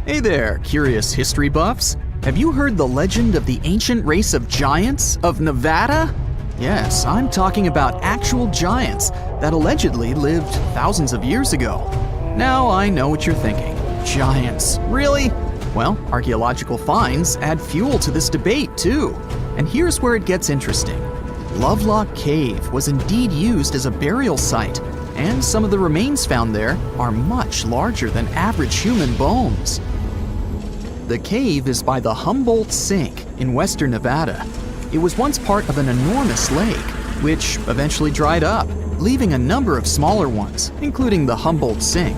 Hey there, curious history buffs. Have you heard the legend of the ancient race of giants of Nevada? Yes, I'm talking about actual giants that allegedly lived thousands of years ago. Now I know what you're thinking. Giants, really? Well, archaeological finds add fuel to this debate too. And here's where it gets interesting. Lovelock Cave was indeed used as a burial site, and some of the remains found there are much larger than average human bones. The cave is by the Humboldt Sink in western Nevada. It was once part of an enormous lake, which eventually dried up, leaving a number of smaller ones, including the Humboldt Sink.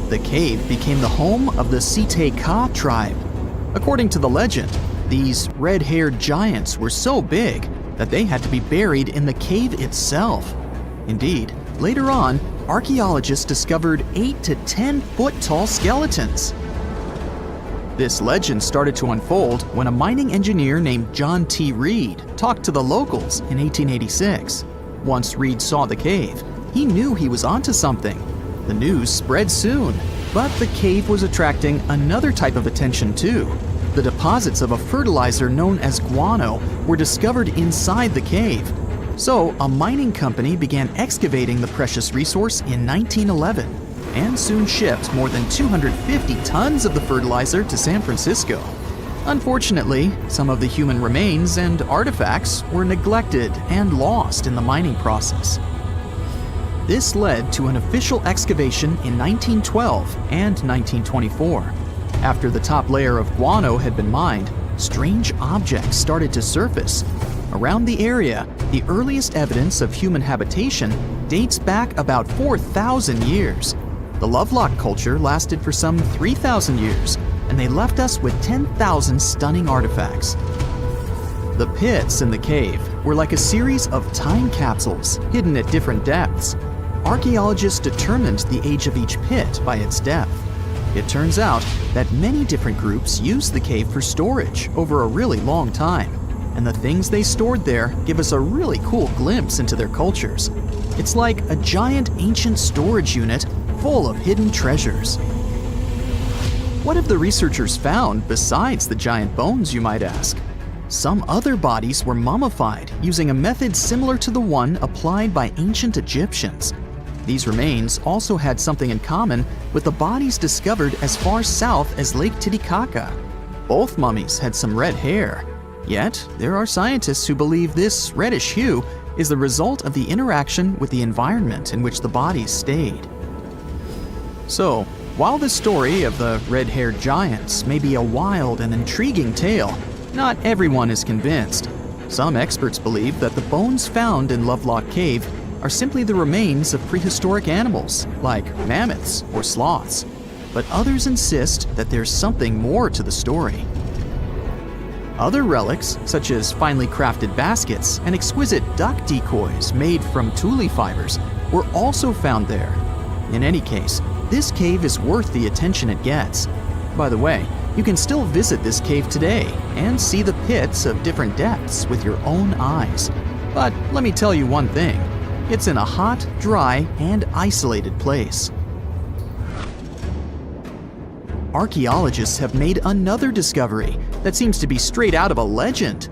The cave became the home of the Site-Ka tribe. According to the legend, these red-haired giants were so big that they had to be buried in the cave itself. Indeed, later on, archaeologists discovered 8 to 10 foot tall skeletons. This legend started to unfold when a mining engineer named John T. Reed talked to the locals in 1886. Once Reed saw the cave, he knew he was onto something. The news spread soon, but the cave was attracting another type of attention too. The deposits of a fertilizer known as guano were discovered inside the cave. So a mining company began excavating the precious resource in 1911 and soon shipped more than 250 tons of the fertilizer to San Francisco. Unfortunately, some of the human remains and artifacts were neglected and lost in the mining process. This led to an official excavation in 1912 and 1924. After the top layer of guano had been mined, strange objects started to surface. Around the area, the earliest evidence of human habitation dates back about 4,000 years. The Lovelock culture lasted for some 3,000 years, and they left us with 10,000 stunning artifacts. The pits in the cave were like a series of time capsules hidden at different depths. Archaeologists determined the age of each pit by its depth. It turns out that many different groups used the cave for storage over a really long time, and the things they stored there give us a really cool glimpse into their cultures. It's like a giant ancient storage unit full of hidden treasures. What have the researchers found besides the giant bones, you might ask? Some other bodies were mummified using a method similar to the one applied by ancient Egyptians. These remains also had something in common with the bodies discovered as far south as Lake Titicaca. Both mummies had some red hair. Yet, there are scientists who believe this reddish hue is the result of the interaction with the environment in which the bodies stayed. So, while the story of the red-haired giants may be a wild and intriguing tale, not everyone is convinced. Some experts believe that the bones found in Lovelock Cave are simply the remains of prehistoric animals, like mammoths or sloths. But others insist that there's something more to the story. Other relics, such as finely crafted baskets and exquisite duck decoys made from tule fibers, were also found there. In any case, this cave is worth the attention it gets. By the way, you can still visit this cave today and see the pits of different depths with your own eyes. But let me tell you one thing. It's in a hot, dry, and isolated place. Archaeologists have made another discovery that seems to be straight out of a legend.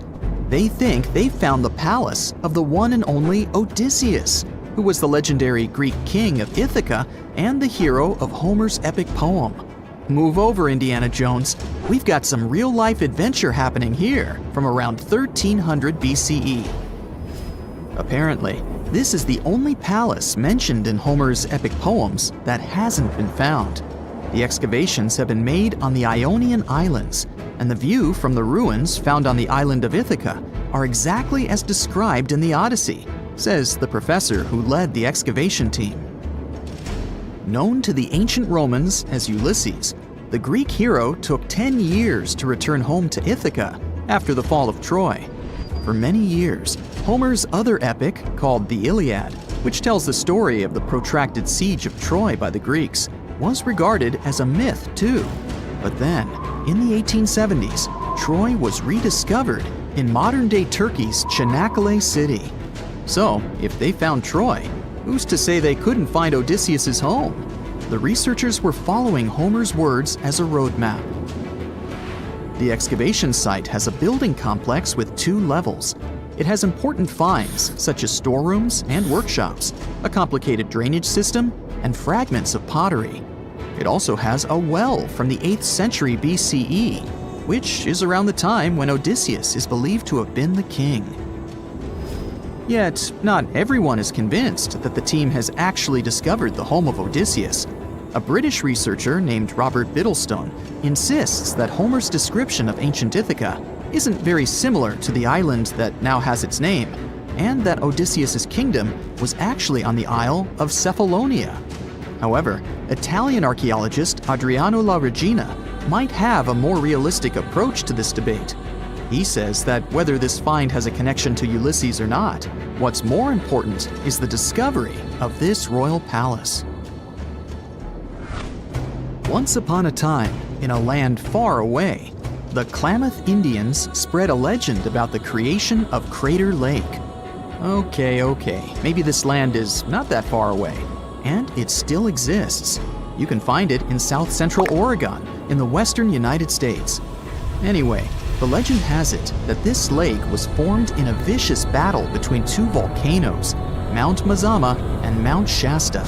They think they found the palace of the one and only Odysseus, who was the legendary Greek king of Ithaca and the hero of Homer's epic poem. Move over, Indiana Jones. We've got some real-life adventure happening here from around 1300 BCE. Apparently, this is the only palace mentioned in Homer's epic poems that hasn't been found. The excavations have been made on the Ionian Islands, and the view from the ruins found on the island of Ithaca are exactly as described in the Odyssey, says the professor who led the excavation team. Known to the ancient Romans as Ulysses, the Greek hero took 10 years to return home to Ithaca after the fall of Troy. For many years, Homer's other epic, called the Iliad, which tells the story of the protracted siege of Troy by the Greeks, was regarded as a myth too. But then, in the 1870s, Troy was rediscovered in modern-day Turkey's Çanakkale city. So, if they found Troy, who's to say they couldn't find Odysseus's home? The researchers were following Homer's words as a roadmap. The excavation site has a building complex with 2 levels. It has important finds, such as storerooms and workshops, a complicated drainage system, and fragments of pottery. It also has a well from the 8th century BCE, which is around the time when Odysseus is believed to have been the king. Yet, not everyone is convinced that the team has actually discovered the home of Odysseus. A British researcher named Robert Biddlestone insists that Homer's description of ancient Ithaca isn't very similar to the island that now has its name, and that Odysseus's kingdom was actually on the Isle of Cephalonia. However, Italian archaeologist Adriano La Regina might have a more realistic approach to this debate. He says that whether this find has a connection to Ulysses or not, what's more important is the discovery of this royal palace. Once upon a time, in a land far away, the Klamath Indians spread a legend about the creation of Crater Lake. Okay, maybe this land is not that far away, and it still exists. You can find it in south-central Oregon, in the western United States. Anyway, the legend has it that this lake was formed in a vicious battle between 2 volcanoes, Mount Mazama and Mount Shasta.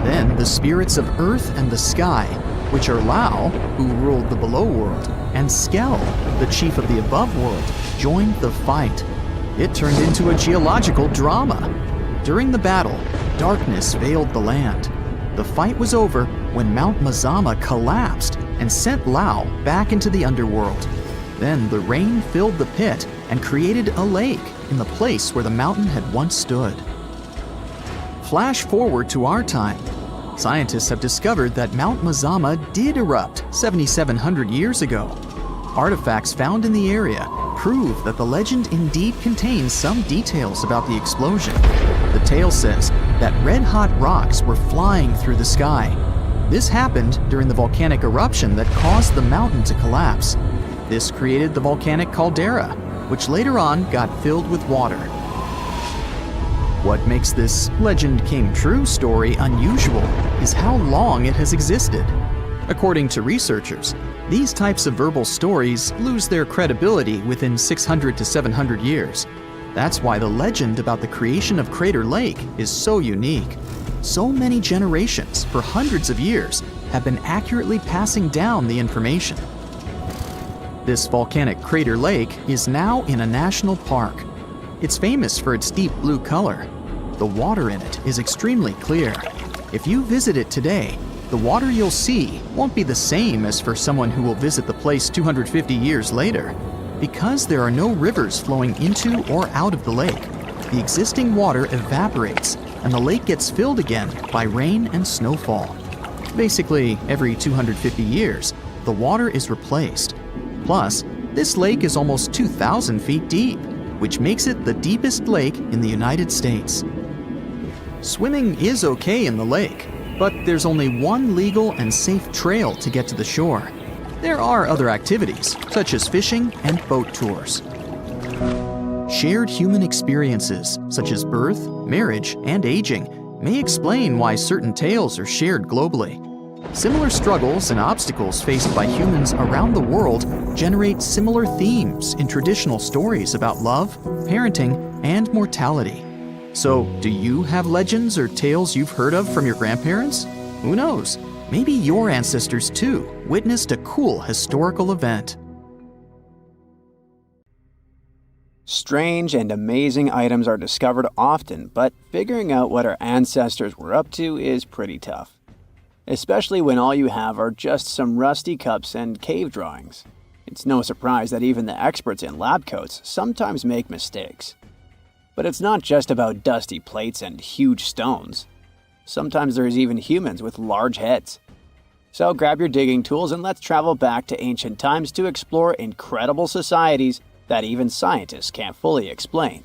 Then the spirits of Earth and the Sky, which are Lau, who ruled the below world, and Skell, the chief of the above world, joined the fight. It turned into a geological drama. During the battle, darkness veiled the land. The fight was over when Mount Mazama collapsed and sent Lau back into the underworld. Then the rain filled the pit and created a lake in the place where the mountain had once stood. Flash forward to our time. Scientists have discovered that Mount Mazama did erupt 7,700 years ago. Artifacts found in the area prove that the legend indeed contains some details about the explosion. The tale says that red-hot rocks were flying through the sky. This happened during the volcanic eruption that caused the mountain to collapse. This created the volcanic caldera, which later on got filled with water. What makes this legend came true story unusual is how long it has existed. According to researchers, these types of verbal stories lose their credibility within 600 to 700 years. That's why the legend about the creation of Crater Lake is so unique. So many generations, for hundreds of years, have been accurately passing down the information. This volcanic Crater Lake is now in a national park. It's famous for its deep blue color. The water in it is extremely clear. If you visit it today, the water you'll see won't be the same as for someone who will visit the place 250 years later. Because there are no rivers flowing into or out of the lake, the existing water evaporates and the lake gets filled again by rain and snowfall. Basically, every 250 years, the water is replaced. Plus, this lake is almost 2,000 feet deep, which makes it the deepest lake in the United States. Swimming is okay in the lake, but there's only one legal and safe trail to get to the shore. There are other activities, such as fishing and boat tours. Shared human experiences, such as birth, marriage, and aging, may explain why certain tales are shared globally. Similar struggles and obstacles faced by humans around the world generate similar themes in traditional stories about love, parenting, and mortality. So, do you have legends or tales you've heard of from your grandparents? Who knows? Maybe your ancestors, too, witnessed a cool historical event. Strange and amazing items are discovered often, but figuring out what our ancestors were up to is pretty tough. Especially when all you have are just some rusty cups and cave drawings. It's no surprise that even the experts in lab coats sometimes make mistakes. But it's not just about dusty plates and huge stones. Sometimes there's even humans with large heads. So grab your digging tools and let's travel back to ancient times to explore incredible societies that even scientists can't fully explain.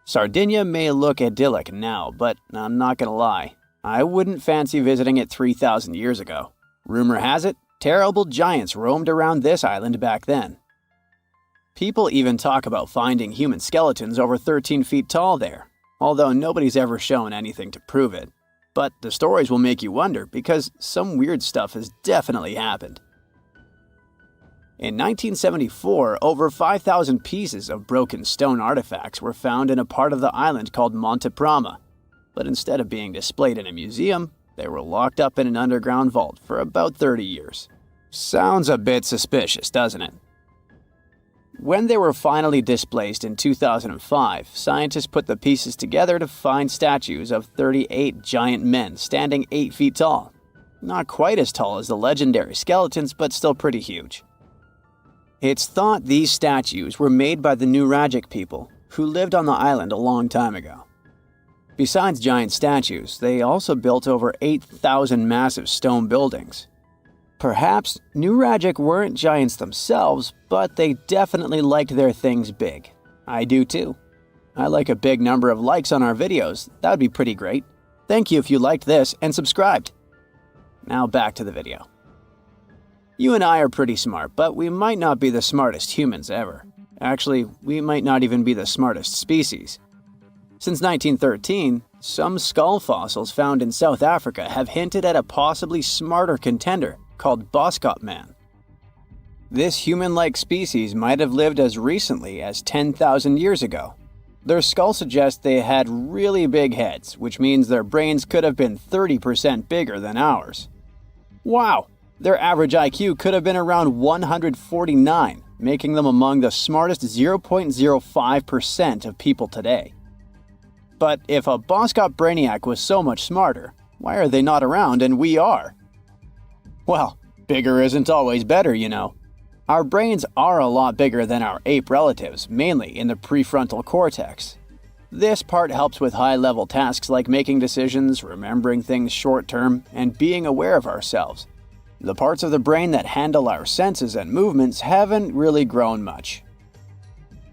Sardinia may look idyllic now, but I'm not gonna lie, I wouldn't fancy visiting it 3,000 years ago. Rumor has it, terrible giants roamed around this island back then. People even talk about finding human skeletons over 13 feet tall there. although nobody's ever shown anything to prove it. But the stories will make you wonder because some weird stuff has definitely happened. In 1974, over 5,000 pieces of broken stone artifacts were found in a part of the island called Monte Prama. But instead of being displayed in a museum, they were locked up in an underground vault for about 30 years. Sounds a bit suspicious, doesn't it? When they were finally displaced in 2005, scientists put the pieces together to find statues of 38 giant men standing 8 feet tall. Not quite as tall as the legendary skeletons, but still pretty huge. It's thought these statues were made by the Nuragic people, who lived on the island a long time ago. Besides giant statues, they also built over 8,000 massive stone buildings. Perhaps Nuragic weren't giants themselves, but they definitely liked their things big. I do too. I like a big number of likes on our videos. That would be pretty great. Thank you if you liked this and subscribed. Now back to the video. You and I are pretty smart, but we might not be the smartest humans ever. Actually, we might not even be the smartest species. Since 1913, some skull fossils found in South Africa have hinted at a possibly smarter contender called Boskop man. This human-like species might have lived as recently as 10,000 years ago. Their skull suggests they had really big heads, which means their brains could have been 30% bigger than ours. Wow! Their average IQ could have been around 149, making them among the smartest 0.05% of people today. But if a Boskop brainiac was so much smarter, why are they not around and we are? Well, bigger isn't always better, you know. Our brains are a lot bigger than our ape relatives, mainly in the prefrontal cortex. This part helps with high-level tasks like making decisions, remembering things short-term, and being aware of ourselves. The parts of the brain that handle our senses and movements haven't really grown much.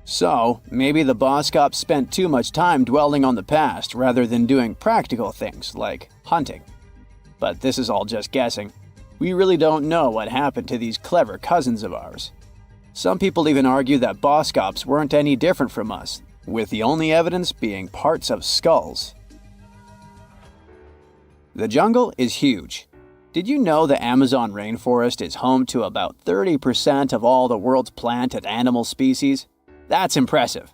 So, maybe the Boskops spent too much time dwelling on the past rather than doing practical things like hunting. But this is all just guessing. We really don't know what happened to these clever cousins of ours. Some people even argue that Boskops weren't any different from us, with the only evidence being parts of skulls. The jungle is huge. Did you know the Amazon rainforest is home to about 30% of all the world's plant and animal species? That's impressive.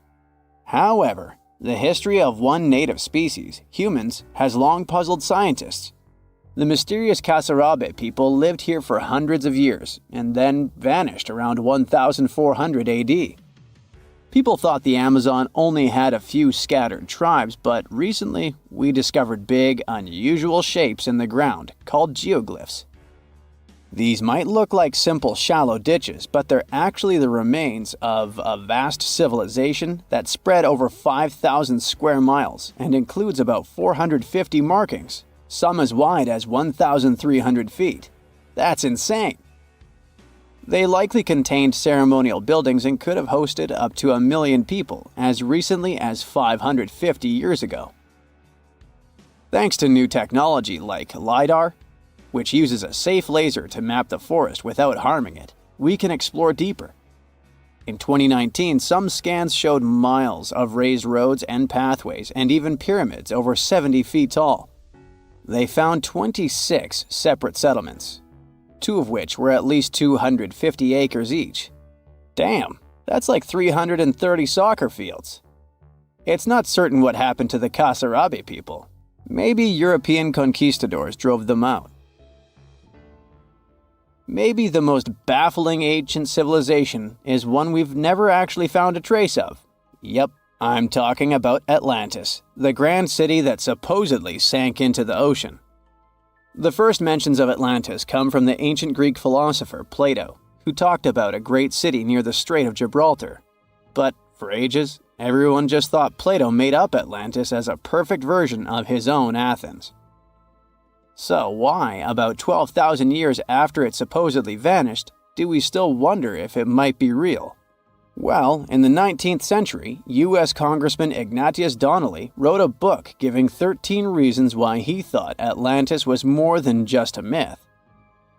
However, the history of one native species, humans, has long puzzled scientists. The mysterious Kasarabe people lived here for hundreds of years and then vanished around 1400 AD. People thought the Amazon only had a few scattered tribes, but recently we discovered big, unusual shapes in the ground called geoglyphs. These might look like simple shallow ditches, but they're actually the remains of a vast civilization that spread over 5,000 square miles and includes about 450 markings, some as wide as 1,300 feet. That's insane! They likely contained ceremonial buildings and could have hosted up to 1 million people as recently as 550 years ago. Thanks to new technology like LiDAR, which uses a safe laser to map the forest without harming it, we can explore deeper. In 2019, some scans showed miles of raised roads and pathways and even pyramids over 70 feet tall. They found 26 separate settlements, 2 of which were at least 250 acres each. Damn, that's like 330 soccer fields. It's not certain what happened to the Kasarabe people. Maybe European conquistadors drove them out. Maybe the most baffling ancient civilization is one we've never actually found a trace of. Yep, I'm talking about Atlantis, the grand city that supposedly sank into the ocean. The first mentions of Atlantis come from the ancient Greek philosopher Plato, who talked about a great city near the Strait of Gibraltar. But for ages, everyone just thought Plato made up Atlantis as a perfect version of his own Athens. So why, about 12,000 years after it supposedly vanished, do we still wonder if it might be real? Well, in the 19th century, U.S. Congressman Ignatius Donnelly wrote a book giving 13 reasons why he thought Atlantis was more than just a myth.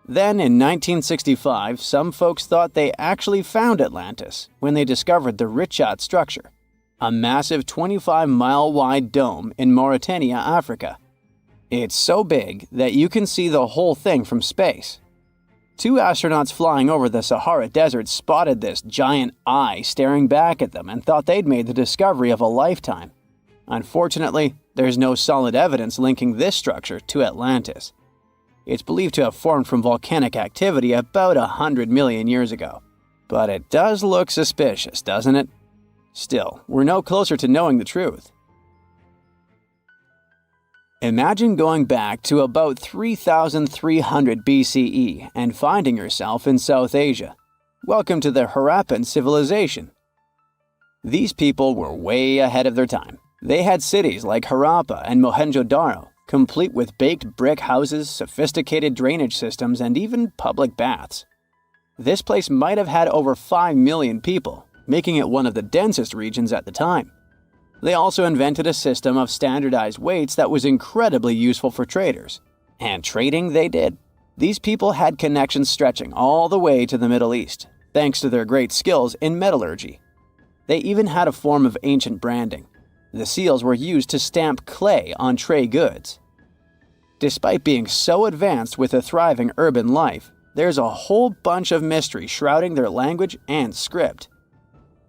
Then, in 1965, some folks thought they actually found Atlantis when they discovered the Richat structure. a massive 25-mile-wide dome in Mauritania, Africa. It's so big that you can see the whole thing from space. 2 astronauts flying over the Sahara Desert spotted this giant eye staring back at them and thought they'd made the discovery of a lifetime. Unfortunately, there's no solid evidence linking this structure to Atlantis. It's believed to have formed from volcanic activity about 100 million years ago. But it does look suspicious, doesn't it? Still, we're no closer to knowing the truth. Imagine going back to about 3300 BCE and finding yourself in South Asia. Welcome to the Harappan civilization. These people were way ahead of their time. They had cities like Harappa and Mohenjo-Daro, complete with baked brick houses, sophisticated drainage systems, and even public baths. This place might have had over 5 million people, making it one of the densest regions at the time. They also invented a system of standardized weights that was incredibly useful for traders. And trading they did. These people had connections stretching all the way to the Middle East, thanks to their great skills in metallurgy. They even had a form of ancient branding. The seals were used to stamp clay on trade goods. Despite being so advanced with a thriving urban life, there's a whole bunch of mystery shrouding their language and script.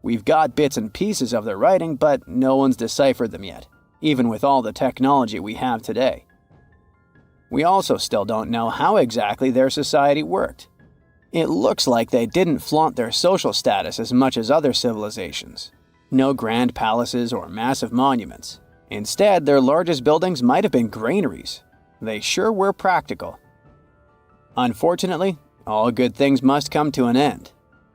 We've got bits and pieces of their writing, but no one's deciphered them yet, even with all the technology we have today. We also still don't know how exactly their society worked. It looks like they didn't flaunt their social status as much as other civilizations. No grand palaces or massive monuments. Instead, their largest buildings might have been granaries. They sure were practical. Unfortunately, all good things must come to an end.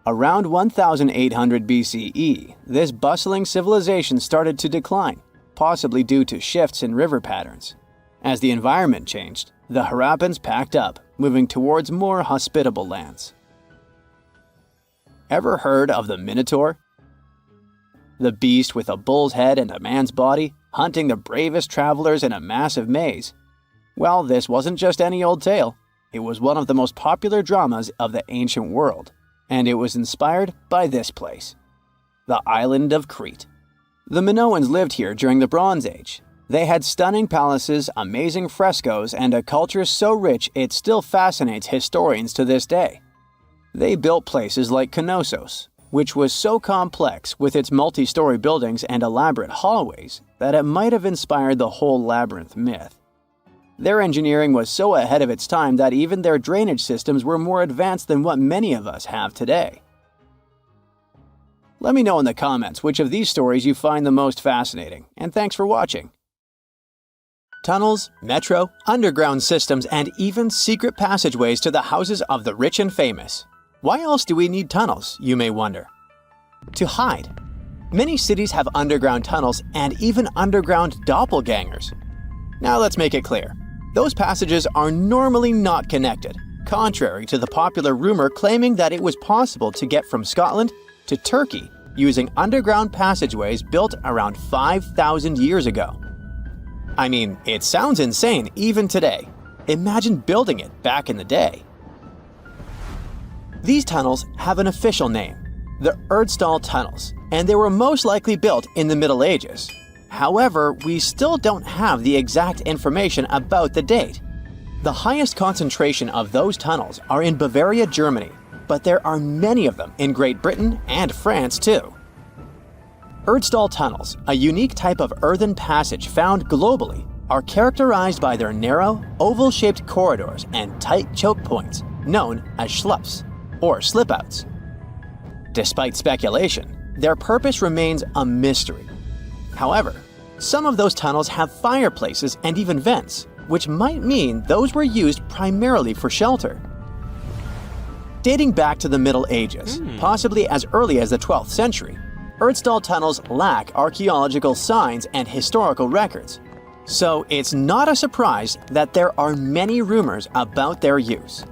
Around 1800 BCE, this bustling civilization started to decline, possibly due to shifts in river patterns. As the environment changed, the Harappans packed up, moving towards more hospitable lands. Ever heard of the Minotaur? The beast with a bull's head and a man's body, hunting the bravest travelers in a massive maze. Well, this wasn't just any old tale. It was one of the most popular dramas of the ancient world. And it was inspired by this place, the island of Crete. The Minoans lived here during the Bronze Age. They had stunning palaces, amazing frescoes, and a culture so rich it still fascinates historians to this day. They built places like Knossos, which was so complex with its multi-story buildings and elaborate hallways that it might have inspired the whole labyrinth myth. Their engineering was so ahead of its time that even their drainage systems were more advanced than what many of us have today. Let me know in the comments which of these stories you find the most fascinating, and thanks for watching. Tunnels, metro, underground systems, and even secret passageways to the houses of the rich and famous. Why else do we need tunnels, you may wonder? To hide. Many cities have underground tunnels and even underground doppelgangers. Now let's make it clear. Those passages are normally not connected, contrary to the popular rumor claiming that it was possible to get from Scotland to Turkey using underground passageways built around 5,000 years ago. I mean, it sounds insane even today. Imagine building it back in the day. These tunnels have an official name, the Erdstall Tunnels, and they were most likely built in the Middle Ages. However, we still don't have the exact information about the date. The highest concentration of those tunnels are in Bavaria, Germany, but there are many of them in Great Britain and France too. Erdstall tunnels, a unique type of earthen passage found globally, are characterized by their narrow, oval-shaped corridors and tight choke points, known as schlups, or slip-outs. Despite speculation, their purpose remains a mystery. However, some of those tunnels have fireplaces and even vents, which might mean those were used primarily for shelter. Dating back to the Middle Ages, possibly as early as the 12th century, Erdstall tunnels lack archaeological signs and historical records. So it's not a surprise that there are many rumors about their use.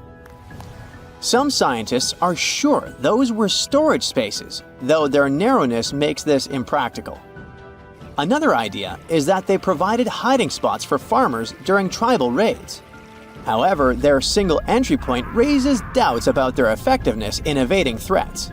Some scientists are sure those were storage spaces, though their narrowness makes this impractical. Another idea is that they provided hiding spots for farmers during tribal raids. However, their single entry point raises doubts about their effectiveness in evading threats.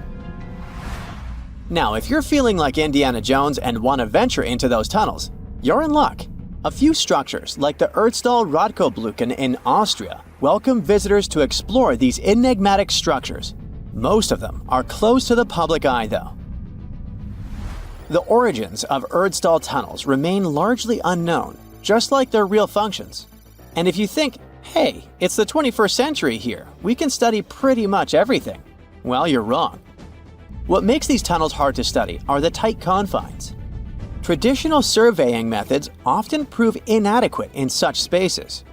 Now, if you're feeling like Indiana Jones and want to venture into those tunnels, you're in luck. A few structures, like the Erdstall Radkoblücken in Austria, welcome visitors to explore these enigmatic structures. Most of them are closed to the public eye, though. The origins of Erdstall tunnels remain largely unknown, just like their real functions. And if you think, hey, it's the 21st century here, we can study pretty much everything, well, you're wrong. What makes these tunnels hard to study are the tight confines. Traditional surveying methods often prove inadequate in such spaces.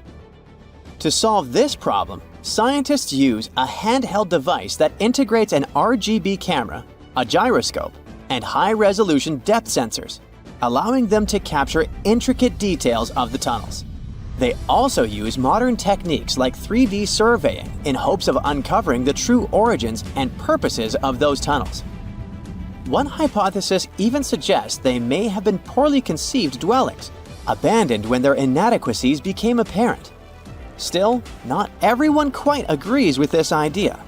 To solve this problem, scientists use a handheld device that integrates an RGB camera, a gyroscope, and high-resolution depth sensors, allowing them to capture intricate details of the tunnels. They also use modern techniques like 3D surveying in hopes of uncovering the true origins and purposes of those tunnels. One hypothesis even suggests they may have been poorly conceived dwellings, abandoned when their inadequacies became apparent. Still, not everyone quite agrees with this idea.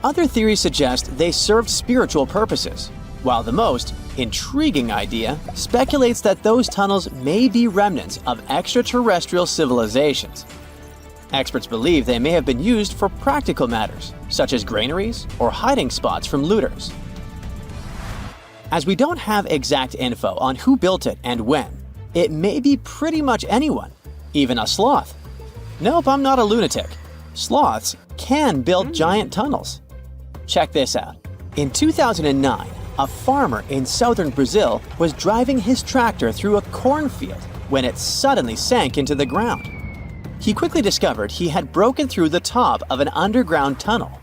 Other theories suggest they served spiritual purposes, while the most intriguing idea speculates that those tunnels may be remnants of extraterrestrial civilizations. Experts believe they may have been used for practical matters, such as granaries or hiding spots from looters. As we don't have exact info on who built it and when, it may be pretty much anyone, even a sloth. Nope, I'm not a lunatic. Sloths can build giant tunnels. Check this out. In 2009, a farmer in southern Brazil was driving his tractor through a cornfield when it suddenly sank into the ground. He quickly discovered he had broken through the top of an underground tunnel.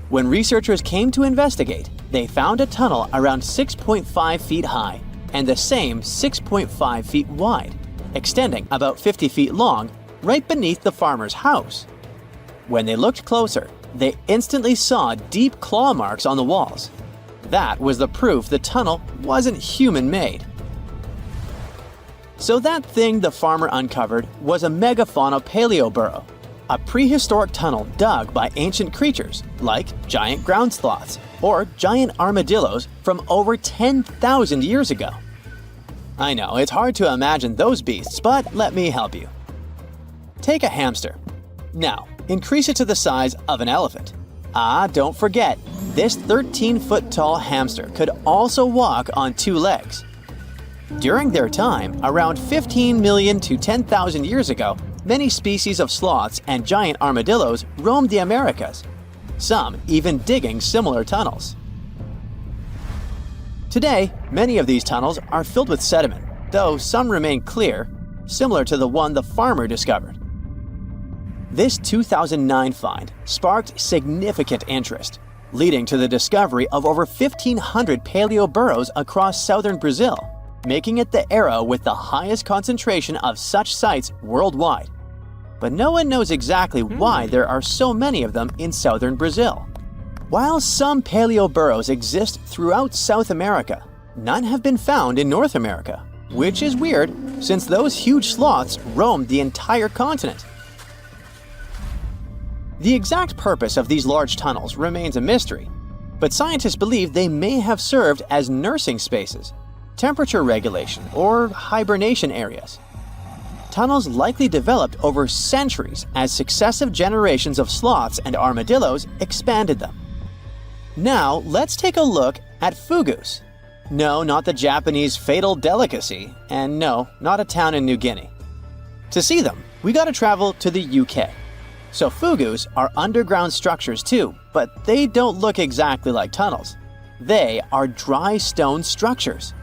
When researchers came to investigate, they found a tunnel around 6.5 feet high and the same 6.5 feet wide, extending about 50 feet long, right beneath the farmer's house. When they looked closer, they instantly saw deep claw marks on the walls. That was the proof the tunnel wasn't human-made. So that thing the farmer uncovered was a megafauna paleoburrow, a prehistoric tunnel dug by ancient creatures like giant ground sloths or giant armadillos from over 10,000 years ago. I know, it's hard to imagine those beasts, but let me help you. Take a hamster. Now, increase it to the size of an elephant. Don't forget, this 13-foot tall hamster could also walk on two legs. During their time, around 15 million to 10,000 years ago, many species of sloths and giant armadillos roamed the Americas, some even digging similar tunnels. Today, many of these tunnels are filled with sediment, though some remain clear, similar to the one the farmer discovered. This 2009 find sparked significant interest, leading to the discovery of over 1,500 paleoburrows across southern Brazil, making it the era with the highest concentration of such sites worldwide. But no one knows exactly why there are so many of them in southern Brazil. While some paleoburrows exist throughout South America, none have been found in North America, which is weird since those huge sloths roamed the entire continent. The exact purpose of these large tunnels remains a mystery, but scientists believe they may have served as nursing spaces, temperature regulation, or hibernation areas. Tunnels likely developed over centuries as successive generations of sloths and armadillos expanded them. Now, let's take a look at fugus. No, not the Japanese fatal delicacy, and no, not a town in New Guinea. To see them, we gotta travel to the UK. So fugus are underground structures too, but they don't look exactly like tunnels. They are dry stone structures.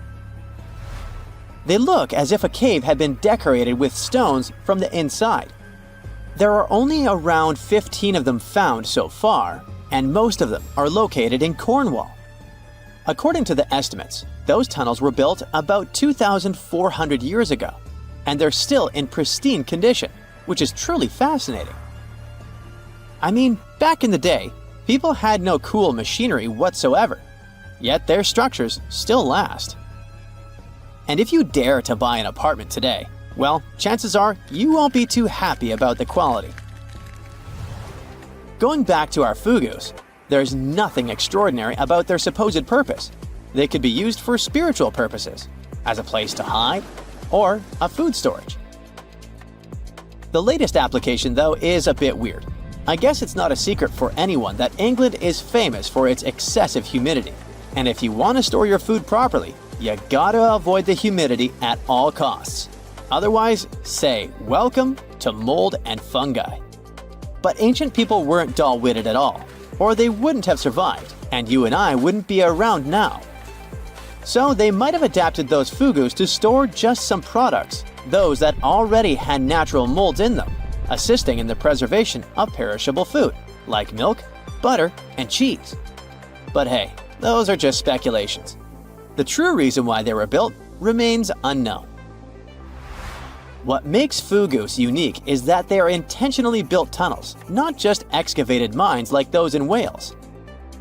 They look as if a cave had been decorated with stones from the inside. There are only around 15 of them found so far, and most of them are located in Cornwall. According to the estimates, those tunnels were built about 2,400 years ago, and they're still in pristine condition, which is truly fascinating. I mean, back in the day, people had no cool machinery whatsoever, yet their structures still last. And if you dare to buy an apartment today, well, chances are you won't be too happy about the quality. Going back to our fugus, there's nothing extraordinary about their supposed purpose. They could be used for spiritual purposes, as a place to hide, or a food storage. The latest application, though, is a bit weird. I guess it's not a secret for anyone that England is famous for its excessive humidity. And if you want to store your food properly, you gotta avoid the humidity at all costs. Otherwise, say welcome to mold and fungi. But ancient people weren't dull-witted at all, or they wouldn't have survived, and you and I wouldn't be around now. So they might have adapted those fugus to store just some products, those that already had natural molds in them, assisting in the preservation of perishable food, like milk, butter, and cheese. But hey, those are just speculations. The true reason why they were built remains unknown. What makes fugus unique is that they are intentionally built tunnels, not just excavated mines like those in Wales.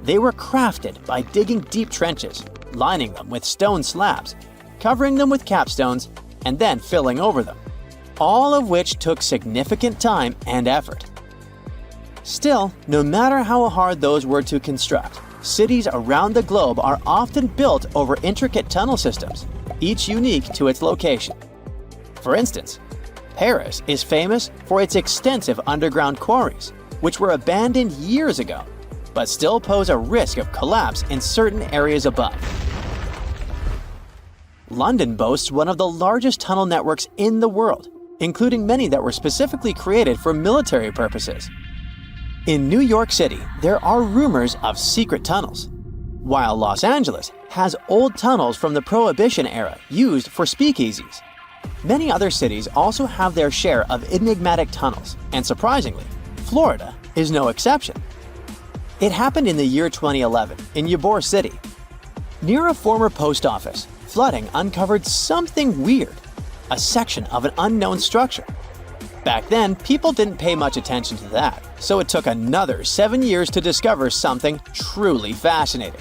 They were crafted by digging deep trenches, lining them with stone slabs, covering them with capstones, and then filling over them, all of which took significant time and effort. Still, no matter how hard those were to construct, cities around the globe are often built over intricate tunnel systems, each unique to its location. For instance, Paris is famous for its extensive underground quarries, which were abandoned years ago, but still pose a risk of collapse in certain areas above. London boasts one of the largest tunnel networks in the world, including many that were specifically created for military purposes. In New York City, there are rumors of secret tunnels, while Los Angeles has old tunnels from the Prohibition era used for speakeasies. Many other cities also have their share of enigmatic tunnels, and surprisingly, Florida is no exception. It happened in the year 2011 in Ybor City. Near a former post office, flooding uncovered something weird, a section of an unknown structure. Back then, people didn't pay much attention to that, so it took another 7 years to discover something truly fascinating.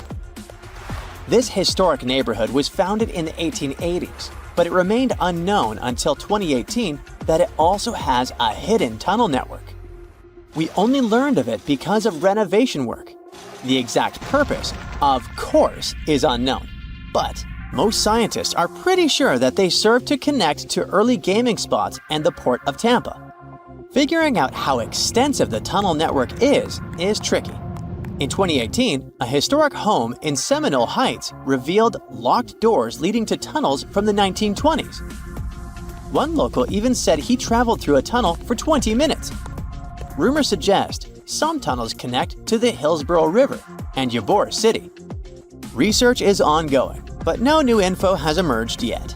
This historic neighborhood was founded in the 1880s, but it remained unknown until 2018 that it also has a hidden tunnel network. We only learned of it because of renovation work. The exact purpose, of course, is unknown, but most scientists are pretty sure that they serve to connect to early gaming spots and the port of Tampa. Figuring out how extensive the tunnel network is tricky. In 2018, a historic home in Seminole Heights revealed locked doors leading to tunnels from the 1920s. One local even said he traveled through a tunnel for 20 minutes. Rumors suggest some tunnels connect to the Hillsborough River and Ybor City. Research is ongoing, but no new info has emerged yet.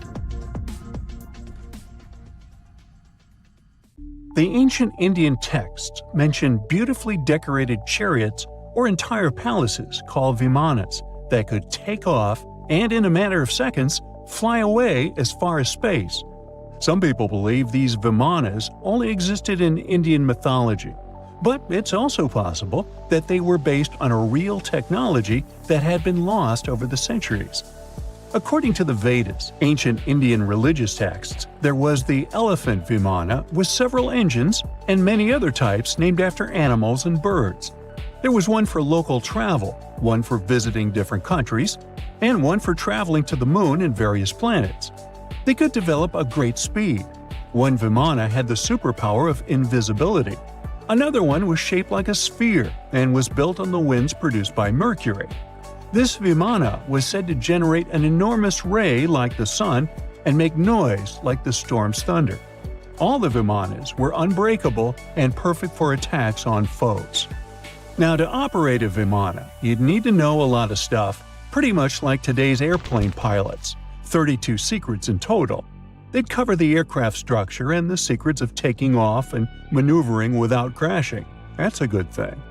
The ancient Indian texts mention beautifully decorated chariots or entire palaces called vimanas that could take off and, in a matter of seconds, fly away as far as space. Some people believe these vimanas only existed in Indian mythology, but it's also possible that they were based on a real technology that had been lost over the centuries. According to the Vedas, ancient Indian religious texts, there was the elephant vimana with several engines and many other types named after animals and birds. There was one for local travel, one for visiting different countries, and one for traveling to the moon and various planets. They could develop a great speed. One vimana had the superpower of invisibility. Another one was shaped like a sphere and was built on the winds produced by Mercury. This vimana was said to generate an enormous ray like the sun and make noise like the storm's thunder. All the vimanas were unbreakable and perfect for attacks on foes. Now, to operate a vimana, you'd need to know a lot of stuff, pretty much like today's airplane pilots. 32 secrets in total. They'd cover the aircraft structure and the secrets of taking off and maneuvering without crashing. That's a good thing.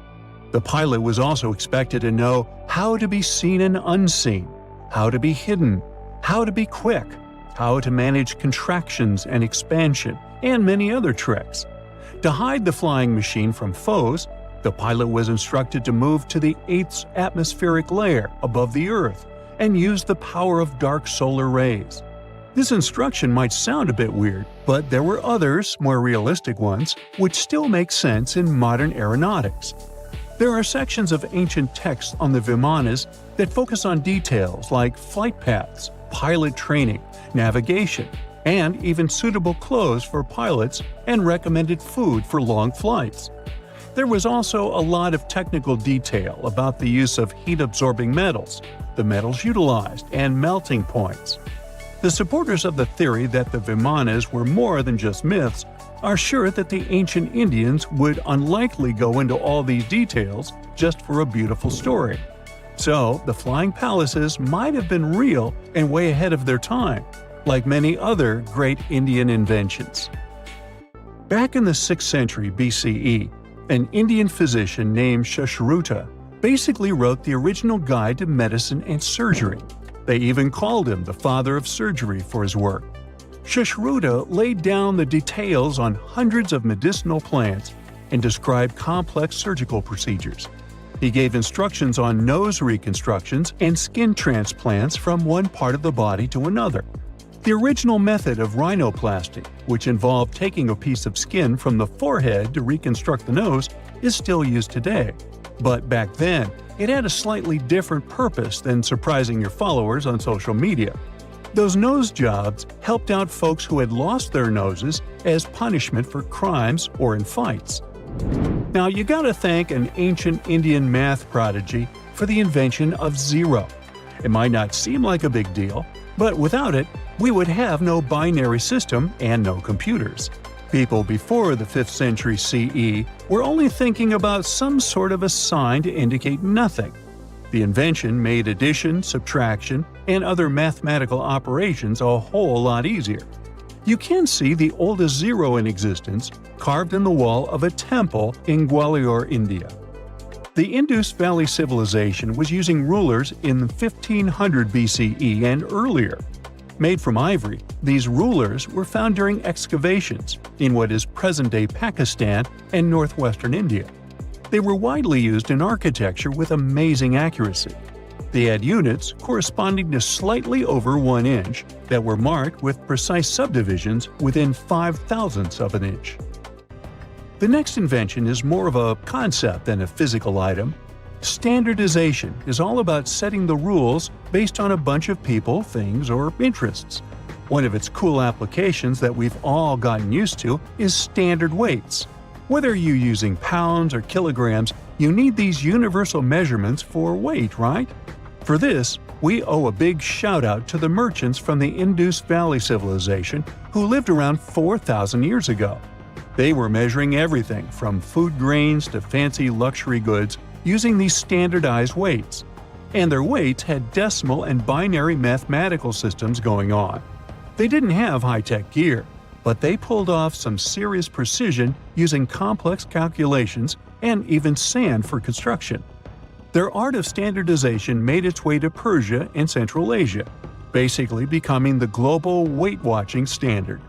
The pilot was also expected to know how to be seen and unseen, how to be hidden, how to be quick, how to manage contractions and expansion, and many other tricks. To hide the flying machine from foes, the pilot was instructed to move to the 8th atmospheric layer above the Earth and use the power of dark solar rays. This instruction might sound a bit weird, but there were others, more realistic ones, which still make sense in modern aeronautics. There are sections of ancient texts on the Vimanas that focus on details like flight paths, pilot training, navigation, and even suitable clothes for pilots and recommended food for long flights. There was also a lot of technical detail about the use of heat-absorbing metals, the metals utilized, and melting points. The supporters of the theory that the Vimanas were more than just myths are sure that the ancient Indians would unlikely go into all these details just for a beautiful story. So, the flying palaces might have been real and way ahead of their time, like many other great Indian inventions. Back in the 6th century BCE, an Indian physician named Sushruta basically wrote the original guide to medicine and surgery. They even called him the father of surgery for his work. Sushruta laid down the details on hundreds of medicinal plants and described complex surgical procedures. He gave instructions on nose reconstructions and skin transplants from one part of the body to another. The original method of rhinoplasty, which involved taking a piece of skin from the forehead to reconstruct the nose, is still used today. But back then, it had a slightly different purpose than surprising your followers on social media. Those nose jobs helped out folks who had lost their noses as punishment for crimes or in fights. Now you gotta thank an ancient Indian math prodigy for the invention of zero. It might not seem like a big deal, but without it, we would have no binary system and no computers. People before the 5th century CE were only thinking about some sort of a sign to indicate nothing. The invention made addition, subtraction, and other mathematical operations a whole lot easier. You can see the oldest zero in existence carved in the wall of a temple in Gwalior, India. The Indus Valley Civilization was using rulers in 1500 BCE and earlier. Made from ivory, these rulers were found during excavations in what is present-day Pakistan and northwestern India. They were widely used in architecture with amazing accuracy. They had units corresponding to slightly over 1 inch that were marked with precise subdivisions within 5/1000ths of an inch. The next invention is more of a concept than a physical item. Standardization is all about setting the rules based on a bunch of people, things, or interests. One of its cool applications that we've all gotten used to is standard weights. Whether you're using pounds or kilograms, you need these universal measurements for weight, right? For this, we owe a big shout-out to the merchants from the Indus Valley Civilization who lived around 4,000 years ago. They were measuring everything from food grains to fancy luxury goods using these standardized weights. And their weights had decimal and binary mathematical systems going on. They didn't have high-tech gear, but they pulled off some serious precision using complex calculations and even sand for construction. Their art of standardization made its way to Persia and Central Asia, basically becoming the global weight-watching standard.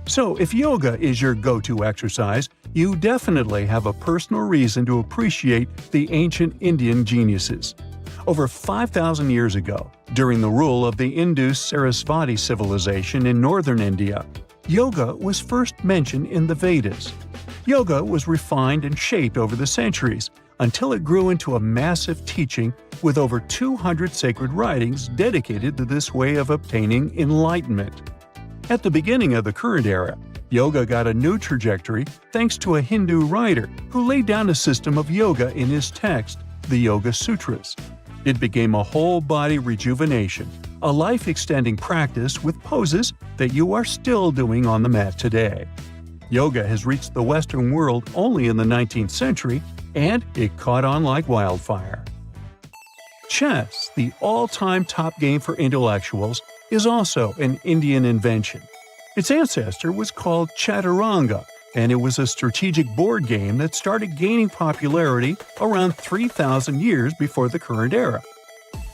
So if yoga is your go-to exercise, you definitely have a personal reason to appreciate the ancient Indian geniuses. Over 5,000 years ago, during the rule of the Indus-Sarasvati civilization in northern India, yoga was first mentioned in the Vedas. Yoga was refined and shaped over the centuries until it grew into a massive teaching with over 200 sacred writings dedicated to this way of obtaining enlightenment. At the beginning of the current era, yoga got a new trajectory thanks to a Hindu writer who laid down a system of yoga in his text, the Yoga Sutras. It became a whole-body rejuvenation, a life-extending practice with poses that you are still doing on the mat today. Yoga has reached the Western world only in the 19th century, and it caught on like wildfire. Chess, the all-time top game for intellectuals, is also an Indian invention. Its ancestor was called Chaturanga, and it was a strategic board game that started gaining popularity around 3,000 years before the current era.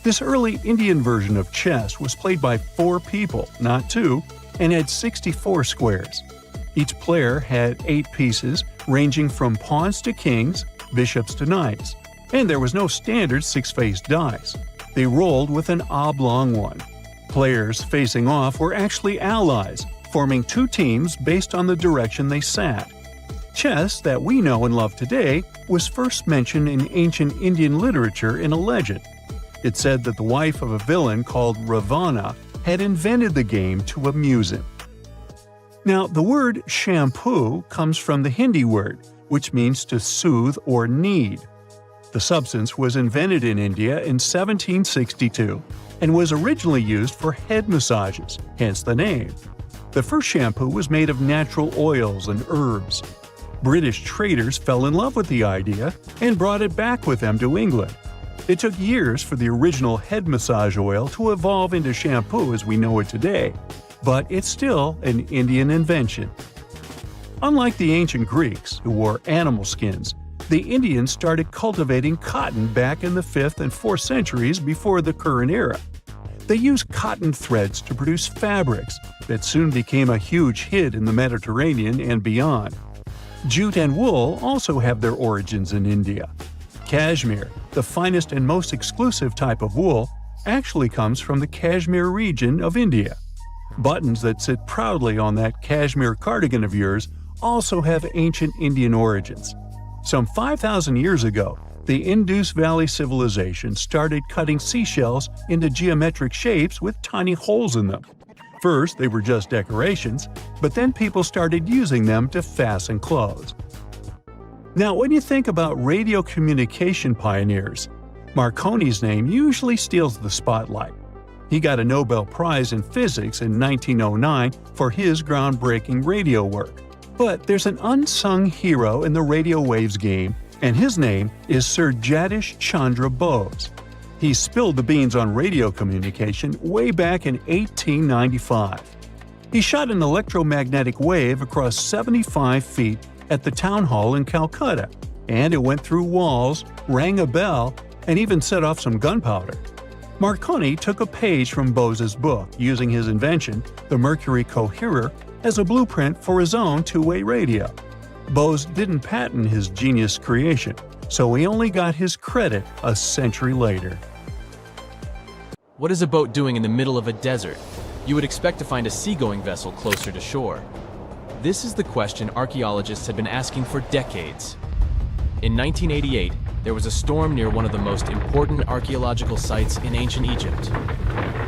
This early Indian version of chess was played by 4 people, not 2, and had 64 squares. Each player had 8 pieces, ranging from pawns to kings, bishops to knights, and there was no standard 6-faced dice. They rolled with an oblong one. Players facing off were actually allies, forming 2 teams based on the direction they sat. Chess, that we know and love today, was first mentioned in ancient Indian literature in a legend. It said that the wife of a villain called Ravana had invented the game to amuse him. Now, the word shampoo comes from the Hindi word, which means to soothe or knead. The substance was invented in India in 1762 and was originally used for head massages, hence the name. The first shampoo was made of natural oils and herbs. British traders fell in love with the idea and brought it back with them to England. It took years for the original head massage oil to evolve into shampoo as we know it today, but it's still an Indian invention. Unlike the ancient Greeks, who wore animal skins, the Indians started cultivating cotton back in the 5th and 4th centuries before the current era. They used cotton threads to produce fabrics that soon became a huge hit in the Mediterranean and beyond. Jute and wool also have their origins in India. Cashmere, the finest and most exclusive type of wool, actually comes from the Kashmir region of India. Buttons that sit proudly on that cashmere cardigan of yours also have ancient Indian origins. Some 5,000 years ago, the Indus Valley civilization started cutting seashells into geometric shapes with tiny holes in them. First, they were just decorations, but then people started using them to fasten clothes. Now, when you think about radio communication pioneers, Marconi's name usually steals the spotlight. He got a Nobel Prize in Physics in 1909 for his groundbreaking radio work. But there's an unsung hero in the radio waves game, and his name is Sir Jagdish Chandra Bose. He spilled the beans on radio communication way back in 1895. He shot an electromagnetic wave across 75 feet at the town hall in Calcutta, and it went through walls, rang a bell, and even set off some gunpowder. Marconi took a page from Bose's book, using his invention, the Mercury Coherer, as a blueprint for his own two-way radio. Bose didn't patent his genius creation, so he only got his credit a century later. What is a boat doing in the middle of a desert? You would expect to find a seagoing vessel closer to shore. This is the question archaeologists had been asking for decades. In 1988, there was a storm near one of the most important archaeological sites in ancient Egypt.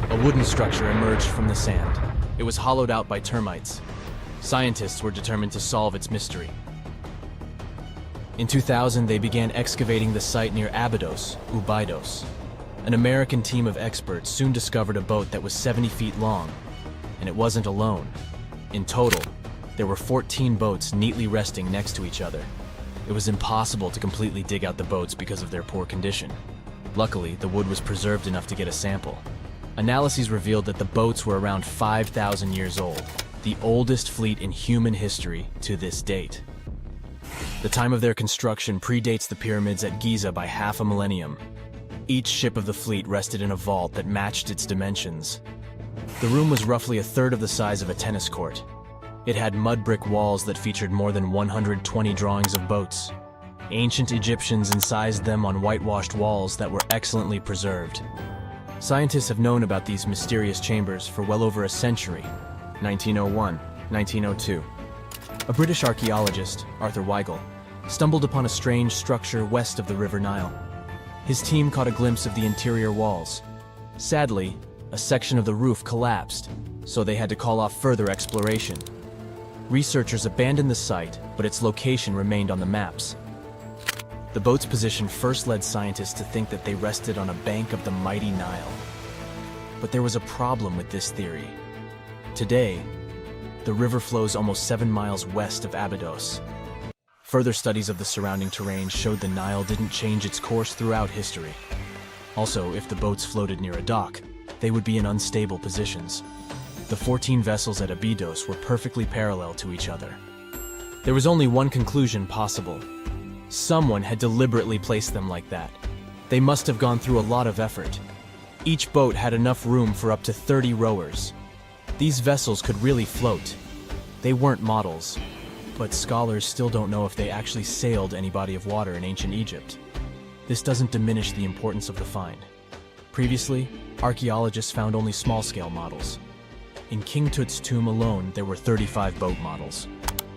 A wooden structure emerged from the sand. It was hollowed out by termites. Scientists were determined to solve its mystery. In 2000, they began excavating the site near Abydos, Ubidos. An American team of experts soon discovered a boat that was 70 feet long, and it wasn't alone. In total, there were 14 boats neatly resting next to each other. It was impossible to completely dig out the boats because of their poor condition. Luckily, the wood was preserved enough to get a sample. Analyses revealed that the boats were around 5,000 years old, the oldest fleet in human history to this date. The time of their construction predates the pyramids at Giza by half a millennium. Each ship of the fleet rested in a vault that matched its dimensions. The room was roughly a third of the size of a tennis court. It had mud brick walls that featured more than 120 drawings of boats. Ancient Egyptians incised them on whitewashed walls that were excellently preserved. Scientists have known about these mysterious chambers for well over a century. 1901, 1902. A British archaeologist, Arthur Weigel, stumbled upon a strange structure west of the River Nile. His team caught a glimpse of the interior walls. Sadly, a section of the roof collapsed, so they had to call off further exploration. Researchers abandoned the site, but its location remained on the maps. The boat's position first led scientists to think that they rested on a bank of the mighty Nile. But there was a problem with this theory. Today, the river flows almost 7 miles west of Abydos. Further studies of the surrounding terrain showed the Nile didn't change its course throughout history. Also, if the boats floated near a dock, they would be in unstable positions. The 14 vessels at Abydos were perfectly parallel to each other. There was only one conclusion possible. Someone had deliberately placed them like that. They must have gone through a lot of effort. Each boat had enough room for up to 30 rowers. These vessels could really float. They weren't models, but scholars still don't know if they actually sailed any body of water in ancient Egypt. This doesn't diminish the importance of the find. Previously, archaeologists found only small-scale models. In King Tut's tomb alone, there were 35 boat models.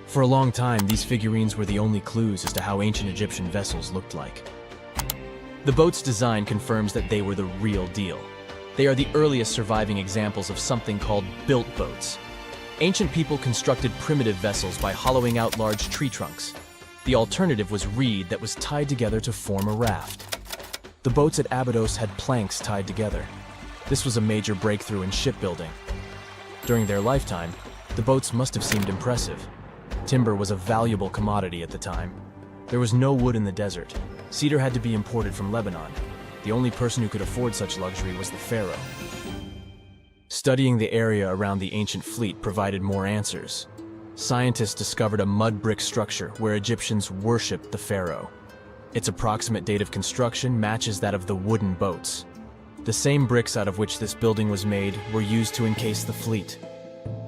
For a long time, these figurines were the only clues as to how ancient Egyptian vessels looked like. The boat's design confirms that they were the real deal. They are the earliest surviving examples of something called built boats. Ancient people constructed primitive vessels by hollowing out large tree trunks. The alternative was reed that was tied together to form a raft. The boats at Abydos had planks tied together. This was a major breakthrough in shipbuilding. During their lifetime, the boats must have seemed impressive. Timber was a valuable commodity at the time. There was no wood in the desert. Cedar had to be imported from Lebanon. The only person who could afford such luxury was the pharaoh. Studying the area around the ancient fleet provided more answers. Scientists discovered a mud brick structure where Egyptians worshipped the pharaoh. Its approximate date of construction matches that of the wooden boats. The same bricks out of which this building was made were used to encase the fleet.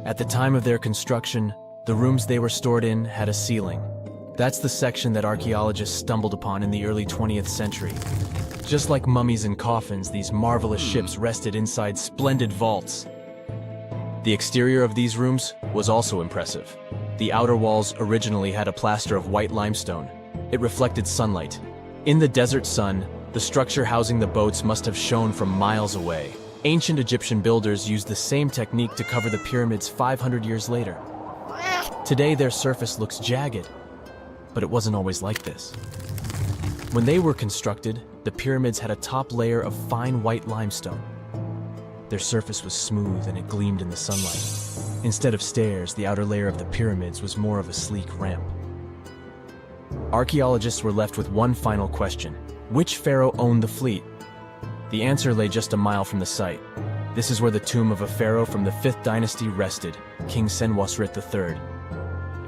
At the time of their construction, the rooms they were stored in had a ceiling. That's the section that archaeologists stumbled upon in the early 20th century. Just like mummies and coffins, these marvelous ships rested inside splendid vaults. The exterior of these rooms was also impressive. The outer walls originally had a plaster of white limestone. It reflected sunlight. In the desert sun, the structure housing the boats must have shone from miles away. Ancient Egyptian builders used the same technique to cover the pyramids 500 years later. Today, their surface looks jagged, but it wasn't always like this. When they were constructed, the pyramids had a top layer of fine white limestone. Their surface was smooth and it gleamed in the sunlight. Instead of stairs, the outer layer of the pyramids was more of a sleek ramp. Archaeologists were left with one final question. Which pharaoh owned the fleet? The answer lay just a mile from the site. This is where the tomb of a pharaoh from the 5th dynasty rested, King Senwosret III.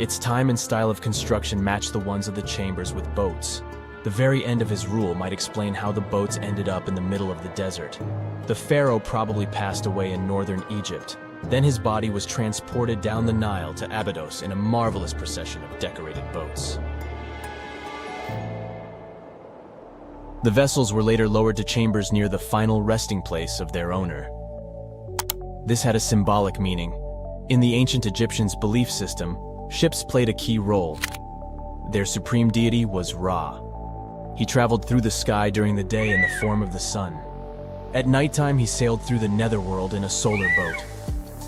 Its time and style of construction matched the ones of the chambers with boats. The very end of his rule might explain how the boats ended up in the middle of the desert. The pharaoh probably passed away in northern Egypt. Then his body was transported down the Nile to Abydos in a marvelous procession of decorated boats. The vessels were later lowered to chambers near the final resting place of their owner. This had a symbolic meaning. In the ancient Egyptians' belief system, ships played a key role. Their supreme deity was Ra. He traveled through the sky during the day in the form of the sun. At nighttime, he sailed through the netherworld in a solar boat.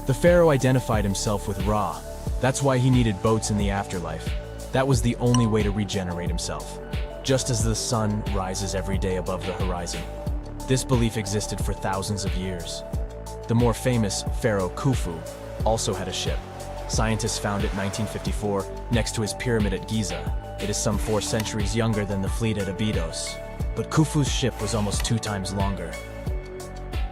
The pharaoh identified himself with Ra. That's why he needed boats in the afterlife. That was the only way to regenerate himself. Just as the sun rises every day above the horizon. This belief existed for thousands of years. The more famous Pharaoh Khufu also had a ship. Scientists found it in 1954 next to his pyramid at Giza. It is some 4 centuries younger than the fleet at Abydos, but Khufu's ship was almost 2 times longer.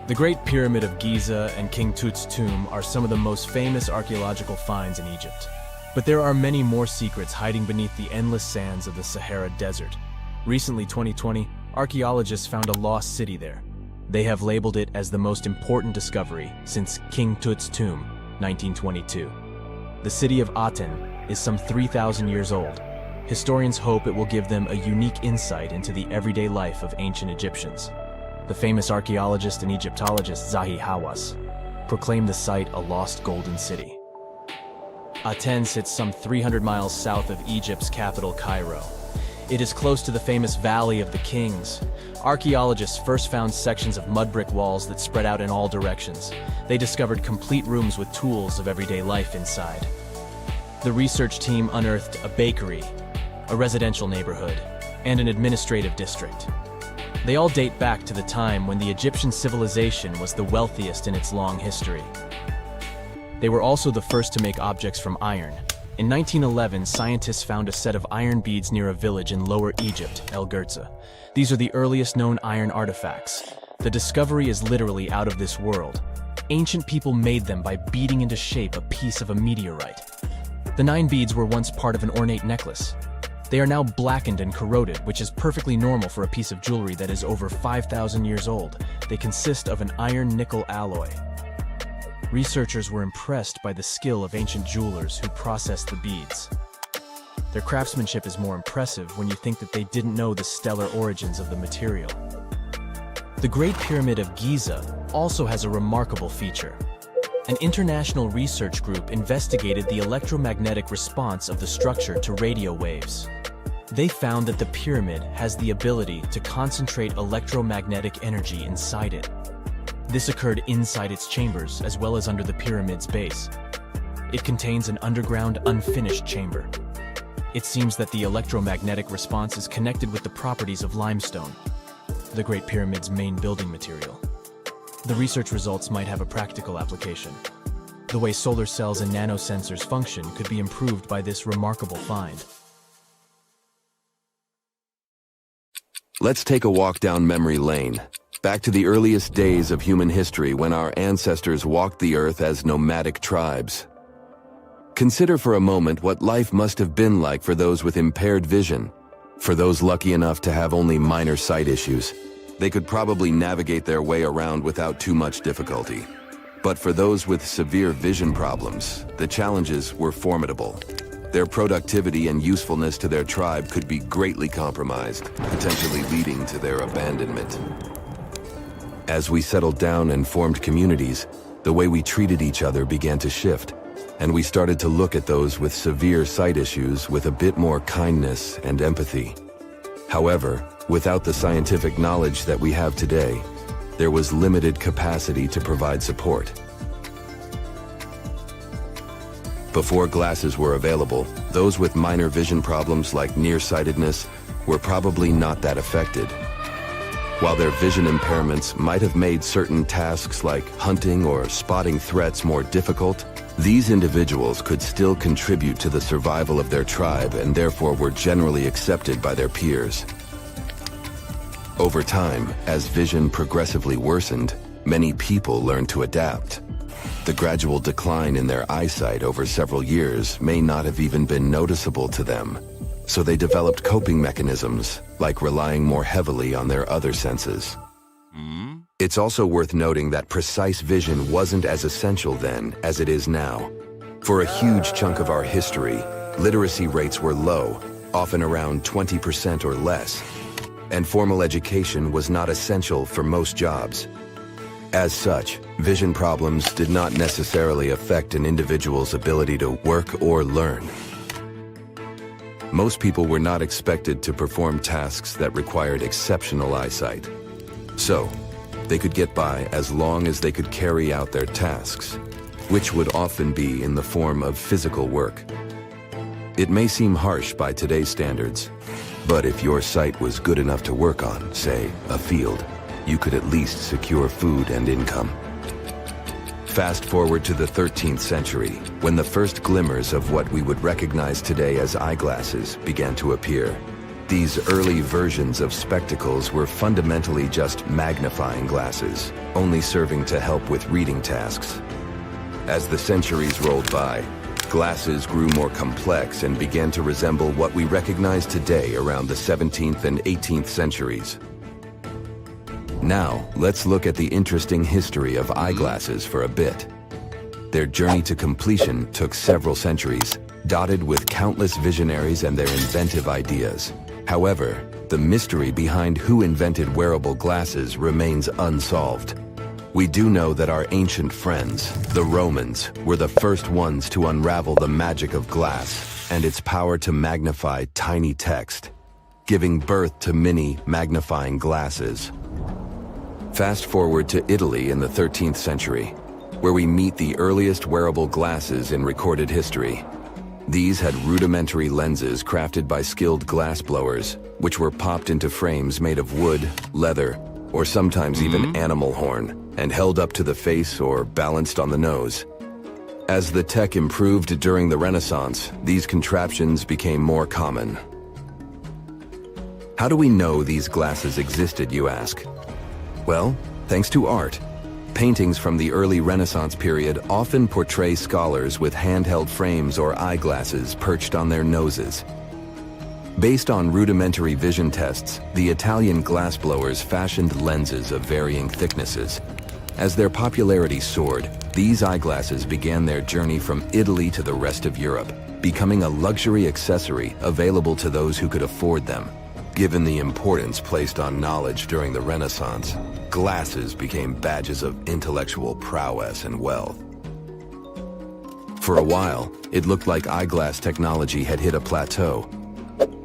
The Great Pyramid of Giza and King Tut's tomb are some of the most famous archaeological finds in Egypt. But there are many more secrets hiding beneath the endless sands of the Sahara Desert. Recently, 2020, archaeologists found a lost city there. They have labeled it as the most important discovery since King Tut's tomb, 1922. The city of Aten is some 3,000 years old. Historians hope it will give them a unique insight into the everyday life of ancient Egyptians. The famous archaeologist and Egyptologist Zahi Hawass proclaimed the site a lost golden city. Aten sits some 300 miles south of Egypt's capital, Cairo. It is close to the famous Valley of the Kings. Archaeologists first found sections of mud brick walls that spread out in all directions. They discovered complete rooms with tools of everyday life inside. The research team unearthed a bakery, a residential neighborhood, and an administrative district. They all date back to the time when the Egyptian civilization was the wealthiest in its long history. They were also the first to make objects from iron. In 1911, scientists found a set of iron beads near a village in Lower Egypt, El Girza. These are the earliest known iron artifacts. The discovery is literally out of this world. Ancient people made them by beating into shape a piece of a meteorite. The 9 beads were once part of an ornate necklace. They are now blackened and corroded, which is perfectly normal for a piece of jewelry that is over 5,000 years old. They consist of an iron-nickel alloy. Researchers were impressed by the skill of ancient jewelers who processed the beads. Their craftsmanship is more impressive when you think that they didn't know the stellar origins of the material. The Great Pyramid of Giza also has a remarkable feature. an international research group investigated the electromagnetic response of the structure to radio waves. They found that the pyramid has the ability to concentrate electromagnetic energy inside it. This occurred inside its chambers as well as under the pyramid's base. It contains an underground, unfinished chamber. It seems that the electromagnetic response is connected with the properties of limestone, the Great Pyramid's main building material. The research results might have a practical application. The way solar cells and nanosensors function could be improved by this remarkable find. Let's take a walk down memory lane, back to the earliest days of human history when our ancestors walked the earth as nomadic tribes. Consider for a moment what life must have been like for those with impaired vision. For those lucky enough to have only minor sight issues, they could probably navigate their way around without too much difficulty. But for those with severe vision problems, the challenges were formidable. Their productivity and usefulness to their tribe could be greatly compromised, potentially leading to their abandonment. As we settled down and formed communities, the way we treated each other began to shift, and we started to look at those with severe sight issues with a bit more kindness and empathy. However, without the scientific knowledge that we have today, there was limited capacity to provide support. Before glasses were available, those with minor vision problems like nearsightedness were probably not that affected. While their vision impairments might have made certain tasks like hunting or spotting threats more difficult, these individuals could still contribute to the survival of their tribe and therefore were generally accepted by their peers. Over time, as vision progressively worsened, many people learned to adapt. The gradual decline in their eyesight over several years may not have even been noticeable to them, so they developed coping mechanisms, like relying more heavily on their other senses. It's also worth noting that precise vision wasn't as essential then as it is now. For a huge chunk of our history, literacy rates were low, often around 20% or less, and formal education was not essential for most jobs. As such, vision problems did not necessarily affect an individual's ability to work or learn. Most people were not expected to perform tasks that required exceptional eyesight. So, they could get by as long as they could carry out their tasks, which would often be in the form of physical work. It may seem harsh by today's standards, but if your sight was good enough to work on, say, a field, you could at least secure food and income. Fast forward to the 13th century, when the first glimmers of what we would recognize today as eyeglasses began to appear. These early versions of spectacles were fundamentally just magnifying glasses, only serving to help with reading tasks. As the centuries rolled by, glasses grew more complex and began to resemble what we recognize today around the 17th and 18th centuries. Now, let's look at the interesting history of eyeglasses for a bit. Their journey to completion took several centuries, dotted with countless visionaries and their inventive ideas. However, the mystery behind who invented wearable glasses remains unsolved. We do know that our ancient friends, the Romans, were the first ones to unravel the magic of glass and its power to magnify tiny text, giving birth to many magnifying glasses. Fast forward to Italy in the 13th century, where we meet the earliest wearable glasses in recorded history. These had rudimentary lenses crafted by skilled glassblowers, which were popped into frames made of wood, leather, or sometimes even animal horn, and held up to the face or balanced on the nose. As the tech improved during the Renaissance, these contraptions became more common. How do we know these glasses existed, you ask? Well, thanks to art. Paintings from the early Renaissance period often portray scholars with handheld frames or eyeglasses perched on their noses. Based on rudimentary vision tests, the Italian glassblowers fashioned lenses of varying thicknesses. As their popularity soared, these eyeglasses began their journey from Italy to the rest of Europe, becoming a luxury accessory available to those who could afford them. Given the importance placed on knowledge during the Renaissance, glasses became badges of intellectual prowess and wealth. For a while, it looked like eyeglass technology had hit a plateau.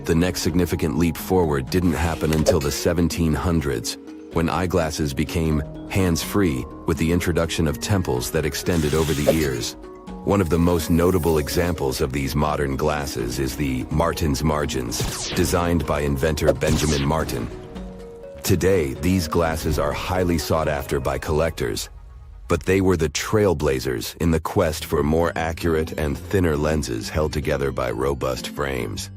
The next significant leap forward didn't happen until the 1700s, when eyeglasses became hands-free with the introduction of temples that extended over the ears. One of the most notable examples of these modern glasses is the Martin's Margins, designed by inventor Benjamin Martin. Today, these glasses are highly sought after by collectors, but they were the trailblazers in the quest for more accurate and thinner lenses held together by robust frames.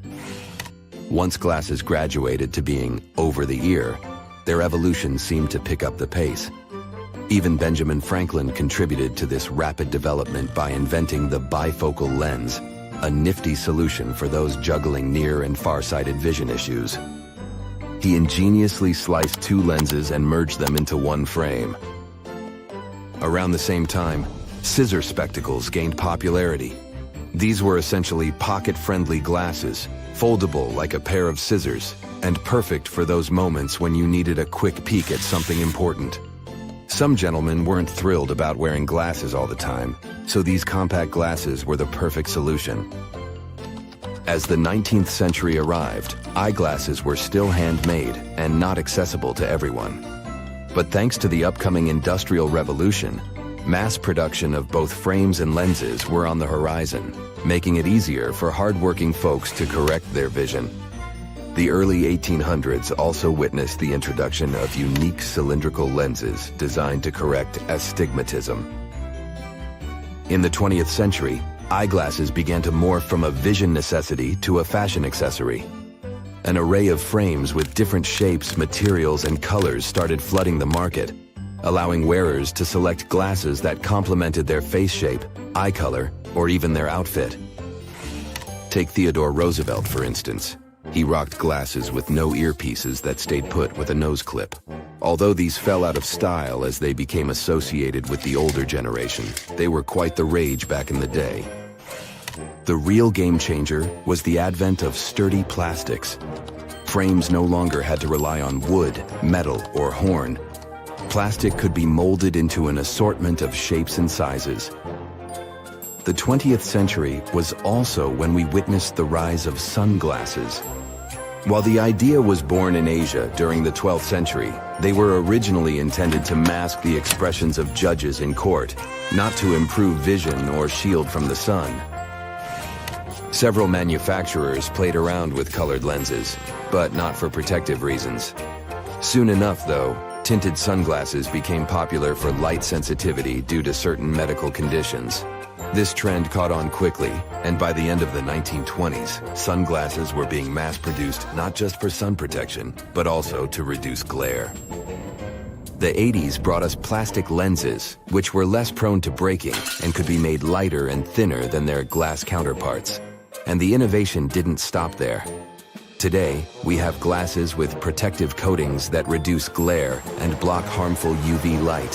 Once glasses graduated to being over the ear, their evolution seemed to pick up the pace. Even Benjamin Franklin contributed to this rapid development by inventing the bifocal lens, a nifty solution for those juggling near and far-sighted vision issues. He ingeniously sliced two lenses and merged them into one frame. Around the same time, scissor spectacles gained popularity. These were essentially pocket-friendly glasses, foldable like a pair of scissors, and perfect for those moments when you needed a quick peek at something important. Some gentlemen weren't thrilled about wearing glasses all the time, so these compact glasses were the perfect solution. As the 19th century arrived, eyeglasses were still handmade and not accessible to everyone. But thanks to the upcoming Industrial Revolution, mass production of both frames and lenses were on the horizon, making it easier for hardworking folks to correct their vision. The early 1800s also witnessed the introduction of unique cylindrical lenses designed to correct astigmatism. In the 20th century, eyeglasses began to morph from a vision necessity to a fashion accessory. An array of frames with different shapes, materials, and colors started flooding the market, allowing wearers to select glasses that complemented their face shape, eye color, or even their outfit. Take Theodore Roosevelt, for instance. He rocked glasses with no earpieces that stayed put with a nose clip. Although these fell out of style as they became associated with the older generation, they were quite the rage back in the day. The real game changer was the advent of sturdy plastics. Frames no longer had to rely on wood, metal, or horn. Plastic could be molded into an assortment of shapes and sizes. The 20th century was also when we witnessed the rise of sunglasses. While the idea was born in Asia during the 12th century, they were originally intended to mask the expressions of judges in court, not to improve vision or shield from the sun. Several manufacturers played around with colored lenses, but not for protective reasons. Soon enough, though, tinted sunglasses became popular for light sensitivity due to certain medical conditions. This trend caught on quickly, and by the end of the 1920s, sunglasses were being mass-produced not just for sun protection, but also to reduce glare. The 80s brought us plastic lenses, which were less prone to breaking and could be made lighter and thinner than their glass counterparts. And the innovation didn't stop there. Today, we have glasses with protective coatings that reduce glare and block harmful UV light.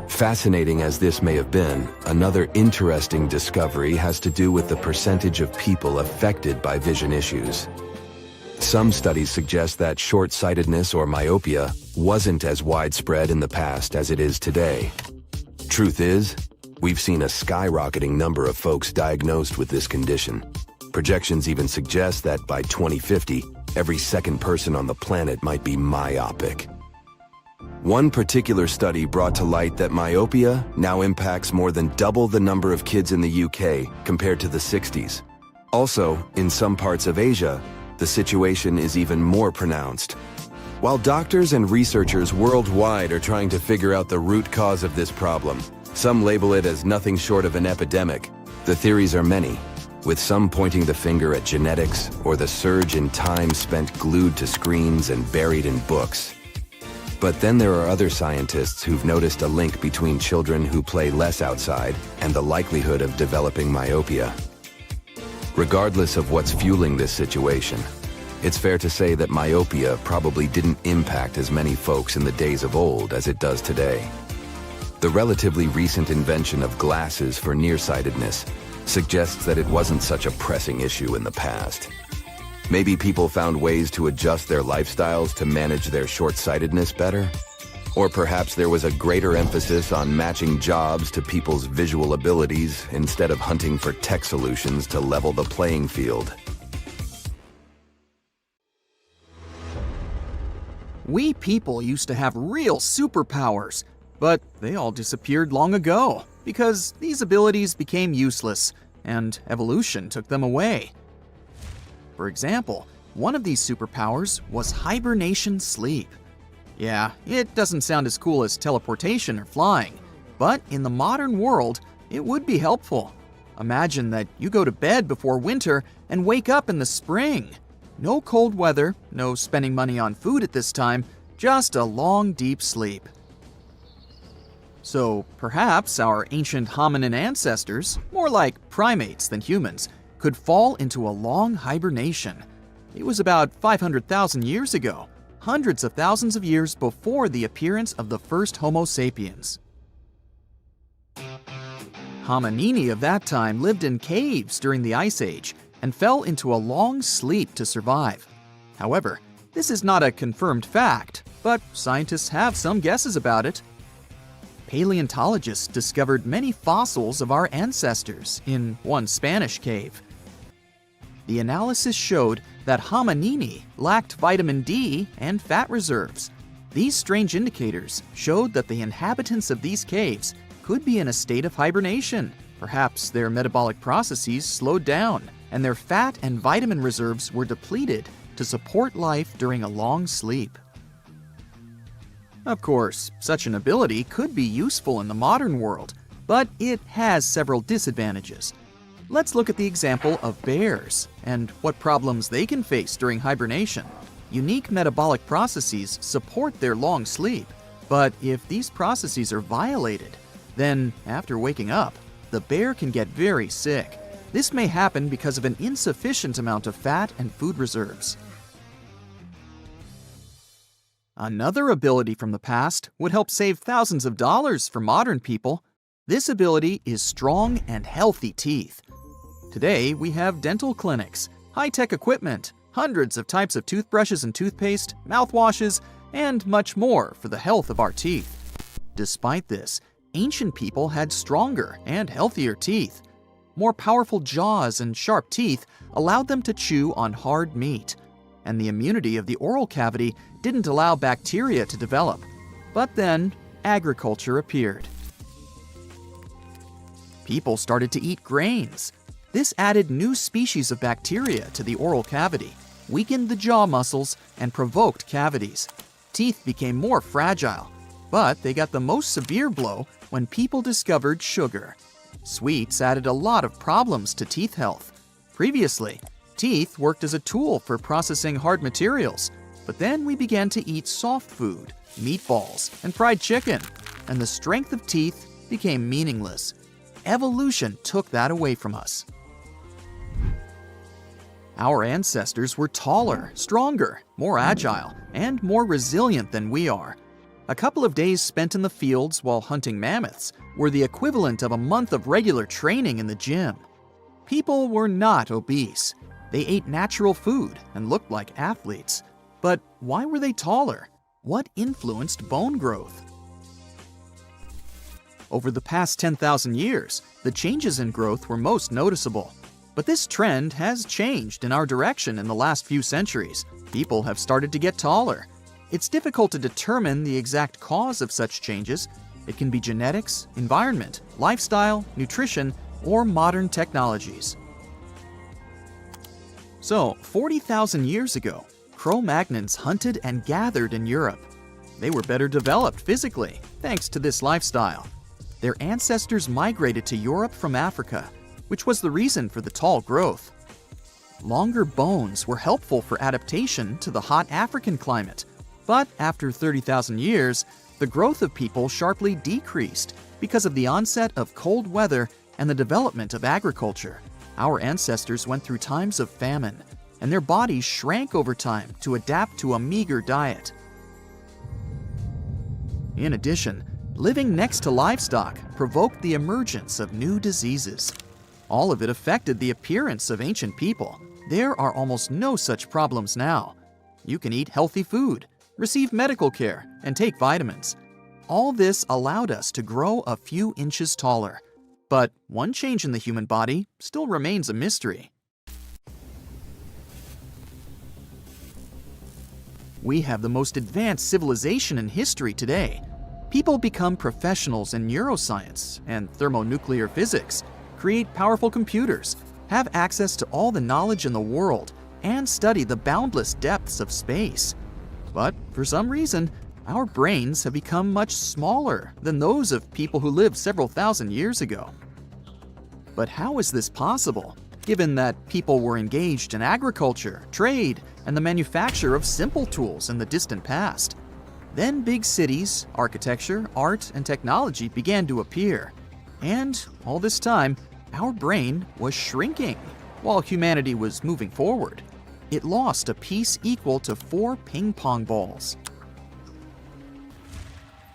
Fascinating as this may have been, another interesting discovery has to do with the percentage of people affected by vision issues. Some studies suggest that short-sightedness or myopia wasn't as widespread in the past as it is today. Truth is, we've seen a skyrocketing number of folks diagnosed with this condition. Projections even suggest that by 2050, every second person on the planet might be myopic. One particular study brought to light that myopia now impacts more than double the number of kids in the UK compared to the 60s. Also, in some parts of Asia, the situation is even more pronounced. While doctors and researchers worldwide are trying to figure out the root cause of this problem, some label it as nothing short of an epidemic. The theories are many, with some pointing the finger at genetics or the surge in time spent glued to screens and buried in books. But then there are other scientists who've noticed a link between children who play less outside and the likelihood of developing myopia. Regardless of what's fueling this situation, it's fair to say that myopia probably didn't impact as many folks in the days of old as it does today. The relatively recent invention of glasses for nearsightedness suggests that it wasn't such a pressing issue in the past. Maybe people found ways to adjust their lifestyles to manage their short-sightedness better? Or perhaps there was a greater emphasis on matching jobs to people's visual abilities instead of hunting for tech solutions to level the playing field. We people used to have real superpowers, but they all disappeared long ago because these abilities became useless and evolution took them away. For example, one of these superpowers was hibernation sleep. Yeah, it doesn't sound as cool as teleportation or flying, but in the modern world, it would be helpful. Imagine that you go to bed before winter and wake up in the spring. No cold weather, no spending money on food at this time, just a long, deep sleep. So perhaps our ancient hominin ancestors, more like primates than humans, could fall into a long hibernation. It was about 500,000 years ago, hundreds of thousands of years before the appearance of the first Homo sapiens. Hominini of that time lived in caves during the Ice Age and fell into a long sleep to survive. However, this is not a confirmed fact, but scientists have some guesses about it. Paleontologists discovered many fossils of our ancestors in one Spanish cave. The analysis showed that hominini lacked vitamin D and fat reserves. These strange indicators showed that the inhabitants of these caves could be in a state of hibernation. Perhaps their metabolic processes slowed down and their fat and vitamin reserves were depleted to support life during a long sleep. Of course, such an ability could be useful in the modern world, but it has several disadvantages. Let's look at the example of bears and what problems they can face during hibernation. Unique metabolic processes support their long sleep, but if these processes are violated, then after waking up, the bear can get very sick. This may happen because of an insufficient amount of fat and food reserves. Another ability from the past would help save thousands of dollars for modern people. This ability is strong and healthy teeth. Today, we have dental clinics, high-tech equipment, hundreds of types of toothbrushes and toothpaste, mouthwashes, and much more for the health of our teeth. Despite this, ancient people had stronger and healthier teeth. More powerful jaws and sharp teeth allowed them to chew on hard meat, and the immunity of the oral cavity didn't allow bacteria to develop. But then, agriculture appeared. People started to eat grains. This added new species of bacteria to the oral cavity, weakened the jaw muscles, and provoked cavities. Teeth became more fragile, but they got the most severe blow when people discovered sugar. Sweets added a lot of problems to teeth health. Previously, teeth worked as a tool for processing hard materials, but then we began to eat soft food, meatballs, and fried chicken, and the strength of teeth became meaningless. Evolution took that away from us. Our ancestors were taller, stronger, more agile, and more resilient than we are. A couple of days spent in the fields while hunting mammoths were the equivalent of a month of regular training in the gym. People were not obese. They ate natural food and looked like athletes. But why were they taller? What influenced bone growth? Over the past 10,000 years, the changes in growth were most noticeable. But this trend has changed in our direction in the last few centuries. People have started to get taller. It's difficult to determine the exact cause of such changes. It can be genetics, environment, lifestyle, nutrition, or modern technologies. So, 40,000 years ago, Cro-Magnons hunted and gathered in Europe. They were better developed physically, thanks to this lifestyle. Their ancestors migrated to Europe from Africa, which was the reason for the tall growth. Longer bones were helpful for adaptation to the hot African climate, but after 30,000 years, the growth of people sharply decreased because of the onset of cold weather and the development of agriculture. Our ancestors went through times of famine, and their bodies shrank over time to adapt to a meager diet. In addition, living next to livestock provoked the emergence of new diseases. All of it affected the appearance of ancient people. There are almost no such problems now. You can eat healthy food, receive medical care, and take vitamins. all this allowed us to grow a few inches taller. But one change in the human body still remains a mystery. We have the most advanced civilization in history today. People become professionals in neuroscience and thermonuclear physics, create powerful computers, have access to all the knowledge in the world, and study the boundless depths of space. But for some reason, our brains have become much smaller than those of people who lived several thousand years ago. But how is this possible, given that people were engaged in agriculture, trade, and the manufacture of simple tools in the distant past? Then big cities, architecture, art, and technology began to appear. And all this time, our brain was shrinking while humanity was moving forward. It lost a piece equal to 4 ping pong balls.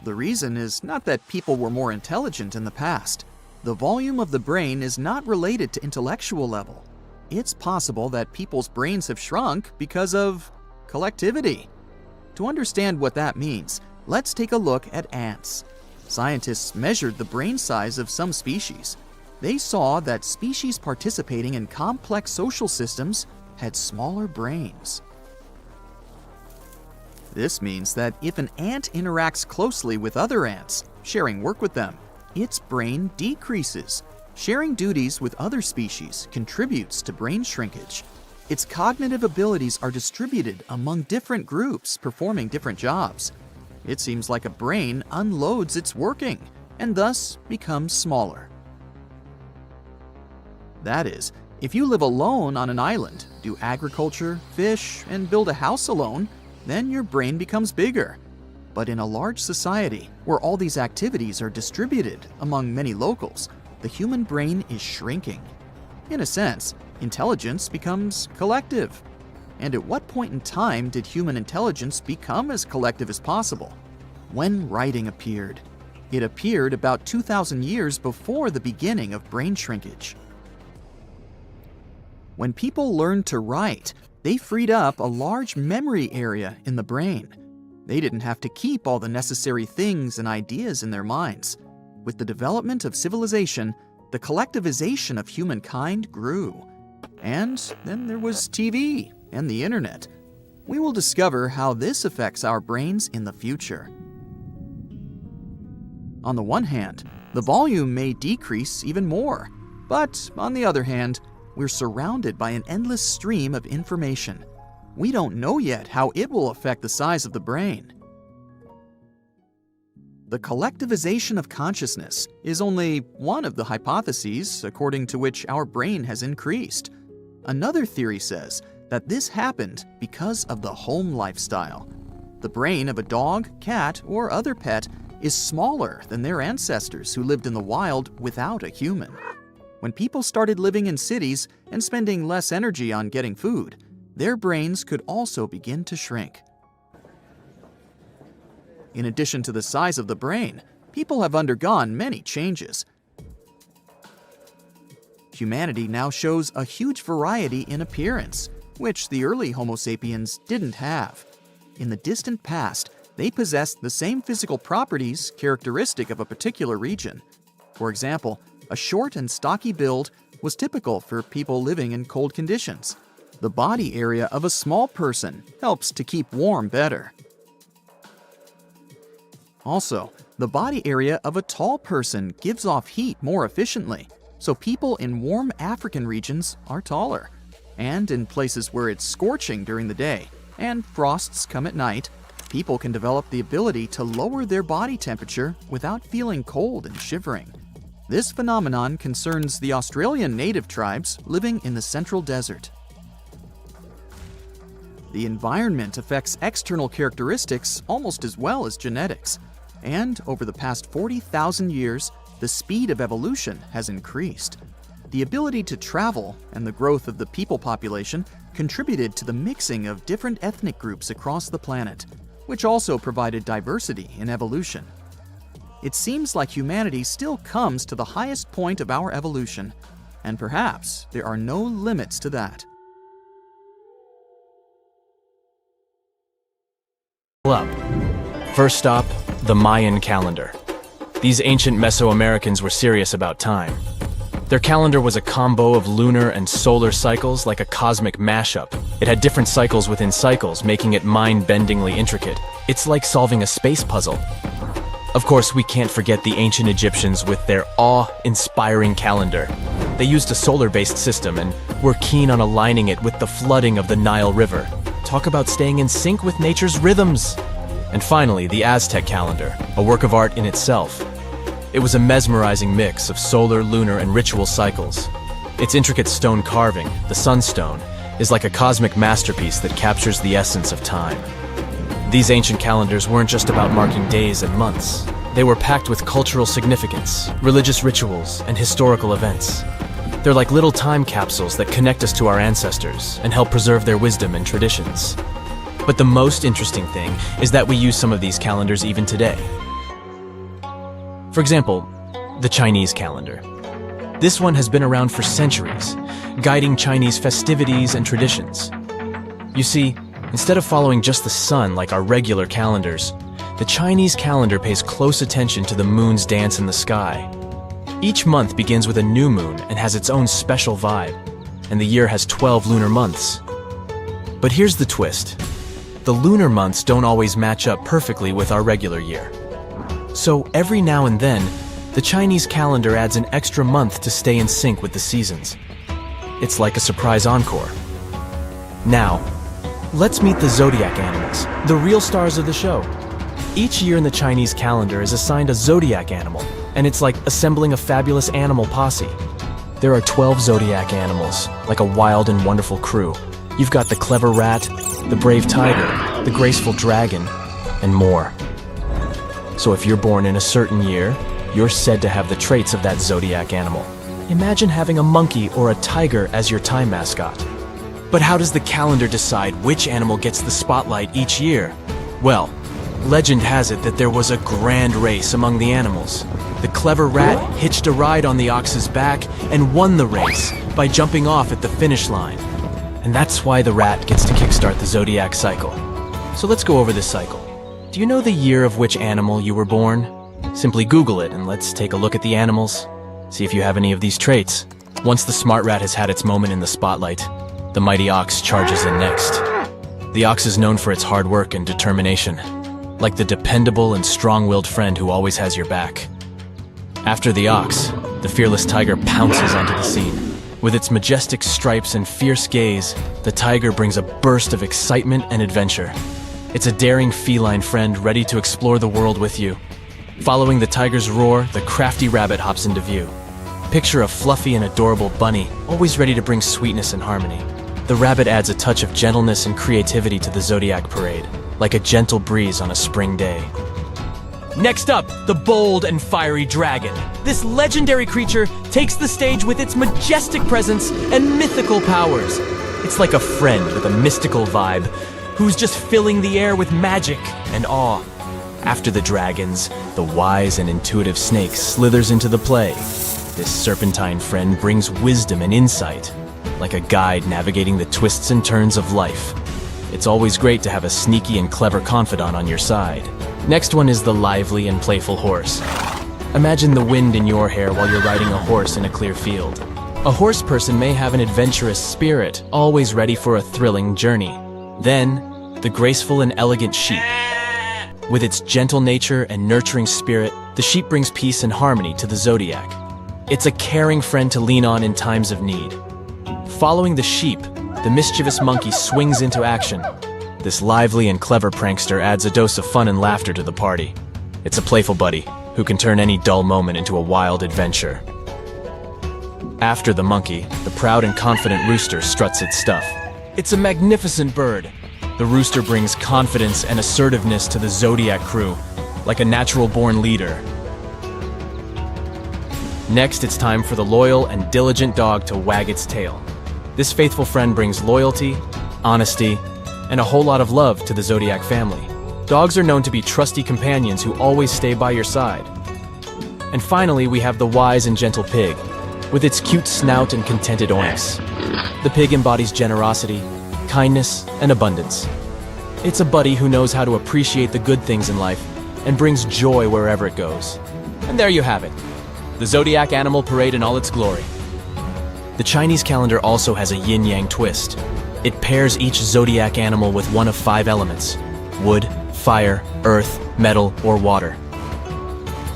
The reason is not that people were more intelligent in the past. The volume of the brain is not related to intellectual level. It's possible that people's brains have shrunk because of collectivity. To understand what that means, let's take a look at ants. Scientists measured the brain size of some species. They saw that species participating in complex social systems had smaller brains. This means that if an ant interacts closely with other ants, sharing work with them, its brain decreases. Sharing duties with other species contributes to brain shrinkage. Its cognitive abilities are distributed among different groups performing different jobs. It seems like a brain unloads its working and thus becomes smaller. That is, if you live alone on an island, do agriculture, fish, and build a house alone, then your brain becomes bigger. But in a large society, where all these activities are distributed among many locals, the human brain is shrinking. In a sense, intelligence becomes collective. And at what point in time did human intelligence become as collective as possible? When writing appeared. It appeared about 2,000 years before the beginning of brain shrinkage. When people learned to write, they freed up a large memory area in the brain. They didn't have to keep all the necessary things and ideas in their minds. With the development of civilization, the collectivization of humankind grew. And then there was TV and the internet. We will discover how this affects our brains in the future. On the one hand, the volume may decrease even more. But on the other hand, we're surrounded by an endless stream of information. We don't know yet how it will affect the size of the brain. The collectivization of consciousness is only one of the hypotheses according to which our brain has increased. Another theory says that this happened because of the home lifestyle. The brain of a dog, cat, or other pet is smaller than their ancestors who lived in the wild without a human. When people started living in cities and spending less energy on getting food, their brains could also begin to shrink. In addition to the size of the brain, people have undergone many changes. Humanity now shows a huge variety in appearance, which the early Homo sapiens didn't have. In the distant past, they possessed the same physical properties characteristic of a particular region. For example, a short and stocky build was typical for people living in cold conditions. The body area of a small person helps to keep warm better. Also, the body area of a tall person gives off heat more efficiently, so people in warm African regions are taller. And in places where it's scorching during the day and frosts come at night, people can develop the ability to lower their body temperature without feeling cold and shivering. This phenomenon concerns the Australian native tribes living in the central desert. The environment affects external characteristics almost as well as genetics. And over the past 40,000 years, the speed of evolution has increased. The ability to travel and the growth of the people population contributed to the mixing of different ethnic groups across the planet, which also provided diversity in evolution. It seems like humanity still comes to the highest point of our evolution, and perhaps there are no limits to that. Up. First stop, the Mayan calendar. These ancient Mesoamericans were serious about time. Their calendar was a combo of lunar and solar cycles, like a cosmic mashup. It had different cycles within cycles, making it mind-bendingly intricate. It's like solving a space puzzle. Of course, we can't forget the ancient Egyptians with their awe-inspiring calendar. They used a solar-based system and were keen on aligning it with the flooding of the Nile River. Talk about staying in sync with nature's rhythms. And finally, the Aztec calendar, a work of art in itself. It was a mesmerizing mix of solar, lunar, and ritual cycles. Its intricate stone carving, the sunstone, is like a cosmic masterpiece that captures the essence of time. These ancient calendars weren't just about marking days and months. They were packed with cultural significance, religious rituals, and historical events. They're like little time capsules that connect us to our ancestors and help preserve their wisdom and traditions. But the most interesting thing is that we use some of these calendars even today. For example, the Chinese calendar. This one has been around for centuries, guiding Chinese festivities and traditions. You see, instead of following just the sun like our regular calendars, the Chinese calendar pays close attention to the moon's dance in the sky. Each month begins with a new moon and has its own special vibe, and the year has 12 lunar months. But here's the twist. The lunar months don't always match up perfectly with our regular year. So every now and then, the Chinese calendar adds an extra month to stay in sync with the seasons. It's like a surprise encore. Now, let's meet the zodiac animals, the real stars of the show. Each year in the Chinese calendar is assigned a zodiac animal, and it's like assembling a fabulous animal posse. There are 12 zodiac animals, like a wild and wonderful crew. You've got the clever rat, the brave tiger, the graceful dragon, and more. So if you're born in a certain year, you're said to have the traits of that zodiac animal. Imagine having a monkey or a tiger as your time mascot. But how does the calendar decide which animal gets the spotlight each year? Well, legend has it that there was a grand race among the animals. The clever rat hitched a ride on the ox's back and won the race by jumping off at the finish line. And that's why the rat gets to kickstart the zodiac cycle. So let's go over this cycle. Do you know the year of which animal you were born? Simply Google it and let's take a look at the animals. See if you have any of these traits. Once the smart rat has had its moment in the spotlight, the mighty ox charges in next. The ox is known for its hard work and determination, like the dependable and strong-willed friend who always has your back. After the ox, the fearless tiger pounces onto the scene. With its majestic stripes and fierce gaze, the tiger brings a burst of excitement and adventure. It's a daring feline friend ready to explore the world with you. Following the tiger's roar, the crafty rabbit hops into view. Picture a fluffy and adorable bunny, always ready to bring sweetness and harmony. The rabbit adds a touch of gentleness and creativity to the zodiac parade, like a gentle breeze on a spring day. Next up, the bold and fiery dragon. This legendary creature takes the stage with its majestic presence and mythical powers. It's like a friend with a mystical vibe, who's just filling the air with magic and awe. After the dragons, the wise and intuitive snake slithers into the play. This serpentine friend brings wisdom and insight, like a guide navigating the twists and turns of life. It's always great to have a sneaky and clever confidant on your side. Next one is the lively and playful horse. Imagine the wind in your hair while you're riding a horse in a clear field. A horse person may have an adventurous spirit, always ready for a thrilling journey. Then, the graceful and elegant sheep. With its gentle nature and nurturing spirit, the sheep brings peace and harmony to the zodiac. It's a caring friend to lean on in times of need. Following the sheep, the mischievous monkey swings into action. This lively and clever prankster adds a dose of fun and laughter to the party. It's a playful buddy who can turn any dull moment into a wild adventure. After the monkey, the proud and confident rooster struts its stuff. It's a magnificent bird. The rooster brings confidence and assertiveness to the zodiac crew, like a natural-born leader. Next, it's time for the loyal and diligent dog to wag its tail. This faithful friend brings loyalty, honesty, and a whole lot of love to the zodiac family. Dogs are known to be trusty companions who always stay by your side. And finally, we have the wise and gentle pig, with its cute snout and contented oinks. The pig embodies generosity, kindness, and abundance. It's a buddy who knows how to appreciate the good things in life and brings joy wherever it goes. And there you have it, the zodiac animal parade in all its glory. The Chinese calendar also has a yin-yang twist. It pairs each zodiac animal with one of 5 elements: wood, fire, earth, metal, or water.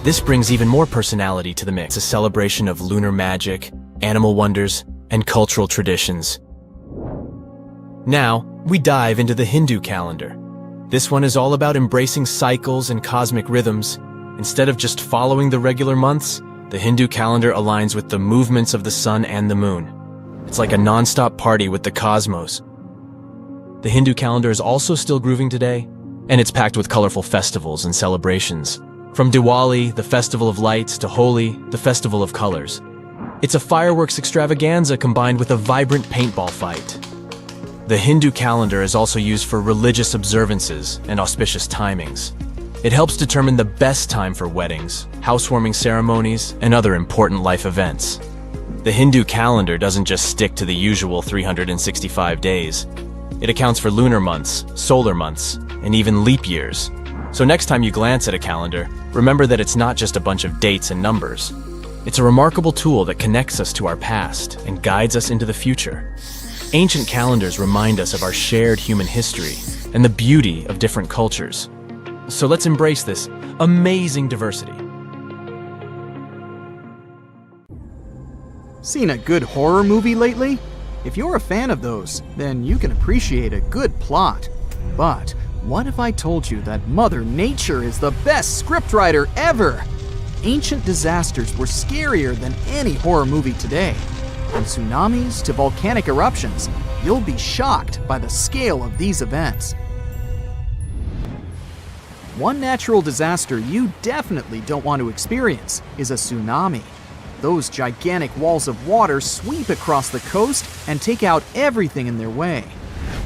This brings even more personality to the mix, a celebration of lunar magic, animal wonders, and cultural traditions. Now, we dive into the Hindu calendar. This one is all about embracing cycles and cosmic rhythms. Instead of just following the regular months, the Hindu calendar aligns with the movements of the sun and the moon. It's like a non-stop party with the cosmos. The Hindu calendar is also still grooving today, and it's packed with colorful festivals and celebrations. From Diwali, the festival of lights, to Holi, the festival of colors. It's a fireworks extravaganza combined with a vibrant paintball fight. The Hindu calendar is also used for religious observances and auspicious timings. It helps determine the best time for weddings, housewarming ceremonies, and other important life events. The Hindu calendar doesn't just stick to the usual 365 days. It accounts for lunar months, solar months, and even leap years. So next time you glance at a calendar, remember that it's not just a bunch of dates and numbers. It's a remarkable tool that connects us to our past and guides us into the future. Ancient calendars remind us of our shared human history and the beauty of different cultures. So let's embrace this amazing diversity. Seen a good horror movie lately? If you're a fan of those, then you can appreciate a good plot. But what if I told you that Mother Nature is the best scriptwriter ever? Ancient disasters were scarier than any horror movie today. From tsunamis to volcanic eruptions, you'll be shocked by the scale of these events. One natural disaster you definitely don't want to experience is a tsunami. Those gigantic walls of water sweep across the coast and take out everything in their way.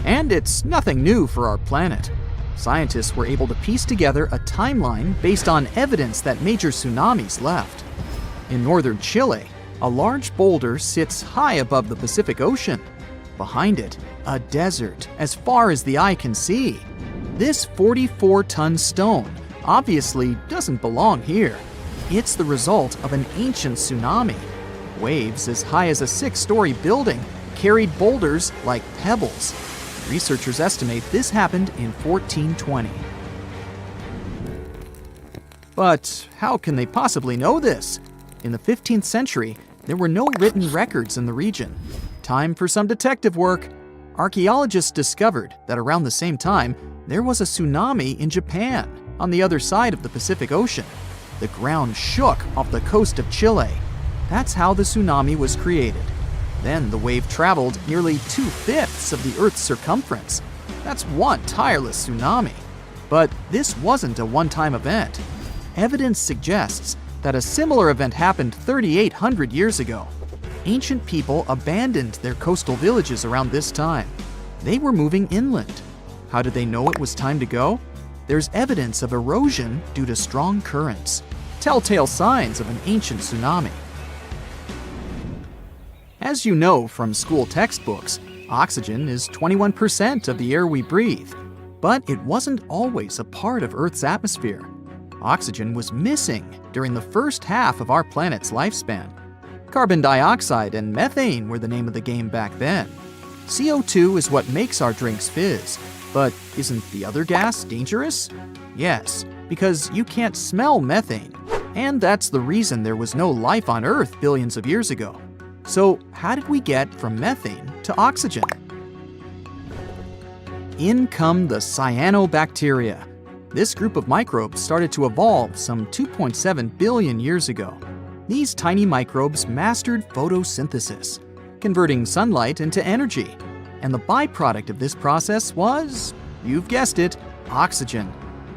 And it's nothing new for our planet. Scientists were able to piece together a timeline based on evidence that major tsunamis left. In northern Chile, a large boulder sits high above the Pacific Ocean. Behind it, a desert as far as the eye can see. This 44-ton stone obviously doesn't belong here. It's the result of an ancient tsunami. Waves as high as a 6-story building carried boulders like pebbles. Researchers estimate this happened in 1420. But how can they possibly know this? In the 15th century, there were no written records in the region. Time for some detective work. Archaeologists discovered that around the same time, there was a tsunami in Japan, on the other side of the Pacific Ocean. The ground shook off the coast of Chile. That's how the tsunami was created. Then the wave traveled nearly 2/5 of the Earth's circumference. That's one tireless tsunami. But this wasn't a one-time event. Evidence suggests that a similar event happened 3,800 years ago. Ancient people abandoned their coastal villages around this time. They were moving inland. How did they know it was time to go? There's evidence of erosion due to strong currents, telltale signs of an ancient tsunami. As you know from school textbooks, oxygen is 21% of the air we breathe. But it wasn't always a part of Earth's atmosphere. Oxygen was missing during the first half of our planet's lifespan. Carbon dioxide and methane were the name of the game back then. CO2 is what makes our drinks fizz. But isn't the other gas dangerous? Yes, because you can't smell methane. And that's the reason there was no life on Earth billions of years ago. So how did we get from methane to oxygen? In come the cyanobacteria. This group of microbes started to evolve some 2.7 billion years ago. These tiny microbes mastered photosynthesis, converting sunlight into energy. And the byproduct of this process was, you've guessed it, oxygen.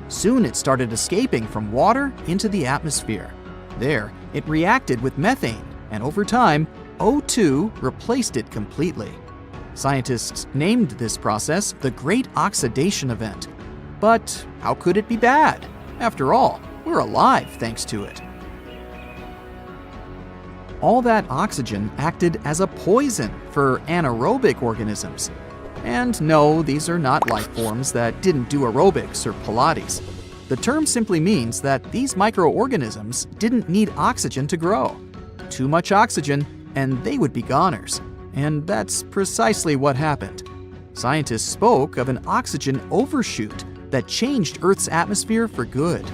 Soon it started escaping from water into the atmosphere. There, it reacted with methane, and over time, O2 replaced it completely. Scientists named this process the Great Oxidation Event. But how could it be bad? After all, we're alive thanks to it. All that oxygen acted as a poison for anaerobic organisms. And no, these are not life forms that didn't do aerobics or Pilates. The term simply means that these microorganisms didn't need oxygen to grow. Too much oxygen, and they would be goners. And that's precisely what happened. Scientists spoke of an oxygen overshoot that changed Earth's atmosphere for good.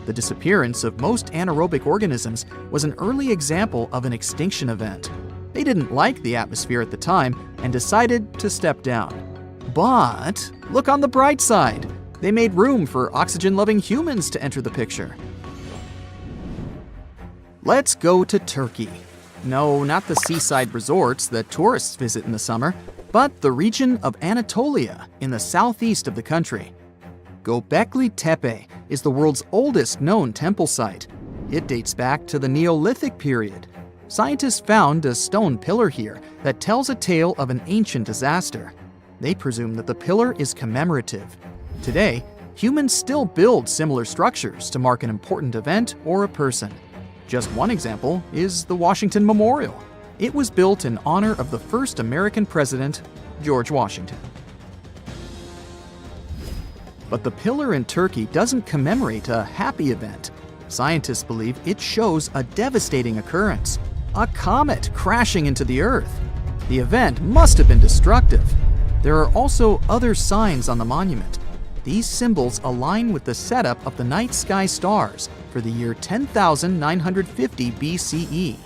The disappearance of most anaerobic organisms was an early example of an extinction event. They didn't like the atmosphere at the time and decided to step down. But look on the bright side. They made room for oxygen-loving humans to enter the picture. Let's go to Turkey. No, not the seaside resorts that tourists visit in the summer, but the region of Anatolia in the southeast of the country. Göbekli Tepe is the world's oldest known temple site. It dates back to the Neolithic period. Scientists found a stone pillar here that tells a tale of an ancient disaster. They presume that the pillar is commemorative. Today, humans still build similar structures to mark an important event or a person. Just one example is the Washington Memorial. It was built in honor of the first American president, George Washington. But the pillar in Turkey doesn't commemorate a happy event. Scientists believe it shows a devastating occurrence, a comet crashing into the Earth. The event must have been destructive. There are also other signs on the monument. These symbols align with the setup of the night sky stars for the year 10,950 BCE.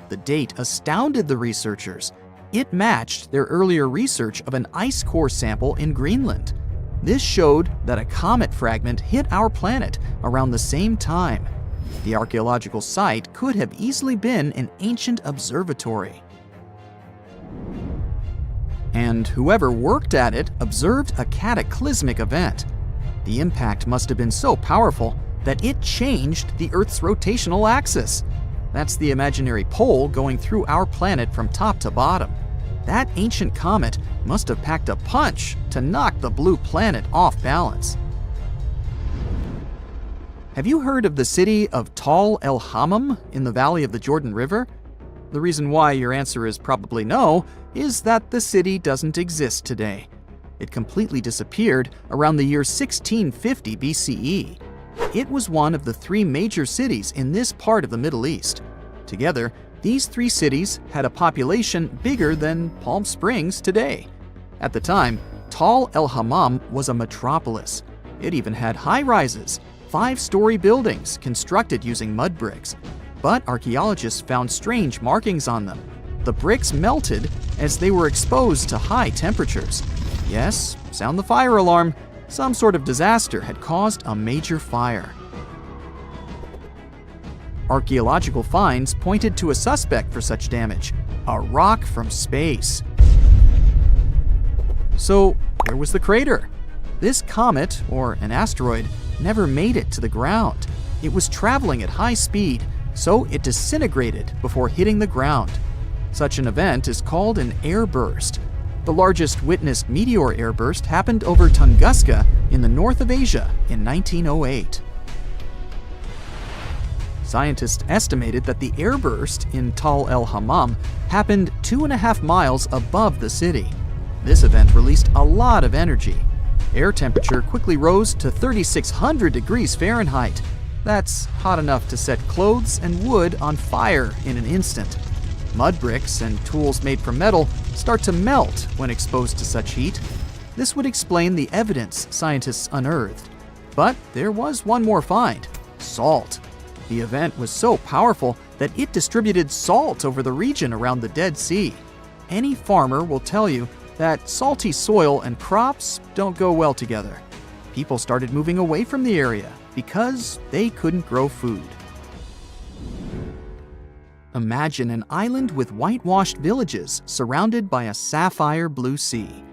The date astounded the researchers. It matched their earlier research of an ice core sample in Greenland. This showed that a comet fragment hit our planet around the same time. The archaeological site could have easily been an ancient observatory. And whoever worked at it observed a cataclysmic event. The impact must have been so powerful that it changed the Earth's rotational axis. That's the imaginary pole going through our planet from top to bottom. That ancient comet must have packed a punch to knock the blue planet off balance. Have you heard of the city of Tal El Hammam in the valley of the Jordan River? The reason why your answer is probably no is that the city doesn't exist today. It completely disappeared around the year 1650 BCE. It was one of the three major cities in this part of the Middle East. Together, these three cities had a population bigger than Palm Springs today. At the time, Tal El Hammam was a metropolis. It even had high-rises, 5-story buildings constructed using mud bricks. But archaeologists found strange markings on them. The bricks melted as they were exposed to high temperatures. Yes, sound the fire alarm. Some sort of disaster had caused a major fire. Archaeological finds pointed to a suspect for such damage, a rock from space. So, where was the crater? This comet, or an asteroid, never made it to the ground. It was traveling at high speed, so it disintegrated before hitting the ground. Such an event is called an airburst. The largest witnessed meteor airburst happened over Tunguska in the north of Asia in 1908. Scientists estimated that the airburst in Tal El Hammam happened 2.5 miles above the city. This event released a lot of energy. Air temperature quickly rose to 3,600 degrees Fahrenheit. That's hot enough to set clothes and wood on fire in an instant. Mud bricks and tools made from metal start to melt when exposed to such heat. This would explain the evidence scientists unearthed. But there was one more find: salt. The event was so powerful that it distributed salt over the region around the Dead Sea. Any farmer will tell you that salty soil and crops don't go well together. People started moving away from the area because they couldn't grow food. Imagine an island with whitewashed villages surrounded by a sapphire blue sea.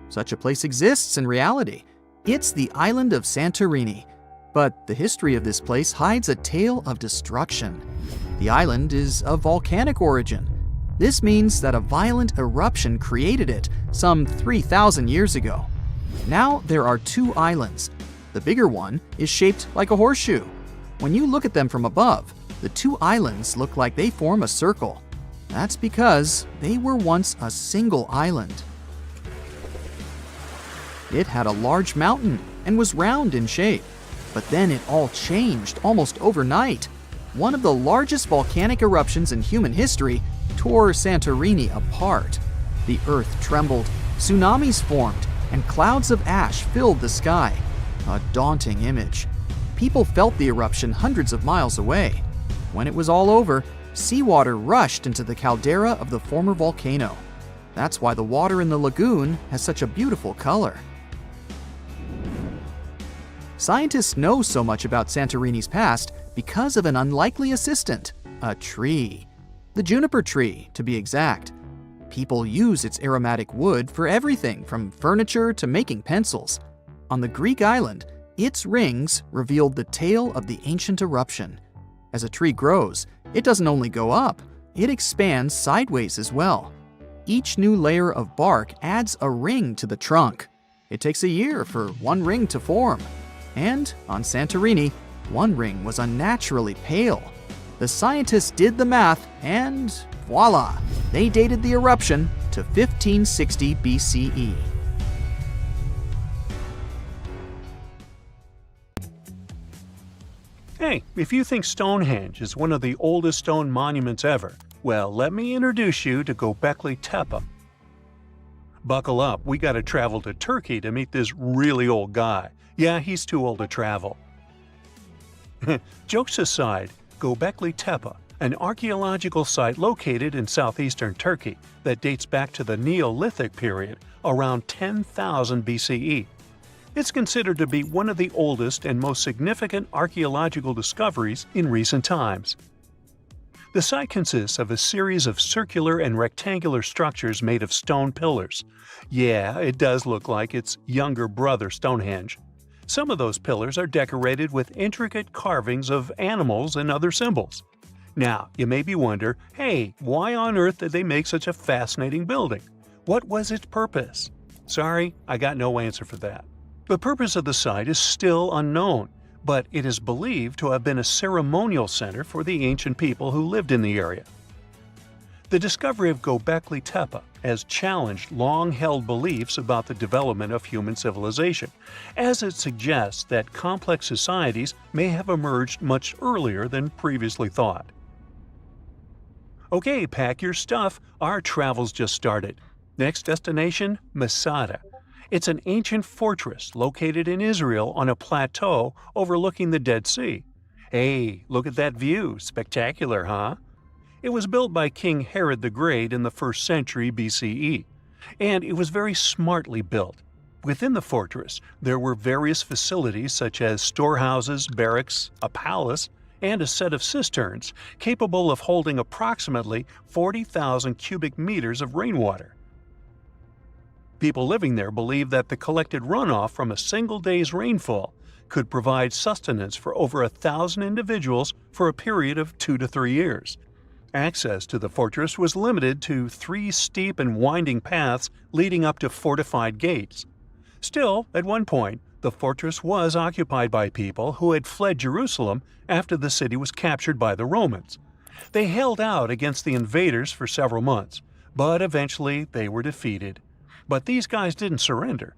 Such a place exists in reality. It's the island of Santorini. But the history of this place hides a tale of destruction. The island is of volcanic origin. This means that a violent eruption created it some 3,000 years ago. Now there are two islands. The bigger one is shaped like a horseshoe. When you look at them from above, the two islands look like they form a circle. That's because they were once a single island. It had a large mountain and was round in shape. But then it all changed almost overnight. One of the largest volcanic eruptions in human history tore Santorini apart. The earth trembled, tsunamis formed, and clouds of ash filled the sky. A daunting image. People felt the eruption hundreds of miles away. When it was all over, seawater rushed into the caldera of the former volcano. That's why the water in the lagoon has such a beautiful color. Scientists know so much about Santorini's past because of an unlikely assistant, a tree. The juniper tree, to be exact. People use its aromatic wood for everything from furniture to making pencils. On the Greek island, its rings revealed the tale of the ancient eruption. As a tree grows, it doesn't only go up, it expands sideways as well. Each new layer of bark adds a ring to the trunk. It takes a year for one ring to form. And on Santorini, one ring was unnaturally pale. The scientists did the math and voila, they dated the eruption to 1560 BCE. Hey, if you think Stonehenge is one of the oldest stone monuments ever, well, let me introduce you to Göbekli Tepe. Buckle up, we gotta travel to Turkey to meet this really old guy. Yeah, he's too old to travel. Jokes aside, Göbekli Tepe, an archaeological site located in southeastern Turkey that dates back to the Neolithic period around 10,000 BCE. It's considered to be one of the oldest and most significant archaeological discoveries in recent times. The site consists of a series of circular and rectangular structures made of stone pillars. Yeah, it does look like its younger brother Stonehenge. Some of those pillars are decorated with intricate carvings of animals and other symbols. Now, you maybe wonder, hey, why on earth did they make such a fascinating building? What was its purpose? Sorry, I got no answer for that. The purpose of the site is still unknown, but it is believed to have been a ceremonial center for the ancient people who lived in the area. The discovery of Göbekli Tepe has challenged long-held beliefs about the development of human civilization, as it suggests that complex societies may have emerged much earlier than previously thought. Okay, pack your stuff, our travel's just started. Next destination, Masada. It's an ancient fortress located in Israel on a plateau overlooking the Dead Sea. Hey, look at that view, spectacular, huh? It was built by King Herod the Great in the 1st century BCE, and it was very smartly built. Within the fortress, there were various facilities such as storehouses, barracks, a palace, and a set of cisterns capable of holding approximately 40,000 cubic meters of rainwater. People living there believed that the collected runoff from a single day's rainfall could provide sustenance for over 1,000 individuals for a period of 2 to 3 years. Access to the fortress was limited to 3 steep and winding paths leading up to fortified gates. Still, at one point, the fortress was occupied by people who had fled Jerusalem after the city was captured by the Romans. They held out against the invaders for several months, but eventually they were defeated. But these guys didn't surrender.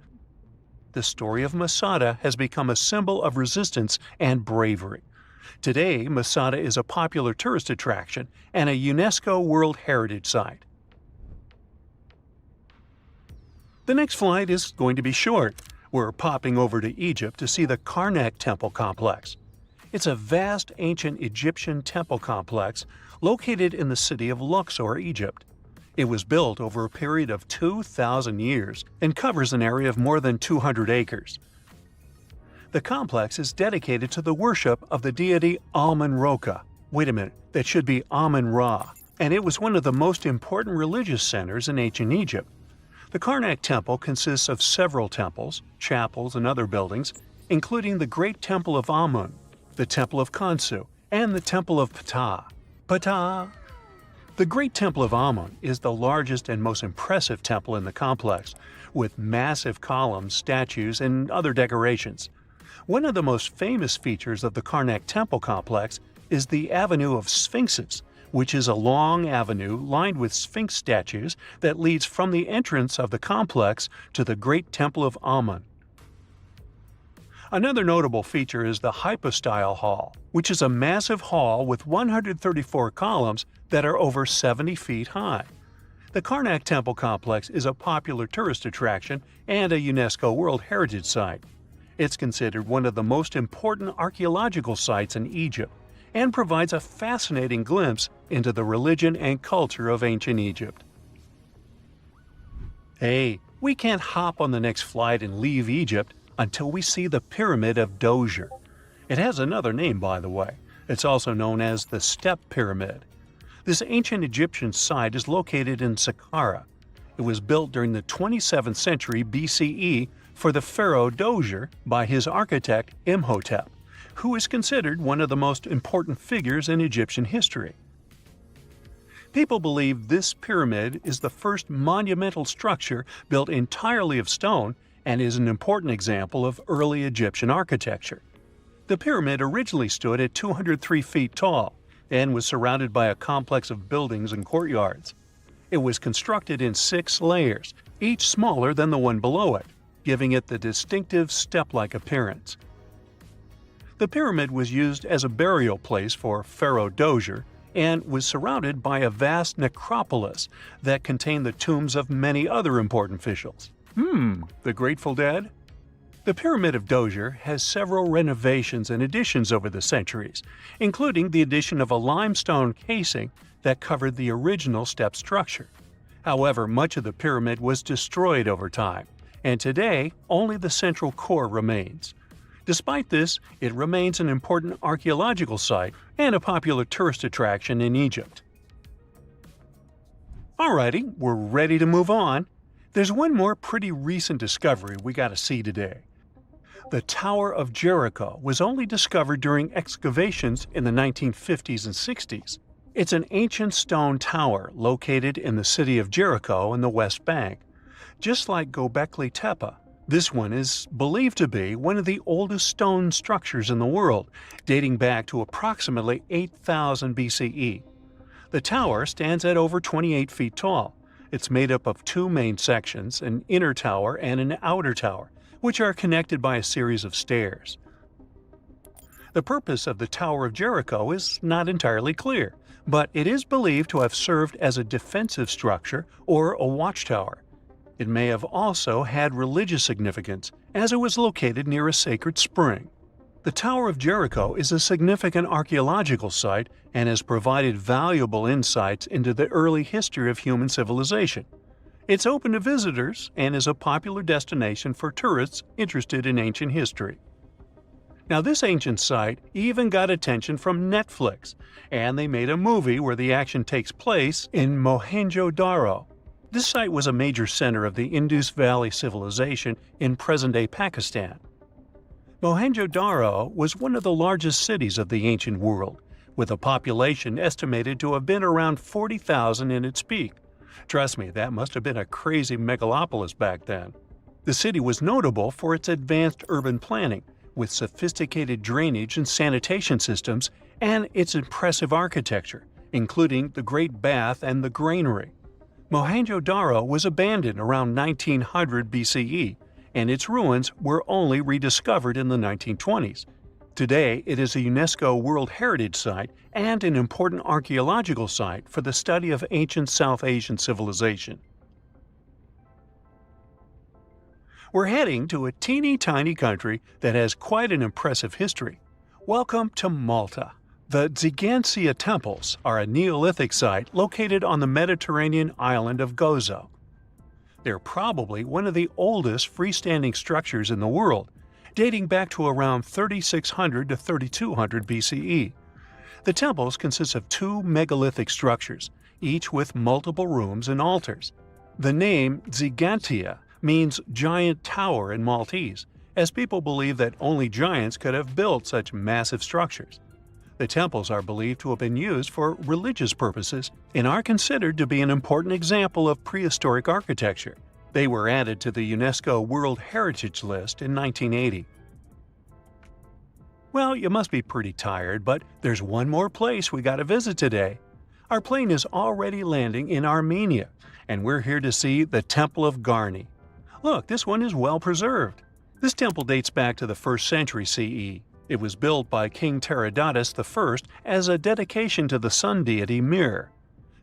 The story of Masada has become a symbol of resistance and bravery. Today, Masada is a popular tourist attraction and a UNESCO World Heritage Site. The next flight is going to be short. We're popping over to Egypt to see the Karnak Temple Complex. It's a vast ancient Egyptian temple complex located in the city of Luxor, Egypt. It was built over a period of 2,000 years and covers an area of more than 200 acres. The complex is dedicated to the worship of the deity Amun-Ra. Wait a minute, that should be Amun-Ra, and it was one of the most important religious centers in ancient Egypt. The Karnak Temple consists of several temples, chapels, and other buildings, including the Great Temple of Amun, the Temple of Khonsu, and the Temple of Ptah. Ptah! The Great Temple of Amun is the largest and most impressive temple in the complex, with massive columns, statues, and other decorations. One of the most famous features of the Karnak Temple complex is the Avenue of Sphinxes, which is a long avenue lined with Sphinx statues that leads from the entrance of the complex to the Great Temple of Amun. Another notable feature is the hypostyle hall, which is a massive hall with 134 columns that are over 70 feet high. The Karnak Temple complex is a popular tourist attraction and a UNESCO World Heritage Site. It's considered one of the most important archaeological sites in Egypt and provides a fascinating glimpse into the religion and culture of ancient Egypt. Hey, we can't hop on the next flight and leave Egypt until we see the Pyramid of Djoser. It has another name, by the way. It's also known as the Step Pyramid. This ancient Egyptian site is located in Saqqara. It was built during the 27th century BCE for the pharaoh Djoser by his architect Imhotep, who is considered one of the most important figures in Egyptian history. People believe this pyramid is the first monumental structure built entirely of stone and is an important example of early Egyptian architecture. The pyramid originally stood at 203 feet tall and was surrounded by a complex of buildings and courtyards. It was constructed in 6 layers, each smaller than the one below it, giving it the distinctive step-like appearance. The pyramid was used as a burial place for Pharaoh Djoser and was surrounded by a vast necropolis that contained the tombs of many other important officials. The Grateful Dead? The Pyramid of Djoser has several renovations and additions over the centuries, including the addition of a limestone casing that covered the original step structure. However, much of the pyramid was destroyed over time, and today only the central core remains. Despite this, it remains an important archaeological site and a popular tourist attraction in Egypt. Alrighty, we're ready to move on. There's one more pretty recent discovery we gotta see today. The Tower of Jericho was only discovered during excavations in the 1950s and 60s. It's an ancient stone tower located in the city of Jericho in the West Bank. Just like Göbekli Tepe, this one is believed to be one of the oldest stone structures in the world, dating back to approximately 8000 BCE. The tower stands at over 28 feet tall. It's made up of 2 main sections, an inner tower and an outer tower, which are connected by a series of stairs. The purpose of the Tower of Jericho is not entirely clear, but it is believed to have served as a defensive structure or a watchtower. It may have also had religious significance, as it was located near a sacred spring. The Tower of Jericho is a significant archaeological site and has provided valuable insights into the early history of human civilization. It's open to visitors and is a popular destination for tourists interested in ancient history. Now, this ancient site even got attention from Netflix, and they made a movie where the action takes place in Mohenjo-Daro. This site was a major center of the Indus Valley civilization in present-day Pakistan. Mohenjo-Daro was one of the largest cities of the ancient world, with a population estimated to have been around 40,000 in its peak. Trust me, that must have been a crazy megalopolis back then. The city was notable for its advanced urban planning, with sophisticated drainage and sanitation systems, and its impressive architecture, including the Great Bath and the Granary. Mohenjo-Daro was abandoned around 1900 BCE, and its ruins were only rediscovered in the 1920s. Today, it is a UNESCO World Heritage Site and an important archaeological site for the study of ancient South Asian civilization. We're heading to a teeny-tiny country that has quite an impressive history. Welcome to Malta. The Tzigantsia Temples are a Neolithic site located on the Mediterranean island of Gozo. They're probably one of the oldest freestanding structures in the world, dating back to around 3600 to 3200 BCE. The temples consist of 2 megalithic structures, each with multiple rooms and altars. The name Tsigantia means giant tower in Maltese, as people believe that only giants could have built such massive structures. The temples are believed to have been used for religious purposes and are considered to be an important example of prehistoric architecture. They were added to the UNESCO World Heritage List in 1980. Well, you must be pretty tired, but there's one more place we gotta visit today. Our plane is already landing in Armenia, and we're here to see the Temple of Garni. Look, this one is well preserved. This temple dates back to the 1st century CE. It was built by King Tiridates I as a dedication to the sun deity Mir.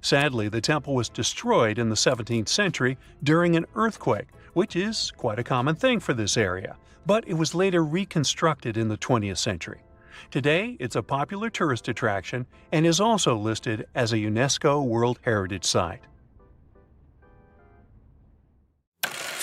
Sadly, the temple was destroyed in the 17th century during an earthquake, which is quite a common thing for this area, but it was later reconstructed in the 20th century. Today, it's a popular tourist attraction and is also listed as a UNESCO World Heritage Site.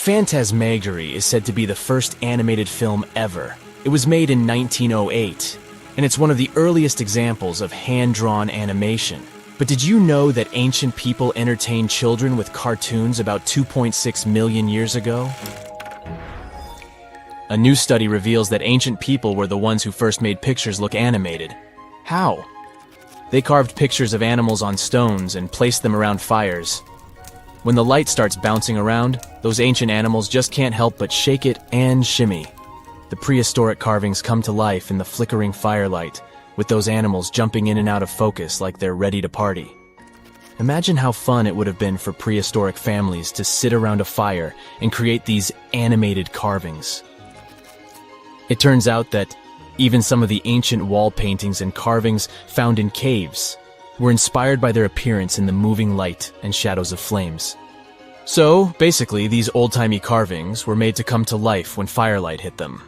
Phantasmagory is said to be the first animated film ever. It was made in 1908, and it's one of the earliest examples of hand-drawn animation. But did you know that ancient people entertained children with cartoons about 2.6 million years ago? A new study reveals that ancient people were the ones who first made pictures look animated. How? They carved pictures of animals on stones and placed them around fires. When the light starts bouncing around, those ancient animals just can't help but shake it and shimmy. The prehistoric carvings come to life in the flickering firelight, with those animals jumping in and out of focus like they're ready to party. Imagine how fun it would have been for prehistoric families to sit around a fire and create these animated carvings. It turns out that even some of the ancient wall paintings and carvings found in caves were inspired by their appearance in the moving light and shadows of flames. So, basically, these old-timey carvings were made to come to life when firelight hit them.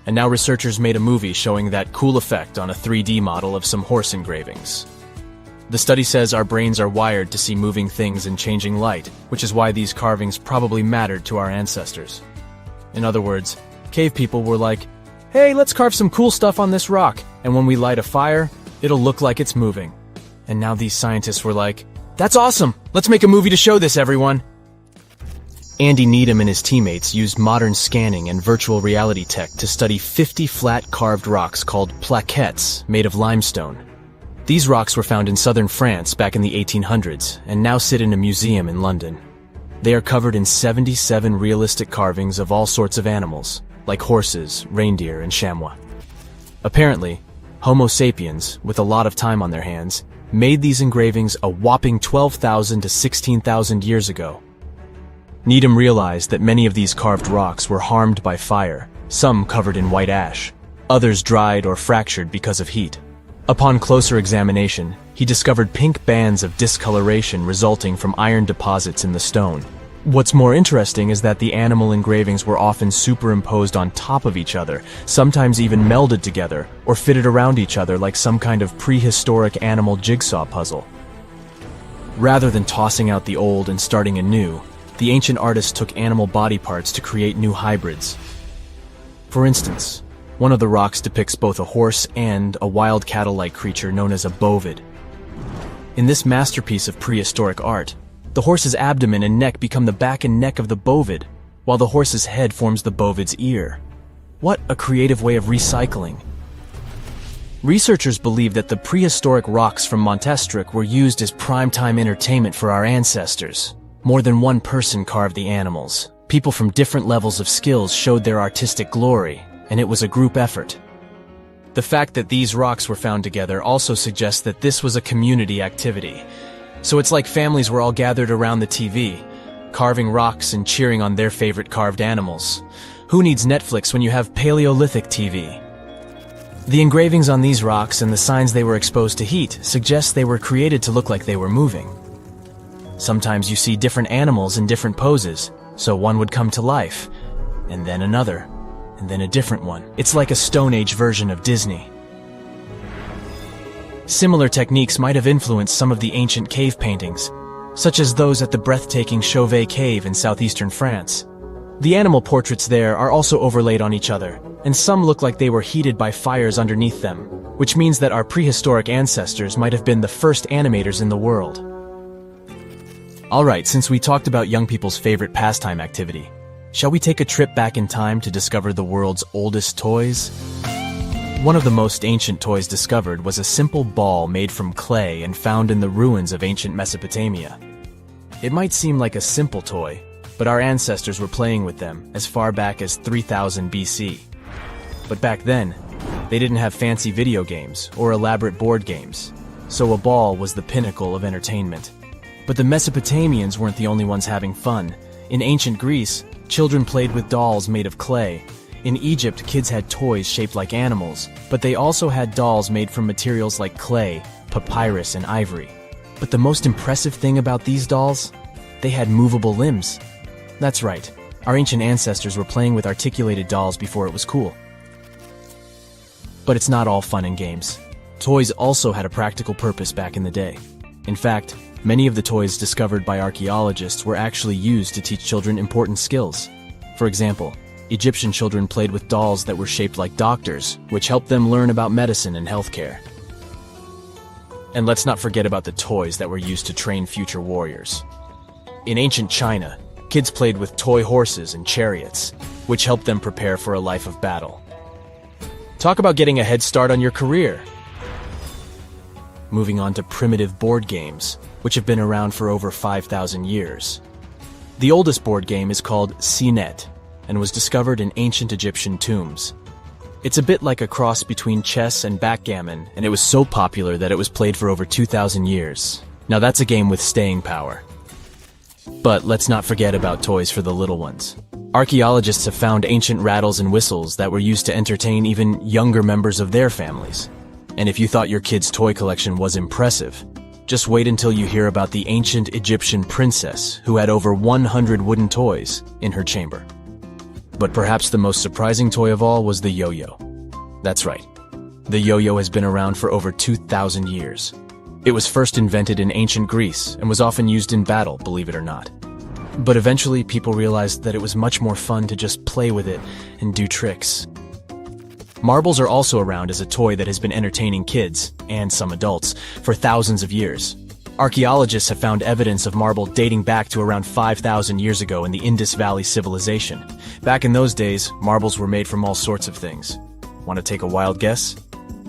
And now researchers made a movie showing that cool effect on a 3D model of some horse engravings. The study says our brains are wired to see moving things in changing light, which is why these carvings probably mattered to our ancestors. In other words, cave people were like, hey, let's carve some cool stuff on this rock, and when we light a fire, it'll look like it's moving. And now these scientists were like, that's awesome! Let's make a movie to show this, everyone! Andy Needham and his teammates used modern scanning and virtual reality tech to study 50 flat carved rocks called plaquettes made of limestone. These rocks were found in southern France back in the 1800s and now sit in a museum in London. They are covered in 77 realistic carvings of all sorts of animals, like horses, reindeer, and chamois. Apparently, Homo sapiens, with a lot of time on their hands, made these engravings a whopping 12,000 to 16,000 years ago. Needham realized that many of these carved rocks were harmed by fire, some covered in white ash, others dried or fractured because of heat. Upon closer examination, he discovered pink bands of discoloration resulting from iron deposits in the stone. What's more interesting is that the animal engravings were often superimposed on top of each other, sometimes even melded together or fitted around each other like some kind of prehistoric animal jigsaw puzzle. Rather than tossing out the old and starting anew, the ancient artists took animal body parts to create new hybrids. For instance, one of the rocks depicts both a horse and a wild cattle-like creature known as a bovid. In this masterpiece of prehistoric art, the horse's abdomen and neck become the back and neck of the bovid, while the horse's head forms the bovid's ear. What a creative way of recycling. Researchers believe that the prehistoric rocks from Montestric were used as primetime entertainment for our ancestors. More than one person carved the animals. People from different levels of skills showed their artistic glory, and it was a group effort. The fact that these rocks were found together also suggests that this was a community activity. So it's like families were all gathered around the TV, carving rocks and cheering on their favorite carved animals. Who needs Netflix when you have Paleolithic TV? The engravings on these rocks and the signs they were exposed to heat suggest they were created to look like they were moving. Sometimes you see different animals in different poses, so one would come to life, and then another, and then a different one. It's like a Stone Age version of Disney. Similar techniques might have influenced some of the ancient cave paintings, such as those at the breathtaking Chauvet Cave in southeastern France. The animal portraits there are also overlaid on each other, and some look like they were heated by fires underneath them, which means that our prehistoric ancestors might have been the first animators in the world. Alright, since we talked about young people's favorite pastime activity, shall we take a trip back in time to discover the world's oldest toys? One of the most ancient toys discovered was a simple ball made from clay and found in the ruins of ancient Mesopotamia. It might seem like a simple toy, but our ancestors were playing with them as far back as 3000 BC. But back then, they didn't have fancy video games or elaborate board games, so a ball was the pinnacle of entertainment. But the Mesopotamians weren't the only ones having fun. In ancient Greece, children played with dolls made of clay. In Egypt, kids had toys shaped like animals, but they also had dolls made from materials like clay, papyrus, and ivory. But the most impressive thing about these dolls? They had movable limbs. That's right, our ancient ancestors were playing with articulated dolls before it was cool. But it's not all fun and games. Toys also had a practical purpose back in the day. In fact, many of the toys discovered by archaeologists were actually used to teach children important skills. For example, Egyptian children played with dolls that were shaped like doctors, which helped them learn about medicine and healthcare. And let's not forget about the toys that were used to train future warriors. In ancient China, kids played with toy horses and chariots, which helped them prepare for a life of battle. Talk about getting a head start on your career. Moving on to primitive board games, which have been around for over 5,000 years. The oldest board game is called Senet, and was discovered in ancient Egyptian tombs. It's a bit like a cross between chess and backgammon, and it was so popular that it was played for over 2,000 years. Now that's a game with staying power. But let's not forget about toys for the little ones. Archaeologists have found ancient rattles and whistles that were used to entertain even younger members of their families. And if you thought your kid's toy collection was impressive, just wait until you hear about the ancient Egyptian princess who had over 100 wooden toys in her chamber. But perhaps the most surprising toy of all was the yo-yo. That's right. The yo-yo has been around for over 2,000 years. It was first invented in ancient Greece and was often used in battle, believe it or not. But eventually people realized that it was much more fun to just play with it and do tricks. Marbles are also around as a toy that has been entertaining kids, and some adults, for thousands of years. Archaeologists have found evidence of marble dating back to around 5,000 years ago in the Indus Valley civilization. Back in those days, marbles were made from all sorts of things. Want to take a wild guess?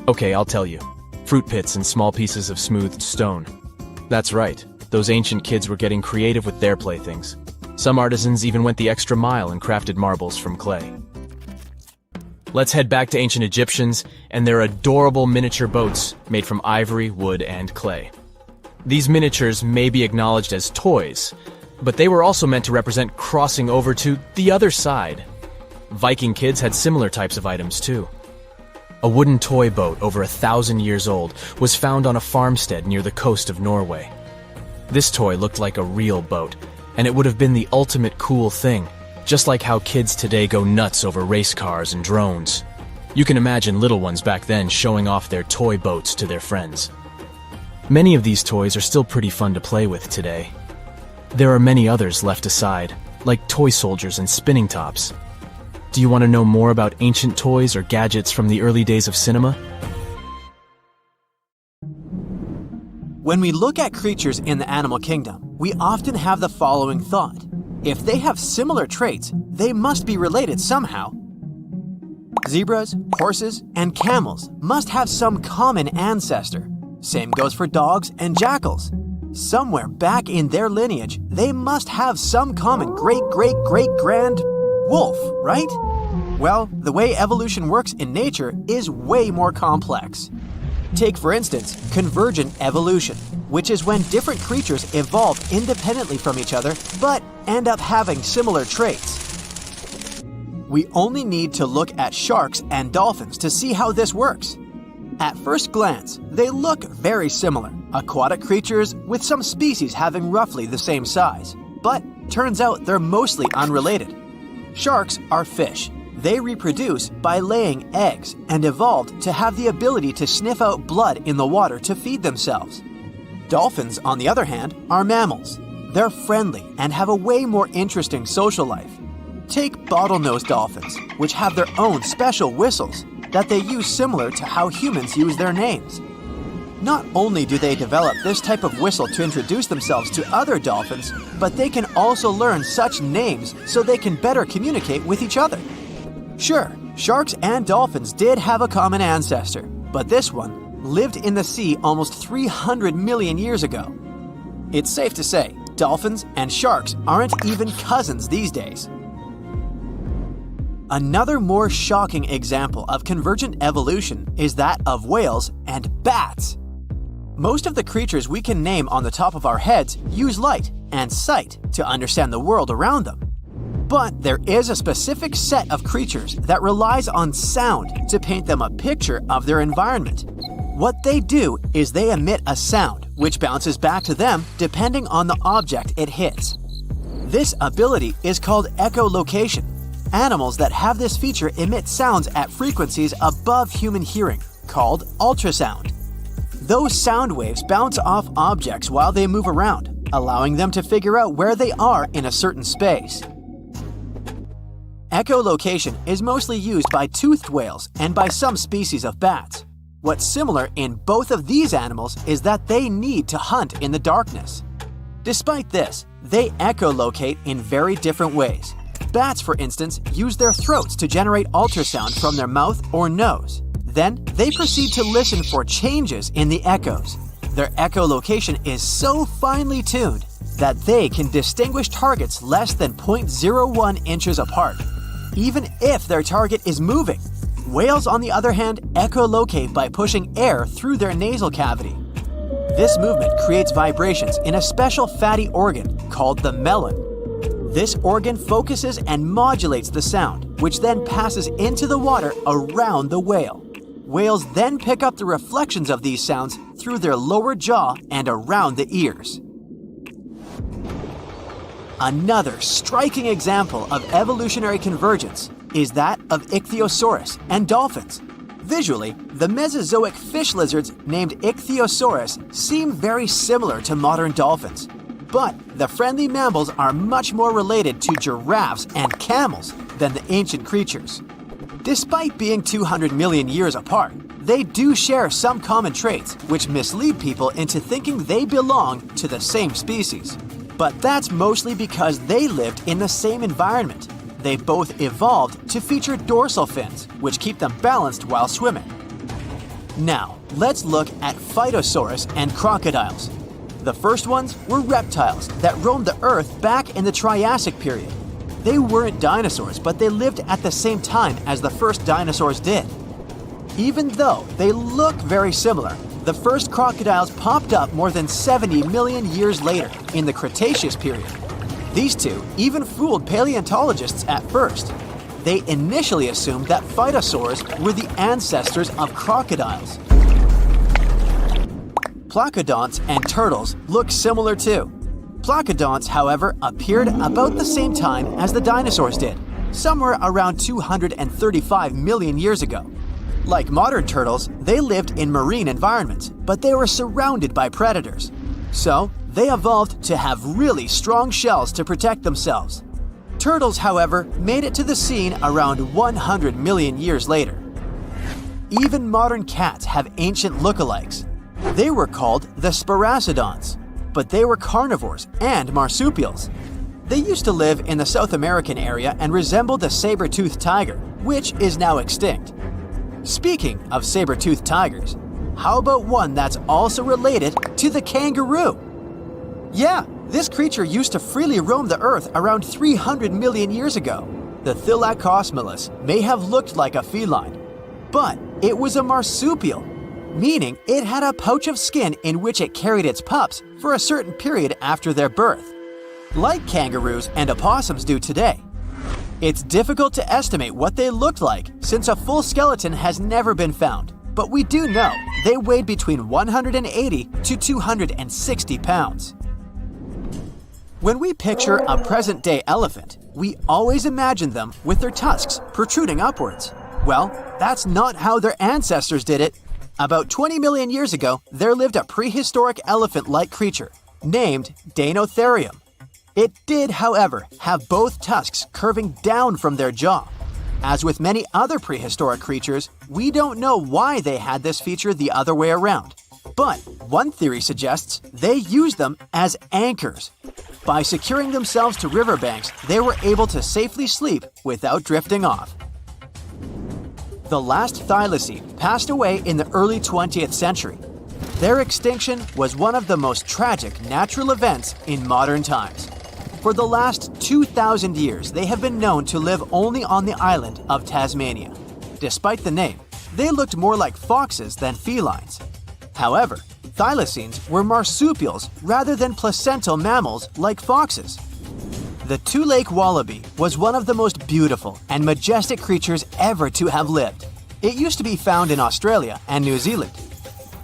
Okay, I'll tell you. Fruit pits and small pieces of smoothed stone. That's right, those ancient kids were getting creative with their playthings. Some artisans even went the extra mile and crafted marbles from clay. Let's head back to ancient Egyptians and their adorable miniature boats made from ivory, wood, and clay. These miniatures may be acknowledged as toys, but they were also meant to represent crossing over to the other side. Viking kids had similar types of items too. A wooden toy boat over 1,000 years old was found on a farmstead near the coast of Norway. This toy looked like a real boat, and it would have been the ultimate cool thing. Just like how kids today go nuts over race cars and drones. You can imagine little ones back then showing off their toy boats to their friends. Many of these toys are still pretty fun to play with today. There are many others left aside, like toy soldiers and spinning tops. Do you want to know more about ancient toys or gadgets from the early days of cinema? When we look at creatures in the animal kingdom, we often have the following thought. If they have similar traits, they must be related somehow. Zebras, horses, and camels must have some common ancestor. Same goes for dogs and jackals. Somewhere back in their lineage, they must have some common great-great-great-grand wolf, right? Well, the way evolution works in nature is way more complex. Take, for instance, convergent evolution, which is when different creatures evolve independently from each other, but end up having similar traits. We only need to look at sharks and dolphins to see how this works. At first glance, they look very similar, aquatic creatures with some species having roughly the same size. But turns out they're mostly unrelated. Sharks are fish. They reproduce by laying eggs and evolved to have the ability to sniff out blood in the water to feed themselves. Dolphins, on the other hand, are mammals. They're friendly and have a way more interesting social life. Take bottlenose dolphins, which have their own special whistles that they use similar to how humans use their names. Not only do they develop this type of whistle to introduce themselves to other dolphins, but they can also learn such names so they can better communicate with each other. Sure, sharks and dolphins did have a common ancestor, but this one lived in the sea almost 300 million years ago. It's safe to say, dolphins and sharks aren't even cousins these days. Another more shocking example of convergent evolution is that of whales and bats. Most of the creatures we can name on the top of our heads use light and sight to understand the world around them. But there is a specific set of creatures that relies on sound to paint them a picture of their environment. What they do is they emit a sound, which bounces back to them depending on the object it hits. This ability is called echolocation. Animals that have this feature emit sounds at frequencies above human hearing, called ultrasound. Those sound waves bounce off objects while they move around, allowing them to figure out where they are in a certain space. Echolocation is mostly used by toothed whales and by some species of bats. What's similar in both of these animals is that they need to hunt in the darkness. Despite this, they echolocate in very different ways. Bats, for instance, use their throats to generate ultrasound from their mouth or nose. Then, they proceed to listen for changes in the echoes. Their echolocation is so finely tuned that they can distinguish targets less than 0.01 inches apart, even if their target is moving. Whales, on the other hand, echolocate by pushing air through their nasal cavity. This movement creates vibrations in a special fatty organ called the melon. This organ focuses and modulates the sound, which then passes into the water around the whale. Whales then pick up the reflections of these sounds through their lower jaw and around the ears. Another striking example of evolutionary convergence is that of ichthyosaurus and dolphins. Visually, the Mesozoic fish lizards named Ichthyosaurus seem very similar to modern dolphins. But the friendly mammals are much more related to giraffes and camels than the ancient creatures. Despite being 200 million years apart, they do share some common traits which mislead people into thinking they belong to the same species. But that's mostly because they lived in the same environment. They both evolved to feature dorsal fins, which keep them balanced while swimming. Now, let's look at Phytosaurus and crocodiles. The first ones were reptiles that roamed the Earth back in the Triassic period. They weren't dinosaurs, but they lived at the same time as the first dinosaurs did. Even though they look very similar, the first crocodiles popped up more than 70 million years later in the Cretaceous period. These two even fooled paleontologists at first. They initially assumed that phytosaurs were the ancestors of crocodiles. Placodonts and turtles look similar too. Placodonts, however, appeared about the same time as the dinosaurs did, somewhere around 235 million years ago. Like modern turtles, they lived in marine environments, but they were surrounded by predators. So, they evolved to have really strong shells to protect themselves. Turtles, however, made it to the scene around 100 million years later. Even modern cats have ancient lookalikes. They were called the Sparacidons, but they were carnivores and marsupials. They used to live in the South American area and resembled the saber-toothed tiger, which is now extinct. Speaking of saber-toothed tigers, how about one that's also related to the kangaroo? Yeah, this creature used to freely roam the Earth around 300 million years ago. The Thylacosmilus may have looked like a feline, but it was a marsupial, meaning it had a pouch of skin in which it carried its pups for a certain period after their birth, like kangaroos and opossums do today. It's difficult to estimate what they looked like since a full skeleton has never been found, but we do know they weighed between 180 to 260 pounds. When we picture a present-day elephant, we always imagine them with their tusks protruding upwards. Well, that's not how their ancestors did it. About 20 million years ago, there lived a prehistoric elephant-like creature named Deinotherium. It did, however, have both tusks curving down from their jaw. As with many other prehistoric creatures, we don't know why they had this feature the other way around. But one theory suggests they used them as anchors. By securing themselves to riverbanks, they were able to safely sleep without drifting off. The last thylacine passed away in the early 20th century. Their extinction was one of the most tragic natural events in modern times. For the last 2,000 years, they have been known to live only on the island of Tasmania. Despite the name, they looked more like foxes than felines. However, thylacines were marsupials rather than placental mammals like foxes. The two-lake wallaby was one of the most beautiful and majestic creatures ever to have lived. It used to be found in Australia and New Zealand.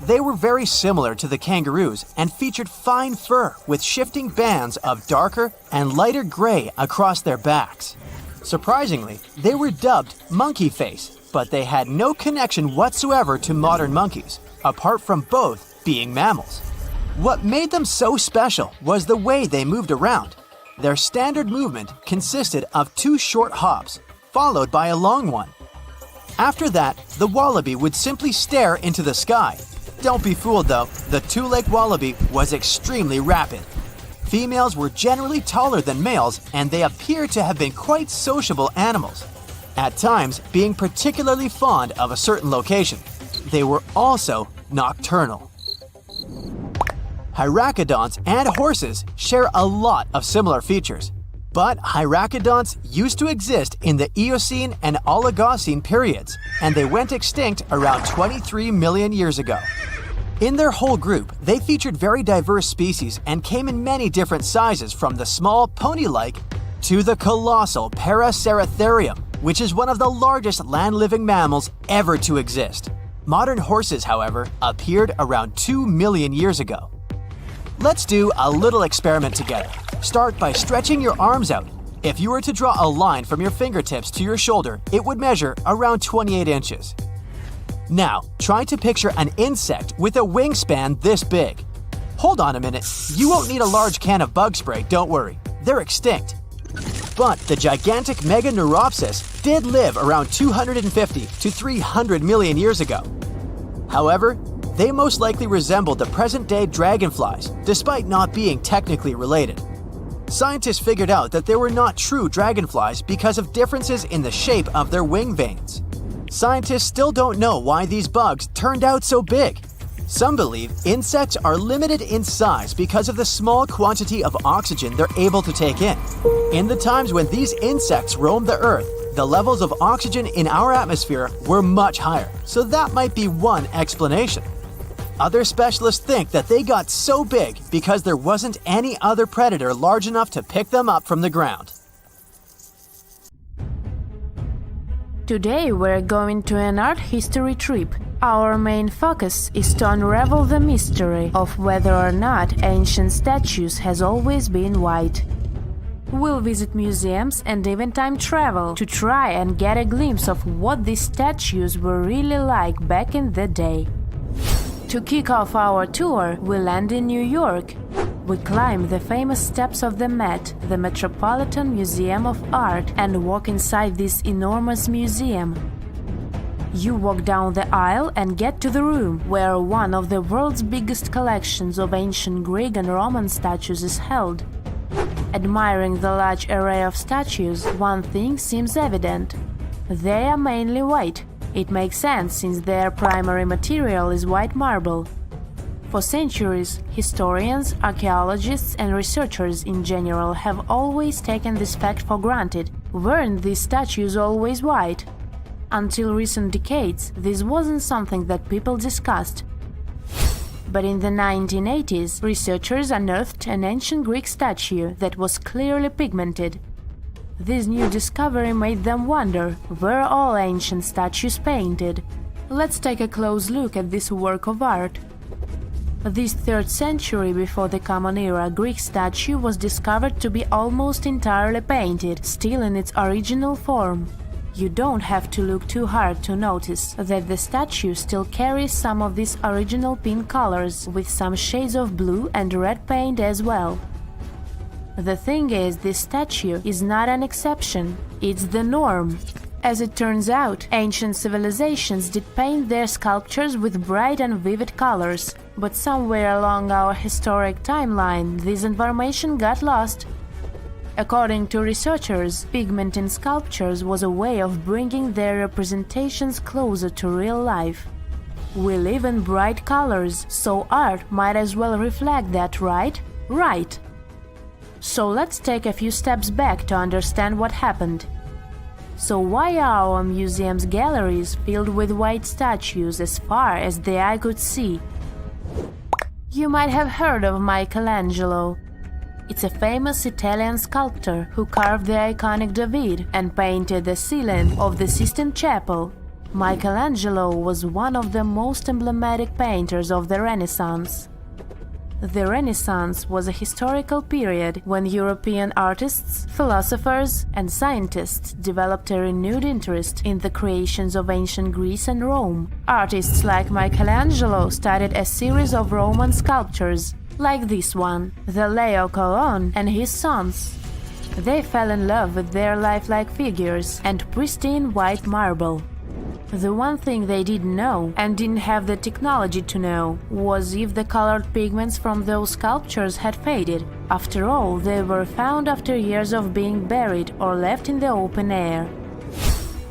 They were very similar to the kangaroos and featured fine fur with shifting bands of darker and lighter gray across their backs. Surprisingly, they were dubbed monkey face, but they had no connection whatsoever to modern monkeys, apart from both being mammals. What made them so special was the way they moved around. Their standard movement consisted of 2 short hops, followed by a long one. After that, the wallaby would simply stare into the sky. Don't be fooled though, the two-leg wallaby was extremely rapid. Females were generally taller than males, and they appear to have been quite sociable animals, at times being particularly fond of a certain location. They were also nocturnal. Hyracoodonts and horses share a lot of similar features, but hyracoodonts used to exist in the Eocene and Oligocene periods, and they went extinct around 23 million years ago. In their whole group, they featured very diverse species and came in many different sizes, from the small pony-like to the colossal Paraceratherium, which is one of the largest land-living mammals ever to exist. Modern horses, however, appeared around 2 million years ago. Let's do a little experiment together. Start by stretching your arms out. If you were to draw a line from your fingertips to your shoulder, it would measure around 28 inches. Now, try to picture an insect with a wingspan this big. Hold on a minute, you won't need a large can of bug spray, don't worry. They're extinct. But the gigantic Meganeuropsis did live around 250 to 300 million years ago. However, they most likely resembled the present-day dragonflies, despite not being technically related. Scientists figured out that they were not true dragonflies because of differences in the shape of their wing veins. Scientists still don't know why these bugs turned out so big. Some believe insects are limited in size because of the small quantity of oxygen they're able to take in. In the times when these insects roamed the Earth, the levels of oxygen in our atmosphere were much higher, so that might be one explanation. Other specialists think that they got so big because there wasn't any other predator large enough to pick them up from the ground. Today we're going to an art history trip. Our main focus is to unravel the mystery of whether or not ancient statues has always been white. We'll visit museums and even time travel to try and get a glimpse of what these statues were really like back in the day. To kick off our tour, we land in New York. We climb the famous steps of the Met, the Metropolitan Museum of Art, and walk inside this enormous museum. You walk down the aisle and get to the room where one of the world's biggest collections of ancient Greek and Roman statues is held. Admiring the large array of statues, one thing seems evident. They are mainly white. It makes sense since their primary material is white marble. For centuries, historians, archaeologists, and researchers in general have always taken this fact for granted. Weren't these statues always white? Until recent decades, this wasn't something that people discussed. But in the 1980s, researchers unearthed an ancient Greek statue that was clearly pigmented. This new discovery made them wonder, were all ancient statues painted? Let's take a close look at this work of art. This 3rd century before the Common Era Greek statue was discovered to be almost entirely painted, still in its original form. You don't have to look too hard to notice that the statue still carries some of these original pink colors, with some shades of blue and red paint as well. The thing is, this statue is not an exception, it's the norm. As it turns out, ancient civilizations did paint their sculptures with bright and vivid colors, but somewhere along our historic timeline, this information got lost. According to researchers, pigment in sculptures was a way of bringing their representations closer to real life. We live in bright colors, so art might as well reflect that, right? Right! So let's take a few steps back to understand what happened. So why are our museum's galleries filled with white statues as far as the eye could see? You might have heard of Michelangelo. It's a famous Italian sculptor who carved the iconic David and painted the ceiling of the Sistine Chapel. Michelangelo was one of the most emblematic painters of the Renaissance. The Renaissance was a historical period when European artists, philosophers, and scientists developed a renewed interest in the creations of ancient Greece and Rome. Artists like Michelangelo studied a series of Roman sculptures, like this one, the Laocoon and his sons. They fell in love with their lifelike figures and pristine white marble. The one thing they didn't know, and didn't have the technology to know, was if the colored pigments from those sculptures had faded. After all, they were found after years of being buried or left in the open air.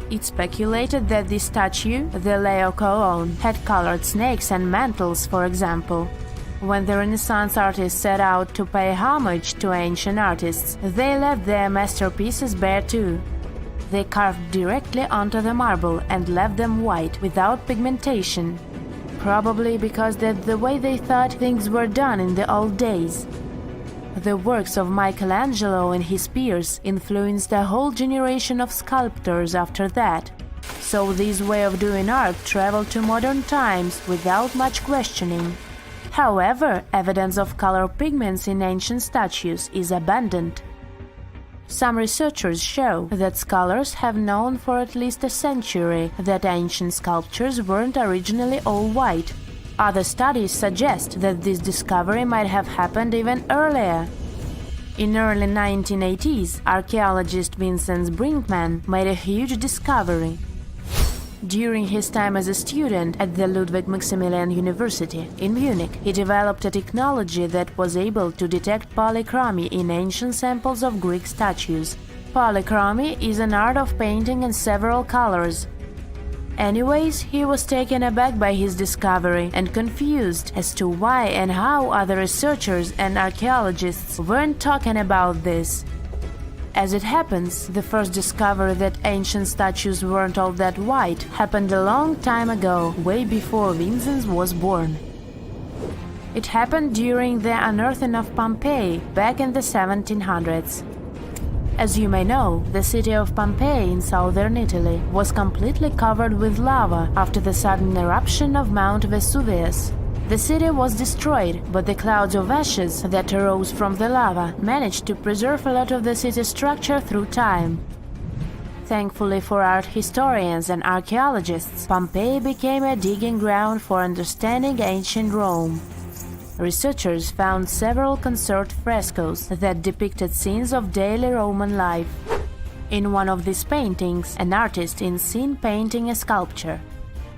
It's speculated that this statue, the Laocoon, had colored snakes and mantles, for example. When the Renaissance artists set out to pay homage to ancient artists, they left their masterpieces bare too. They carved directly onto the marble and left them white, without pigmentation. Probably because that's the way they thought things were done in the old days. The works of Michelangelo and his peers influenced a whole generation of sculptors after that. So this way of doing art traveled to modern times without much questioning. However, evidence of color pigments in ancient statues is abundant. Some researchers show that scholars have known for at least a century that ancient sculptures weren't originally all white. Other studies suggest that this discovery might have happened even earlier. In early 1980s, archaeologist Vincent Brinkmann made a huge discovery. During his time as a student at the Ludwig Maximilian University in Munich, he developed a technology that was able to detect polychromy in ancient samples of Greek statues. Polychromy is an art of painting in several colors. Anyways, he was taken aback by his discovery and confused as to why and how other researchers and archaeologists weren't talking about this. As it happens, the first discovery that ancient statues weren't all that white happened a long time ago, way before Vincent was born. It happened during the unearthing of Pompeii back in the 1700s. As you may know, the city of Pompeii in southern Italy was completely covered with lava after the sudden eruption of Mount Vesuvius. The city was destroyed, but the clouds of ashes that arose from the lava managed to preserve a lot of the city structure through time. Thankfully for art historians and archaeologists, Pompeii became a digging ground for understanding ancient Rome. Researchers found several conserved frescoes that depicted scenes of daily Roman life. In one of these paintings, an artist is seen painting a sculpture.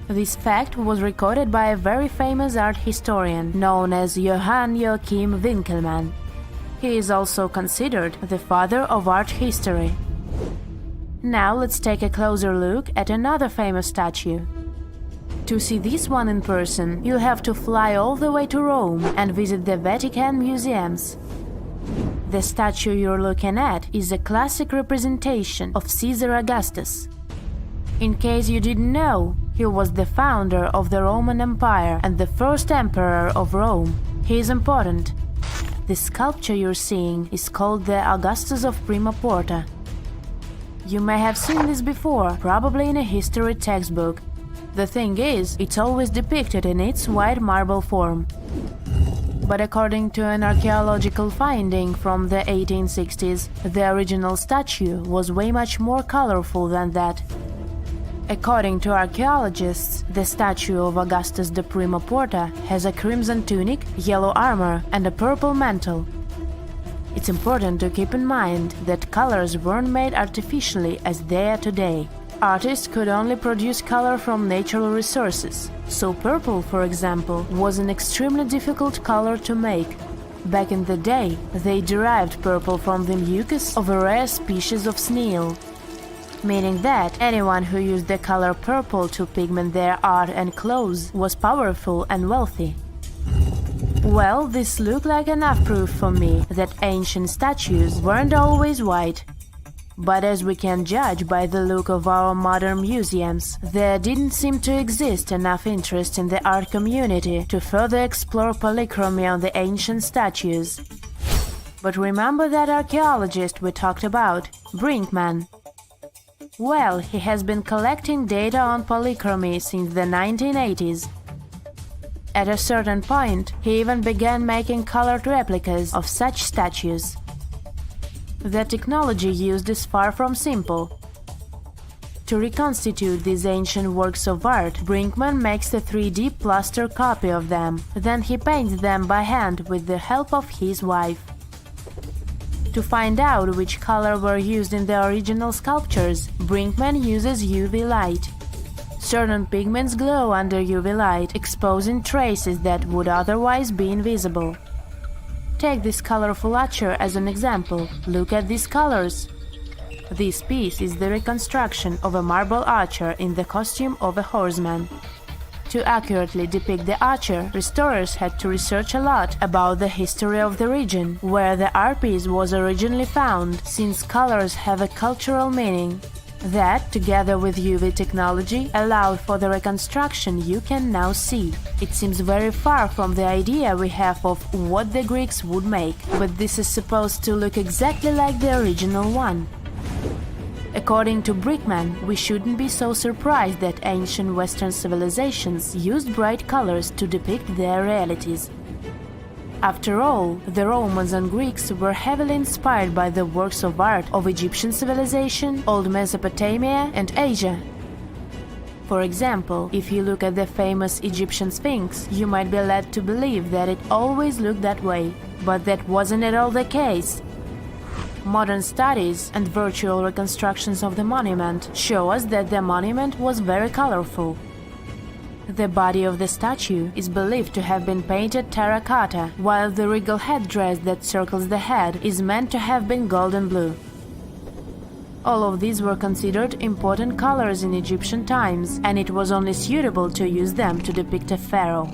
This fact was recorded by a very famous art historian known as Johann Joachim Winckelmann. He is also considered the father of art history. Now let's take a closer look at another famous statue. To see this one in person, you'll have to fly all the way to Rome and visit the Vatican museums. The statue you're looking at is a classic representation of Caesar Augustus. In case you didn't know, he was the founder of the Roman Empire and the first emperor of Rome. He is important. The sculpture you're seeing is called the Augustus of Prima Porta. You may have seen this before, probably in a history textbook. The thing is, it's always depicted in its white marble form. But according to an archaeological finding from the 1860s, the original statue was way much more colorful than that. According to archaeologists, the statue of Augustus de Prima Porta has a crimson tunic, yellow armor, and a purple mantle. It's important to keep in mind that colors weren't made artificially as they are today. Artists could only produce color from natural resources, so purple, for example, was an extremely difficult color to make. Back in the day, they derived purple from the mucus of a rare species of snail, meaning that anyone who used the color purple to pigment their art and clothes was powerful and wealthy. Well, this looked like enough proof for me that ancient statues weren't always white. But as we can judge by the look of our modern museums, there didn't seem to exist enough interest in the art community to further explore polychromy on the ancient statues. But remember that archaeologist we talked about, Brinkman? Well, he has been collecting data on polychromy since the 1980s. At a certain point, he even began making colored replicas of such statues. The technology used is far from simple. To reconstitute these ancient works of art, Brinkman makes a 3D plaster copy of them. Then he paints them by hand with the help of his wife. To find out which color were used in the original sculptures, Brinkman uses UV light. Certain pigments glow under UV light, exposing traces that would otherwise be invisible. Take this colorful archer as an example. Look at these colors. This piece is the reconstruction of a marble archer in the costume of a horseman. To accurately depict the archer, restorers had to research a lot about the history of the region where the art piece was originally found, since colors have a cultural meaning. That, together with UV technology, allowed for the reconstruction you can now see. It seems very far from the idea we have of what the Greeks would make, but this is supposed to look exactly like the original one. According to Brinkman, we shouldn't be so surprised that ancient Western civilizations used bright colors to depict their realities. After all, the Romans and Greeks were heavily inspired by the works of art of Egyptian civilization, Old Mesopotamia, and Asia. For example, if you look at the famous Egyptian Sphinx, you might be led to believe that it always looked that way, but that wasn't at all the case. Modern studies and virtual reconstructions of the monument show us that the monument was very colorful. The body of the statue is believed to have been painted terracotta, while the regal headdress that circles the head is meant to have been golden blue. All of these were considered important colors in Egyptian times, and it was only suitable to use them to depict a pharaoh.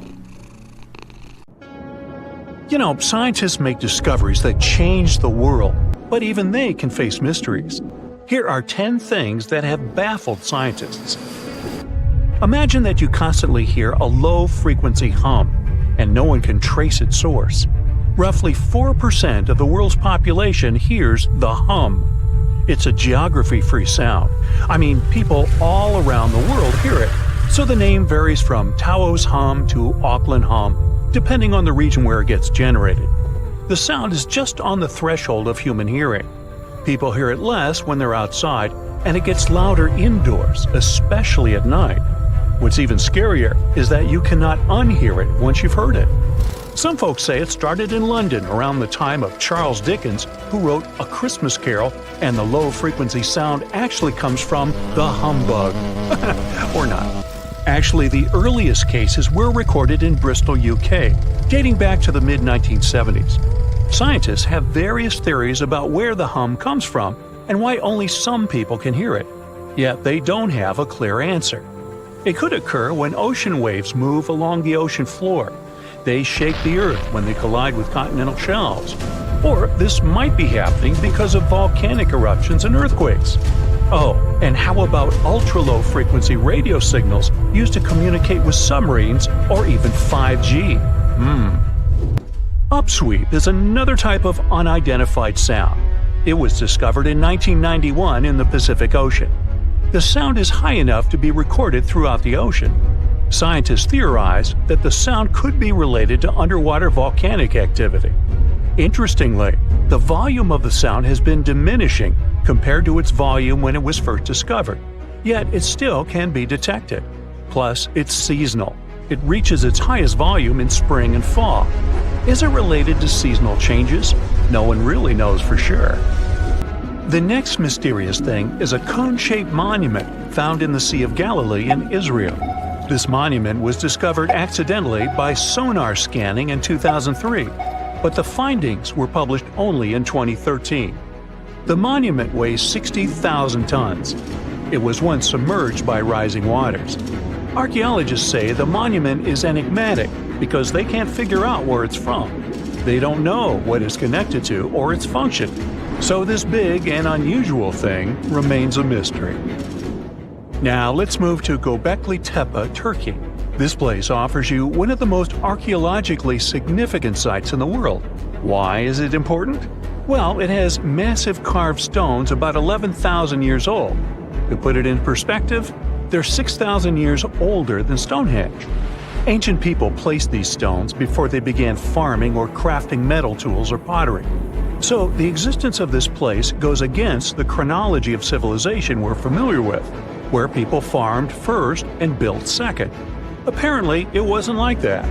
You know, scientists make discoveries that change the world, but even they can face mysteries. Here are 10 things that have baffled scientists. Imagine that you constantly hear a low-frequency hum, and no one can trace its source. Roughly 4% of the world's population hears the hum. It's a geography-free sound. I mean, people all around the world hear it, so the name varies from Tao's hum to Auckland hum, depending on the region where it gets generated. The sound is just on the threshold of human hearing. People hear it less when they're outside, and it gets louder indoors, especially at night. What's even scarier is that you cannot unhear it once you've heard it. Some folks say it started in London around the time of Charles Dickens, who wrote A Christmas Carol, and the low-frequency sound actually comes from the humbug. Or not. Actually, the earliest cases were recorded in Bristol, UK, dating back to the mid-1970s. Scientists have various theories about where the hum comes from and why only some people can hear it, yet they don't have a clear answer. It could occur when ocean waves move along the ocean floor. They shake the Earth when they collide with continental shelves. Or this might be happening because of volcanic eruptions and earthquakes. Oh, and how about ultra-low frequency radio signals used to communicate with submarines or even 5G? Upsweep is another type of unidentified sound. It was discovered in 1991 in the Pacific Ocean. The sound is high enough to be recorded throughout the ocean. Scientists theorize that the sound could be related to underwater volcanic activity. Interestingly, the volume of the sound has been diminishing compared to its volume when it was first discovered, yet it still can be detected. Plus, it's seasonal. It reaches its highest volume in spring and fall. Is it related to seasonal changes? No one really knows for sure. The next mysterious thing is a cone-shaped monument found in the Sea of Galilee in Israel. This monument was discovered accidentally by sonar scanning in 2003, but the findings were published only in 2013. The monument weighs 60,000 tons. It was once submerged by rising waters. Archaeologists say the monument is enigmatic because they can't figure out where it's from. They don't know what it's connected to or its function. So this big and unusual thing remains a mystery. Now let's move to Göbekli Tepe, Turkey. This place offers you one of the most archaeologically significant sites in the world. Why is it important? Well, it has massive carved stones about 11,000 years old. To put it in perspective, they're 6,000 years older than Stonehenge. Ancient people placed these stones before they began farming or crafting metal tools or pottery. So the existence of this place goes against the chronology of civilization we're familiar with, where people farmed first and built second. Apparently, it wasn't like that.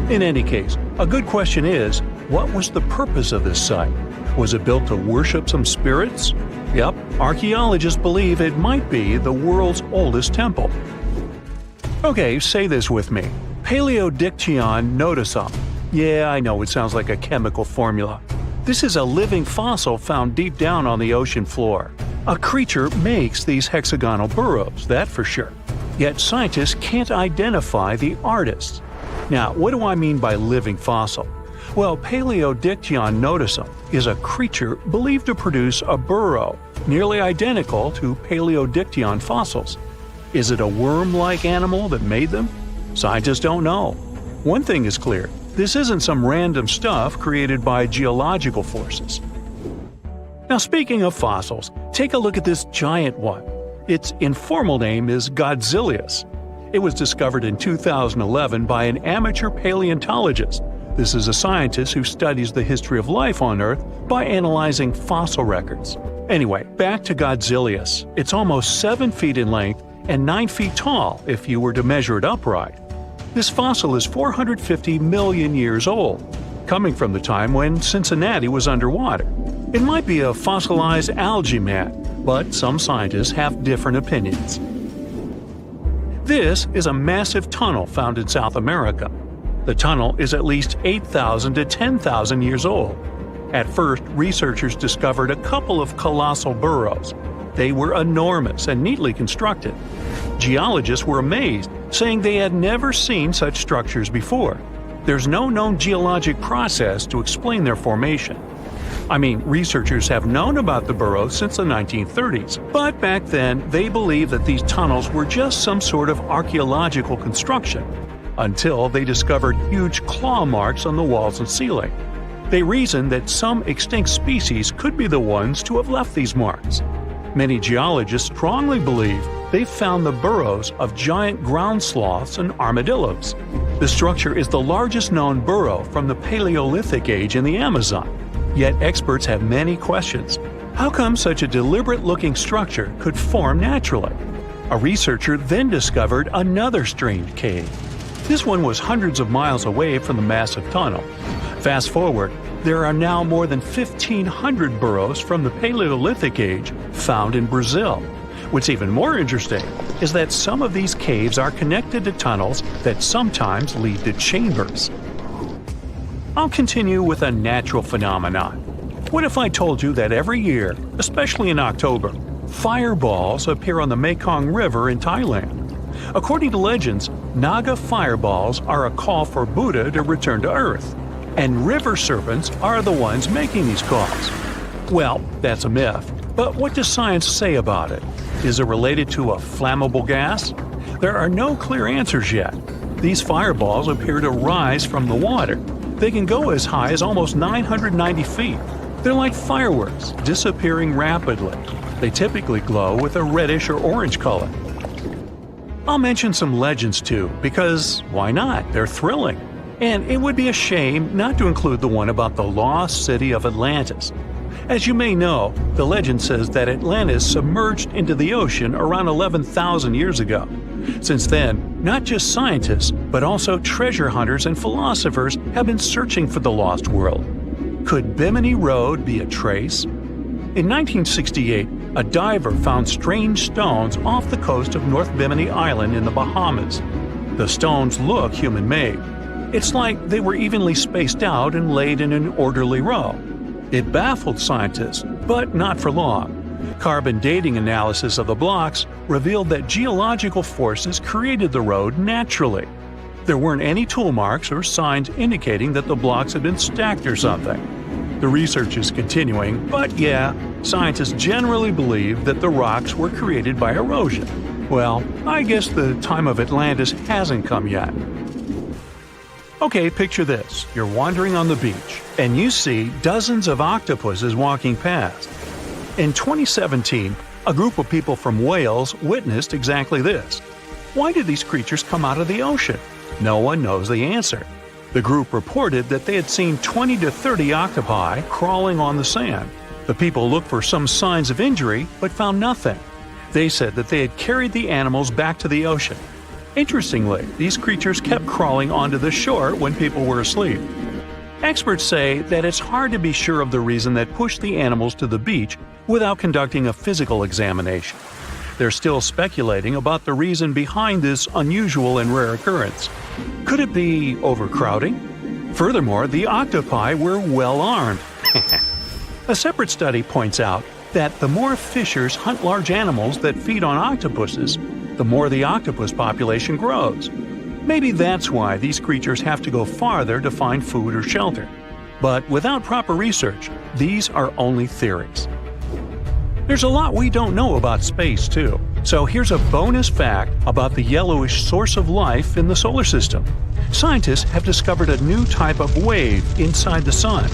In any case, a good question is, what was the purpose of this site? Was it built to worship some spirits? Yep, archaeologists believe it might be the world's oldest temple. Okay, say this with me. Paleodictyon notusum. Yeah, I know it sounds like a chemical formula. This is a living fossil found deep down on the ocean floor. A creature makes these hexagonal burrows, that for sure. Yet scientists can't identify the artists. Now, what do I mean by living fossil? Well, Paleodictyon notusum is a creature believed to produce a burrow nearly identical to Paleodictyon fossils. Is it a worm-like animal that made them? Scientists don't know. One thing is clear, this isn't some random stuff created by geological forces. Now, speaking of fossils, take a look at this giant one. Its informal name is Godzillius. It was discovered in 2011 by an amateur paleontologist. This is a scientist who studies the history of life on Earth by analyzing fossil records. Anyway, back to Godzillius. It's almost 7 feet in length and 9 feet tall if you were to measure it upright. This fossil is 450 million years old, coming from the time when Cincinnati was underwater. It might be a fossilized algae mat, but some scientists have different opinions. This is a massive tunnel found in South America. The tunnel is at least 8,000 to 10,000 years old. At first, researchers discovered a couple of colossal burrows. They were enormous and neatly constructed. Geologists were amazed, saying they had never seen such structures before. There's no known geologic process to explain their formation. I mean, researchers have known about the burrows since the 1930s, but back then they believed that these tunnels were just some sort of archaeological construction, until they discovered huge claw marks on the walls and ceiling. They reasoned that some extinct species could be the ones to have left these marks. Many geologists strongly believe they've found the burrows of giant ground sloths and armadillos. The structure is the largest known burrow from the Paleolithic age in the Amazon. Yet experts have many questions. How come such a deliberate-looking structure could form naturally? A researcher then discovered another strange cave. This one was hundreds of miles away from the massive tunnel. Fast forward, there are now more than 1,500 burrows from the Paleolithic age found in Brazil. What's even more interesting is that some of these caves are connected to tunnels that sometimes lead to chambers. I'll continue with a natural phenomenon. What if I told you that every year, especially in October, fireballs appear on the Mekong River in Thailand? According to legends, Naga fireballs are a call for Buddha to return to Earth, and river serpents are the ones making these calls. Well, that's a myth, but what does science say about it? Is it related to a flammable gas? There are no clear answers yet. These fireballs appear to rise from the water. They can go as high as almost 990 feet. They're like fireworks, disappearing rapidly. They typically glow with a reddish or orange color. I'll mention some legends too, because why not? They're thrilling. And it would be a shame not to include the one about the lost city of Atlantis. As you may know, the legend says that Atlantis submerged into the ocean around 11,000 years ago. Since then, not just scientists, but also treasure hunters and philosophers have been searching for the lost world. Could Bimini Road be a trace? In 1968, a diver found strange stones off the coast of North Bimini Island in the Bahamas. The stones look human-made. It's like they were evenly spaced out and laid in an orderly row. It baffled scientists, but not for long. Carbon dating analysis of the blocks revealed that geological forces created the road naturally. There weren't any tool marks or signs indicating that the blocks had been stacked or something. The research is continuing, but yeah, scientists generally believe that the rocks were created by erosion. Well, I guess the time of Atlantis hasn't come yet. Okay, picture this. You're wandering on the beach, and you see dozens of octopuses walking past. In 2017, a group of people from Wales witnessed exactly this. Why did these creatures come out of the ocean? No one knows the answer. The group reported that they had seen 20 to 30 octopi crawling on the sand. The people looked for some signs of injury, but found nothing. They said that they had carried the animals back to the ocean. Interestingly, these creatures kept crawling onto the shore when people were asleep. Experts say that it's hard to be sure of the reason that pushed the animals to the beach without conducting a physical examination. They're still speculating about the reason behind this unusual and rare occurrence. Could it be overcrowding? Furthermore, the octopi were well armed. A separate study points out that the more fishers hunt large animals that feed on octopuses, the more the octopus population grows. Maybe that's why these creatures have to go farther to find food or shelter. But without proper research, these are only theories. There's a lot we don't know about space, too. So here's a bonus fact about the yellowish source of life in the solar system. Scientists have discovered a new type of wave inside the sun.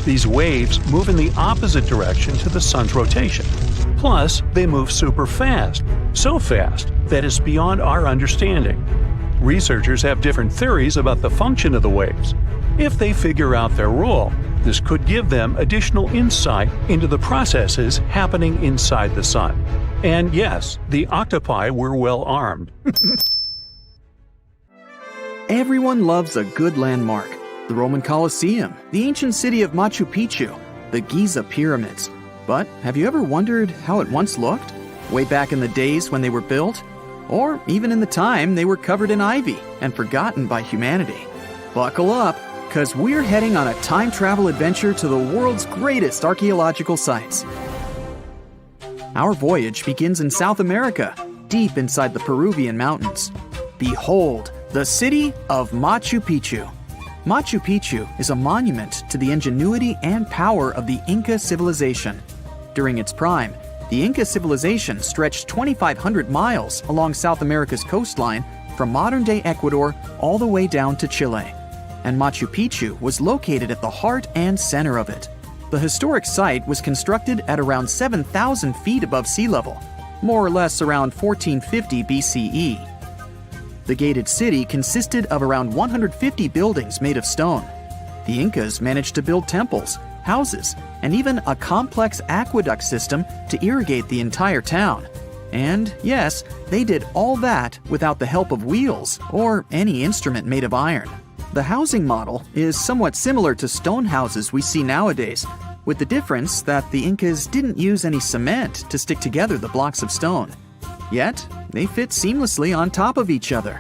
These waves move in the opposite direction to the sun's rotation. Plus, they move super fast. So fast that it's beyond our understanding. Researchers have different theories about the function of the waves. If they figure out their role, this could give them additional insight into the processes happening inside the sun. And yes, the octopi were well armed. Everyone loves a good landmark. The Roman Colosseum, the ancient city of Machu Picchu, the Giza pyramids. But have you ever wondered how it once looked? Way back in the days when they were built? Or even in the time they were covered in ivy and forgotten by humanity? Buckle up, because we're heading on a time travel adventure to the world's greatest archaeological sites. Our voyage begins in South America, deep inside the Peruvian mountains. Behold, the city of Machu Picchu. Machu Picchu is a monument to the ingenuity and power of the Inca civilization. During its prime, the Inca civilization stretched 2,500 miles along South America's coastline from modern-day Ecuador all the way down to Chile. And Machu Picchu was located at the heart and center of it. The historic site was constructed at around 7,000 feet above sea level, more or less around 1450 BCE. The gated city consisted of around 150 buildings made of stone. The Incas managed to build temples, houses, and even a complex aqueduct system to irrigate the entire town. And yes, they did all that without the help of wheels or any instrument made of iron. The housing model is somewhat similar to stone houses we see nowadays, with the difference that the Incas didn't use any cement to stick together the blocks of stone. Yet, they fit seamlessly on top of each other.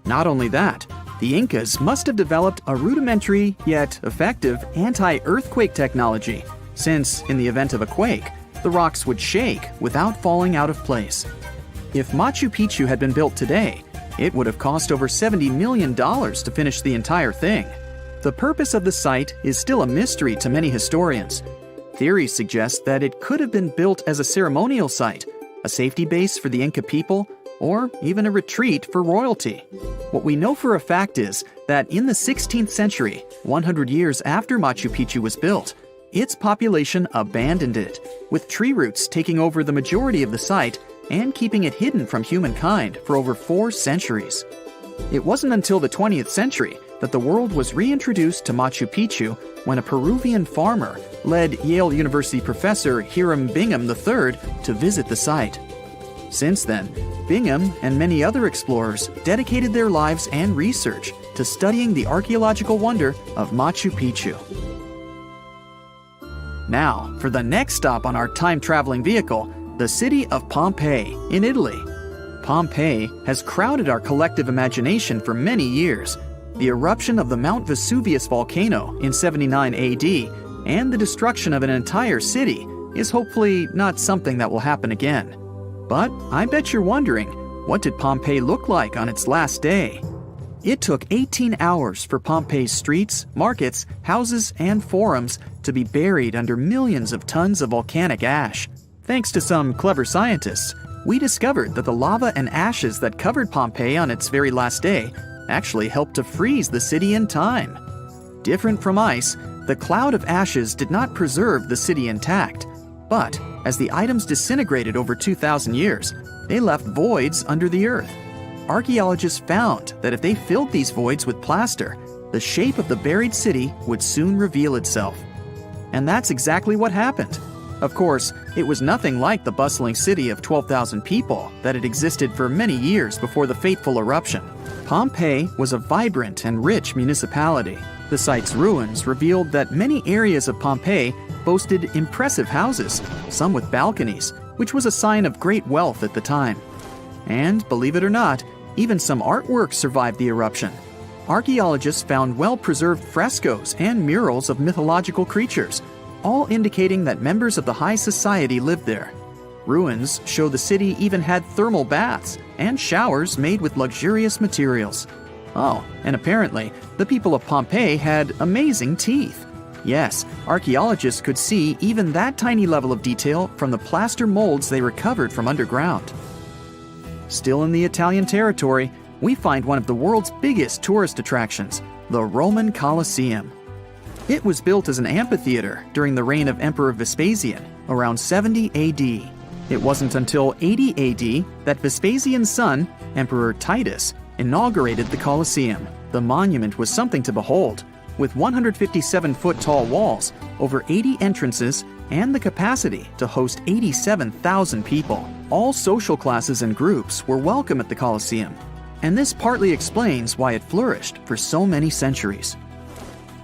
Not only that, the Incas must have developed a rudimentary yet effective anti-earthquake technology, since in the event of a quake, the rocks would shake without falling out of place. If Machu Picchu had been built today, it would have cost over $70 million to finish the entire thing. The purpose of the site is still a mystery to many historians. Theories suggest that it could have been built as a ceremonial site, a safety base for the Inca people, or even a retreat for royalty. What we know for a fact is that in the 16th century, 100 years after Machu Picchu was built, its population abandoned it, with tree roots taking over the majority of the site and keeping it hidden from humankind for over 4 centuries. It wasn't until the 20th century that the world was reintroduced to Machu Picchu when a Peruvian farmer led Yale University professor Hiram Bingham III to visit the site. Since then, Bingham and many other explorers dedicated their lives and research to studying the archaeological wonder of Machu Picchu. Now, for the next stop on our time-traveling vehicle, the city of Pompeii in Italy. Pompeii has crowded our collective imagination for many years. The eruption of the Mount Vesuvius volcano in 79 AD and the destruction of an entire city is hopefully not something that will happen again. But I bet you're wondering, what did Pompeii look like on its last day? It took 18 hours for Pompeii's streets, markets, houses, and forums to be buried under millions of tons of volcanic ash. Thanks to some clever scientists, we discovered that the lava and ashes that covered Pompeii on its very last day actually helped to freeze the city in time. Different from ice, the cloud of ashes did not preserve the city intact, but as the items disintegrated over 2,000 years, they left voids under the earth. Archaeologists found that if they filled these voids with plaster, the shape of the buried city would soon reveal itself. And that's exactly what happened. Of course, it was nothing like the bustling city of 12,000 people that had existed for many years before the fateful eruption. Pompeii was a vibrant and rich municipality. The site's ruins revealed that many areas of Pompeii boasted impressive houses, some with balconies, which was a sign of great wealth at the time. And, believe it or not, even some artwork survived the eruption. Archaeologists found well-preserved frescoes and murals of mythological creatures, all indicating that members of the high society lived there. Ruins show the city even had thermal baths and showers made with luxurious materials. Oh, and apparently, the people of Pompeii had amazing teeth. Yes, archaeologists could see even that tiny level of detail from the plaster molds they recovered from underground. Still in the Italian territory, we find one of the world's biggest tourist attractions, the Roman Colosseum. It was built as an amphitheater during the reign of Emperor Vespasian, around 70 AD. It wasn't until 80 AD that Vespasian's son, Emperor Titus, inaugurated the Colosseum. The monument was something to behold, with 157-foot-tall walls, over 80 entrances, and the capacity to host 87,000 people. All social classes and groups were welcome at the Colosseum, and this partly explains why it flourished for so many centuries.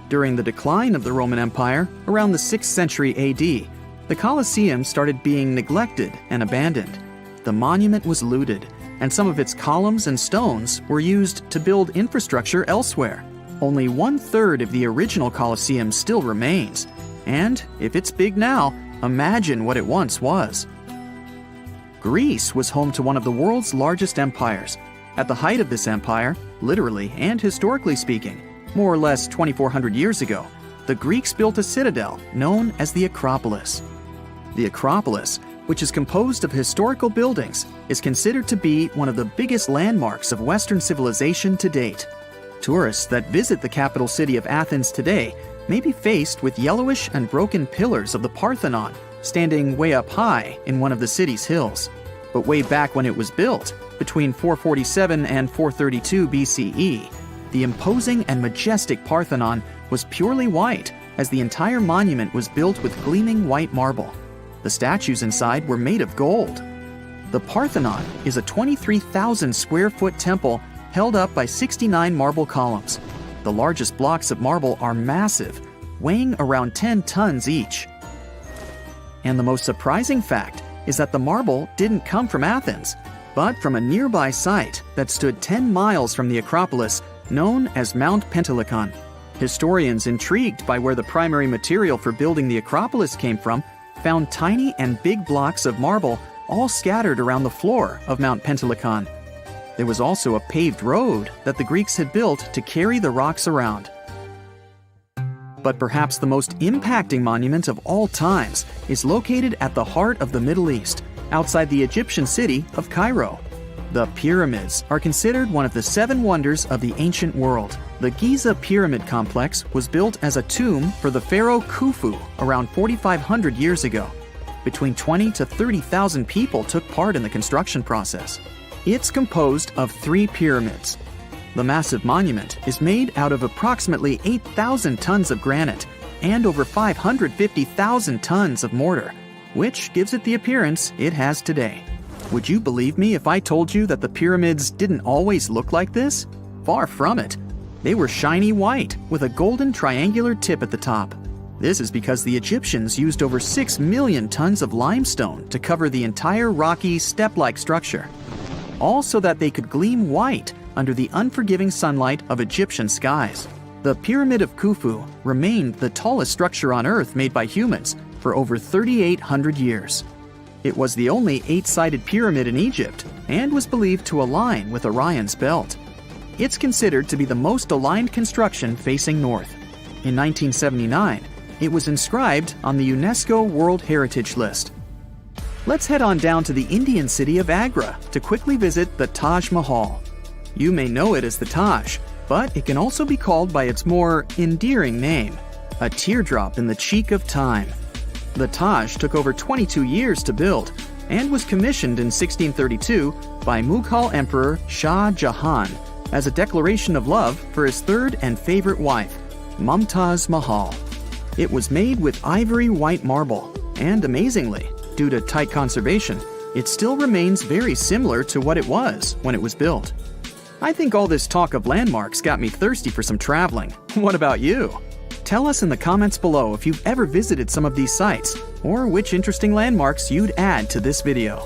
During the decline of the Roman Empire, around the 6th century AD, the Colosseum started being neglected and abandoned. The monument was looted, and some of its columns and stones were used to build infrastructure elsewhere. Only 1/3 of the original Colosseum still remains, and if it's big now, imagine what it once was. Greece was home to one of the world's largest empires. At the height of this empire, literally and historically speaking, more or less 2,400 years ago, the Greeks built a citadel known as the Acropolis. The Acropolis, which is composed of historical buildings, is considered to be one of the biggest landmarks of Western civilization to date. Tourists that visit the capital city of Athens today may be faced with yellowish and broken pillars of the Parthenon standing way up high in one of the city's hills. But way back when it was built, between 447 and 432 BCE, the imposing and majestic Parthenon was purely white, as the entire monument was built with gleaming white marble. The statues inside were made of gold. The Parthenon is a 23,000 square foot temple held up by 69 marble columns. The largest blocks of marble are massive, weighing around 10 tons each. And the most surprising fact is that the marble didn't come from Athens, but from a nearby site that stood 10 miles from the Acropolis, known as Mount Pentelicon. Historians intrigued by where the primary material for building the Acropolis came from found tiny and big blocks of marble all scattered around the floor of Mount Pentelicon. There was also a paved road that the Greeks had built to carry the rocks around. But perhaps the most impacting monument of all times is located at the heart of the Middle East, outside the Egyptian city of Cairo. The pyramids are considered one of the 7 wonders of the ancient world. The Giza Pyramid Complex was built as a tomb for the pharaoh Khufu around 4,500 years ago. Between 20 to 30,000 people took part in the construction process. It's composed of 3 pyramids. The massive monument is made out of approximately 8,000 tons of granite and over 550,000 tons of mortar, which gives it the appearance it has today. Would you believe me if I told you that the pyramids didn't always look like this? Far from it. They were shiny white with a golden triangular tip at the top. This is because the Egyptians used over 6 million tons of limestone to cover the entire rocky, step-like structure, all so that they could gleam white under the unforgiving sunlight of Egyptian skies. The Pyramid of Khufu remained the tallest structure on Earth made by humans for over 3,800 years. It was the only 8-sided pyramid in Egypt and was believed to align with Orion's belt. It's considered to be the most aligned construction facing north. In 1979, it was inscribed on the UNESCO World Heritage List. Let's head on down to the Indian city of Agra to quickly visit the Taj Mahal. You may know it as the Taj, but it can also be called by its more endearing name, a teardrop in the cheek of time. The Taj took over 22 years to build and was commissioned in 1632 by Mughal Emperor Shah Jahan as a declaration of love for his third and favorite wife, Mumtaz Mahal. It was made with ivory white marble, and amazingly, due to tight conservation, it still remains very similar to what it was when it was built. I think all this talk of landmarks got me thirsty for some traveling. What about you? Tell us in the comments below if you've ever visited some of these sites, or which interesting landmarks you'd add to this video.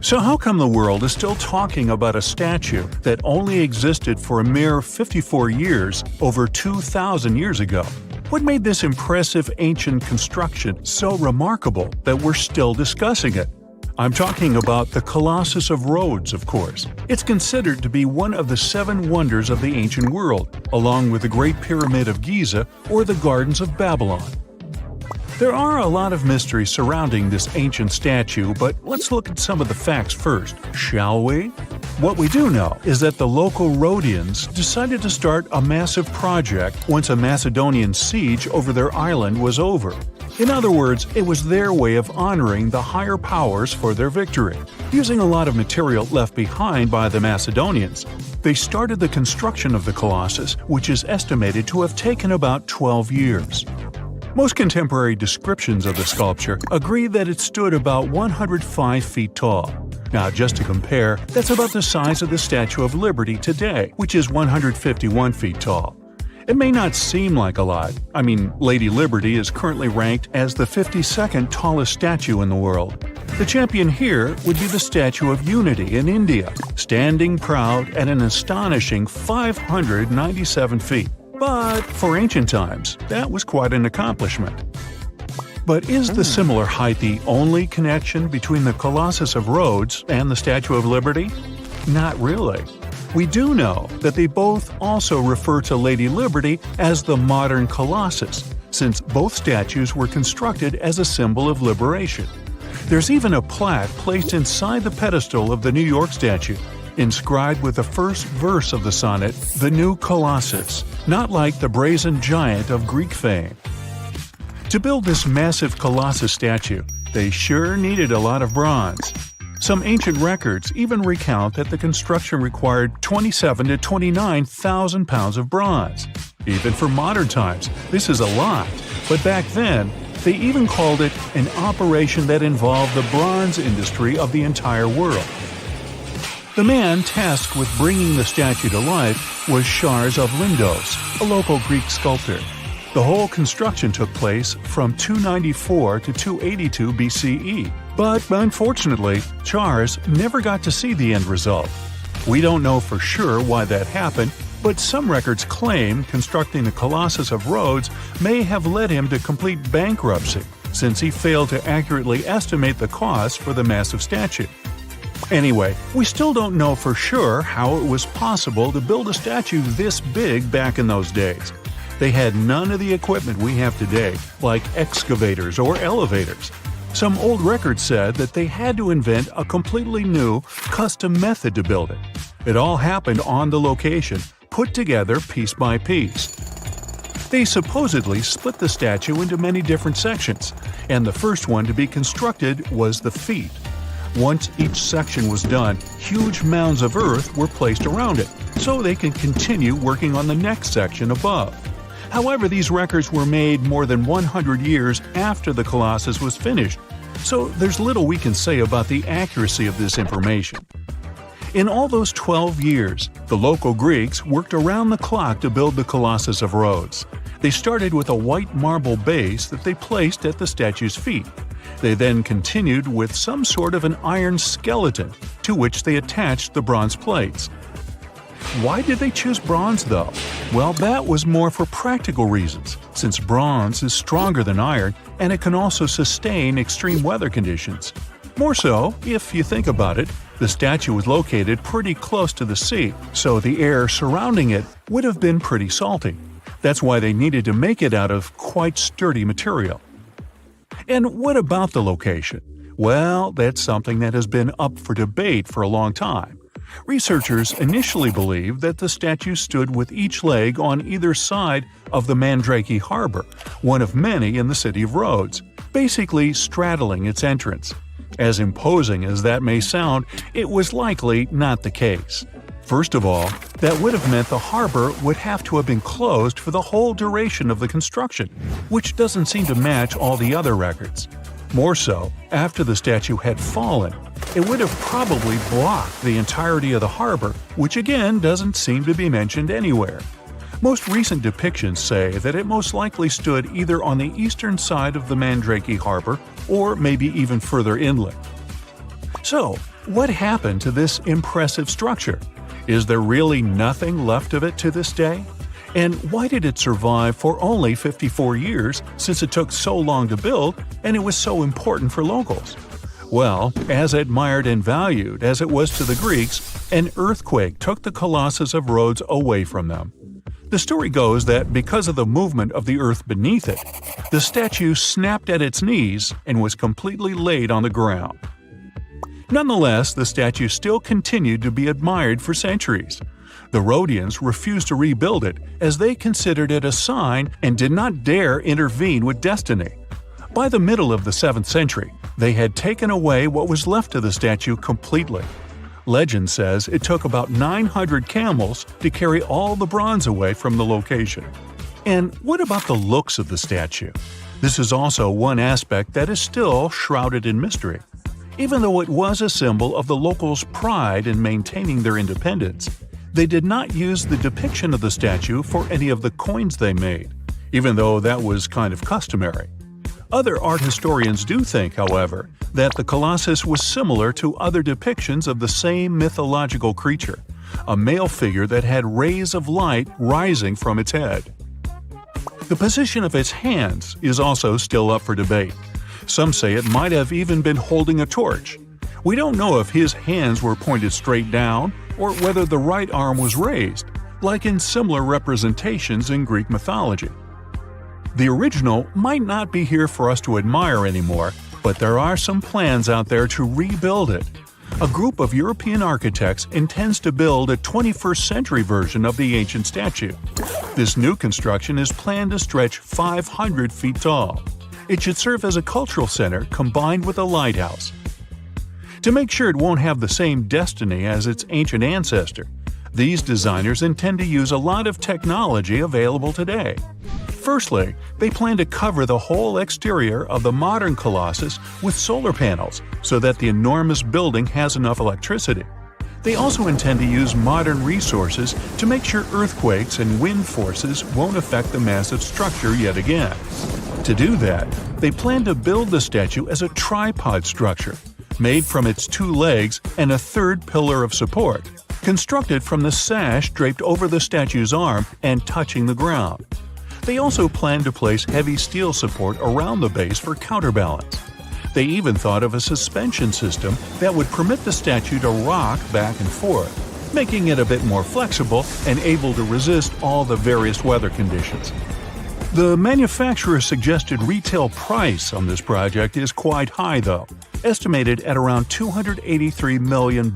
So how come the world is still talking about a statue that only existed for a mere 54 years over 2,000 years ago? What made this impressive ancient construction so remarkable that we're still discussing it? I'm talking about the Colossus of Rhodes, of course. It's considered to be one of the 7 wonders of the ancient world, along with the Great Pyramid of Giza or the Gardens of Babylon. There are a lot of mysteries surrounding this ancient statue, but let's look at some of the facts first, shall we? What we do know is that the local Rhodians decided to start a massive project once a Macedonian siege over their island was over. In other words, it was their way of honoring the higher powers for their victory. Using a lot of material left behind by the Macedonians, they started the construction of the Colossus, which is estimated to have taken about 12 years. Most contemporary descriptions of the sculpture agree that it stood about 105 feet tall. Now, just to compare, that's about the size of the Statue of Liberty today, which is 151 feet tall. It may not seem like a lot. I mean, Lady Liberty is currently ranked as the 52nd tallest statue in the world. The champion here would be the Statue of Unity in India, standing proud at an astonishing 597 feet. But for ancient times, that was quite an accomplishment. But is the similar height the only connection between the Colossus of Rhodes and the Statue of Liberty? Not really. We do know that they both also refer to Lady Liberty as the modern Colossus, since both statues were constructed as a symbol of liberation. There's even a plaque placed inside the pedestal of the New York statue, inscribed with the first verse of the sonnet, "The New Colossus," not like the brazen giant of Greek fame. To build this massive Colossus statue, they sure needed a lot of bronze. Some ancient records even recount that the construction required 27,000 to 29,000 pounds of bronze. Even for modern times, this is a lot, but back then, they even called it an operation that involved the bronze industry of the entire world. The man tasked with bringing the statue to life was Charles of Lindos, a local Greek sculptor. The whole construction took place from 294 to 282 BCE, but unfortunately, Charles never got to see the end result. We don't know for sure why that happened, but some records claim constructing the Colossus of Rhodes may have led him to complete bankruptcy, since he failed to accurately estimate the cost for the massive statue. Anyway, we still don't know for sure how it was possible to build a statue this big back in those days. They had none of the equipment we have today, like excavators or elevators. Some old records said that they had to invent a completely new, custom method to build it. It all happened on the location, put together piece by piece. They supposedly split the statue into many different sections, and the first one to be constructed was the feet. Once each section was done, huge mounds of earth were placed around it, so they could continue working on the next section above. However, these records were made more than 100 years after the Colossus was finished, so there's little we can say about the accuracy of this information. In all those 12 years, the local Greeks worked around the clock to build the Colossus of Rhodes. They started with a white marble base that they placed at the statue's feet. They then continued with some sort of an iron skeleton, to which they attached the bronze plates. Why did they choose bronze, though? Well, that was more for practical reasons, since bronze is stronger than iron and it can also sustain extreme weather conditions. More so, if you think about it, the statue was located pretty close to the sea, so the air surrounding it would have been pretty salty. That's why they needed to make it out of quite sturdy material. And what about the location? Well, that's something that has been up for debate for a long time. Researchers initially believed that the statue stood with each leg on either side of the Mandrake Harbor, one of many in the city of Rhodes, basically straddling its entrance. As imposing as that may sound, it was likely not the case. First of all, that would have meant the harbor would have to have been closed for the whole duration of the construction, which doesn't seem to match all the other records. More so, after the statue had fallen, it would have probably blocked the entirety of the harbor, which again doesn't seem to be mentioned anywhere. Most recent depictions say that it most likely stood either on the eastern side of the Mandrake Harbor or maybe even further inland. So, what happened to this impressive structure? Is there really nothing left of it to this day? And why did it survive for only 54 years, since it took so long to build and it was so important for locals? Well, as admired and valued as it was to the Greeks, an earthquake took the Colossus of Rhodes away from them. The story goes that because of the movement of the earth beneath it, the statue snapped at its knees and was completely laid on the ground. Nonetheless, the statue still continued to be admired for centuries. The Rhodians refused to rebuild it as they considered it a sign and did not dare intervene with destiny. By the middle of the 7th century, they had taken away what was left of the statue completely. Legend says it took about 900 camels to carry all the bronze away from the location. And what about the looks of the statue? This is also one aspect that is still shrouded in mystery. Even though it was a symbol of the locals' pride in maintaining their independence, they did not use the depiction of the statue for any of the coins they made, even though that was kind of customary. Other art historians do think, however, that the Colossus was similar to other depictions of the same mythological creature, a male figure that had rays of light rising from its head. The position of its hands is also still up for debate. Some say it might have even been holding a torch. We don't know if his hands were pointed straight down or whether the right arm was raised, like in similar representations in Greek mythology. The original might not be here for us to admire anymore, but there are some plans out there to rebuild it. A group of European architects intends to build a 21st century version of the ancient statue. This new construction is planned to stretch 500 feet tall. It should serve as a cultural center combined with a lighthouse. To make sure it won't have the same destiny as its ancient ancestor, these designers intend to use a lot of technology available today. Firstly, they plan to cover the whole exterior of the modern Colossus with solar panels so that the enormous building has enough electricity. They also intend to use modern resources to make sure earthquakes and wind forces won't affect the massive structure yet again. To do that, they plan to build the statue as a tripod structure, made from its 2 legs and a third pillar of support, constructed from the sash draped over the statue's arm and touching the ground. They also plan to place heavy steel support around the base for counterbalance. They even thought of a suspension system that would permit the statue to rock back and forth, making it a bit more flexible and able to resist all the various weather conditions. The manufacturer's suggested retail price on this project is quite high though, estimated at around $283 million.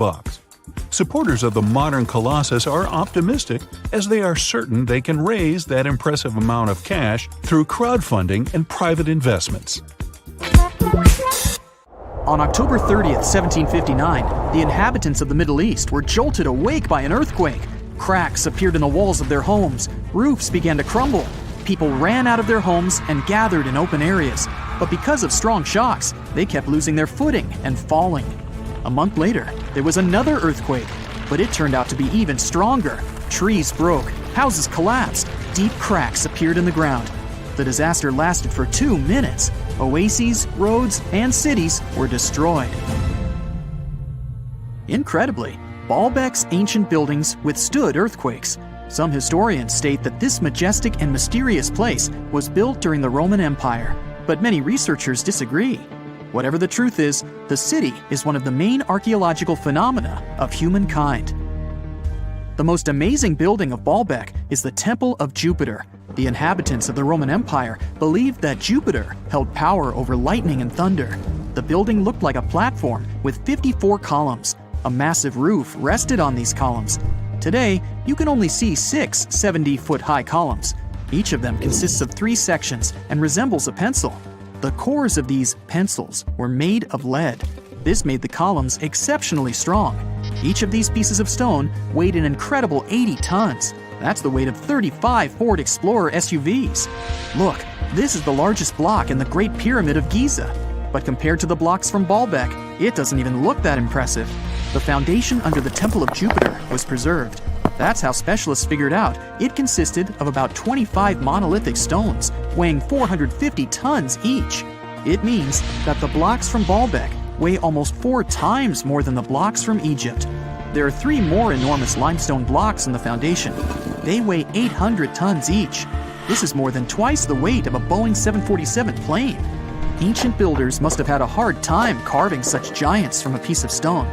Supporters of the modern Colossus are optimistic as they are certain they can raise that impressive amount of cash through crowdfunding and private investments. On October 30th, 1759, the inhabitants of the Middle East were jolted awake by an earthquake. Cracks appeared in the walls of their homes, roofs began to crumble. People ran out of their homes and gathered in open areas, but because of strong shocks, they kept losing their footing and falling. A month later, there was another earthquake, but it turned out to be even stronger. Trees broke, houses collapsed, deep cracks appeared in the ground. The disaster lasted for 2 minutes. Oases, roads, and cities were destroyed. Incredibly, Baalbek's ancient buildings withstood earthquakes. Some historians state that this majestic and mysterious place was built during the Roman Empire, but many researchers disagree. Whatever the truth is, the city is one of the main archaeological phenomena of humankind. The most amazing building of Baalbek is the Temple of Jupiter. The inhabitants of the Roman Empire believed that Jupiter held power over lightning and thunder. The building looked like a platform with 54 columns. A massive roof rested on these columns. Today, you can only see 6 70-foot-high columns. Each of them consists of 3 sections and resembles a pencil. The cores of these pencils were made of lead. This made the columns exceptionally strong. Each of these pieces of stone weighed an incredible 80 tons. That's the weight of 35 Ford Explorer SUVs. Look, this is the largest block in the Great Pyramid of Giza. But compared to the blocks from Baalbek, it doesn't even look that impressive. The foundation under the Temple of Jupiter was preserved. That's how specialists figured out it consisted of about 25 monolithic stones, weighing 450 tons each. It means that the blocks from Baalbek weigh almost 4 times more than the blocks from Egypt. There are 3 more enormous limestone blocks in the foundation. They weigh 800 tons each. This is more than twice the weight of a Boeing 747 plane. Ancient builders must have had a hard time carving such giants from a piece of stone.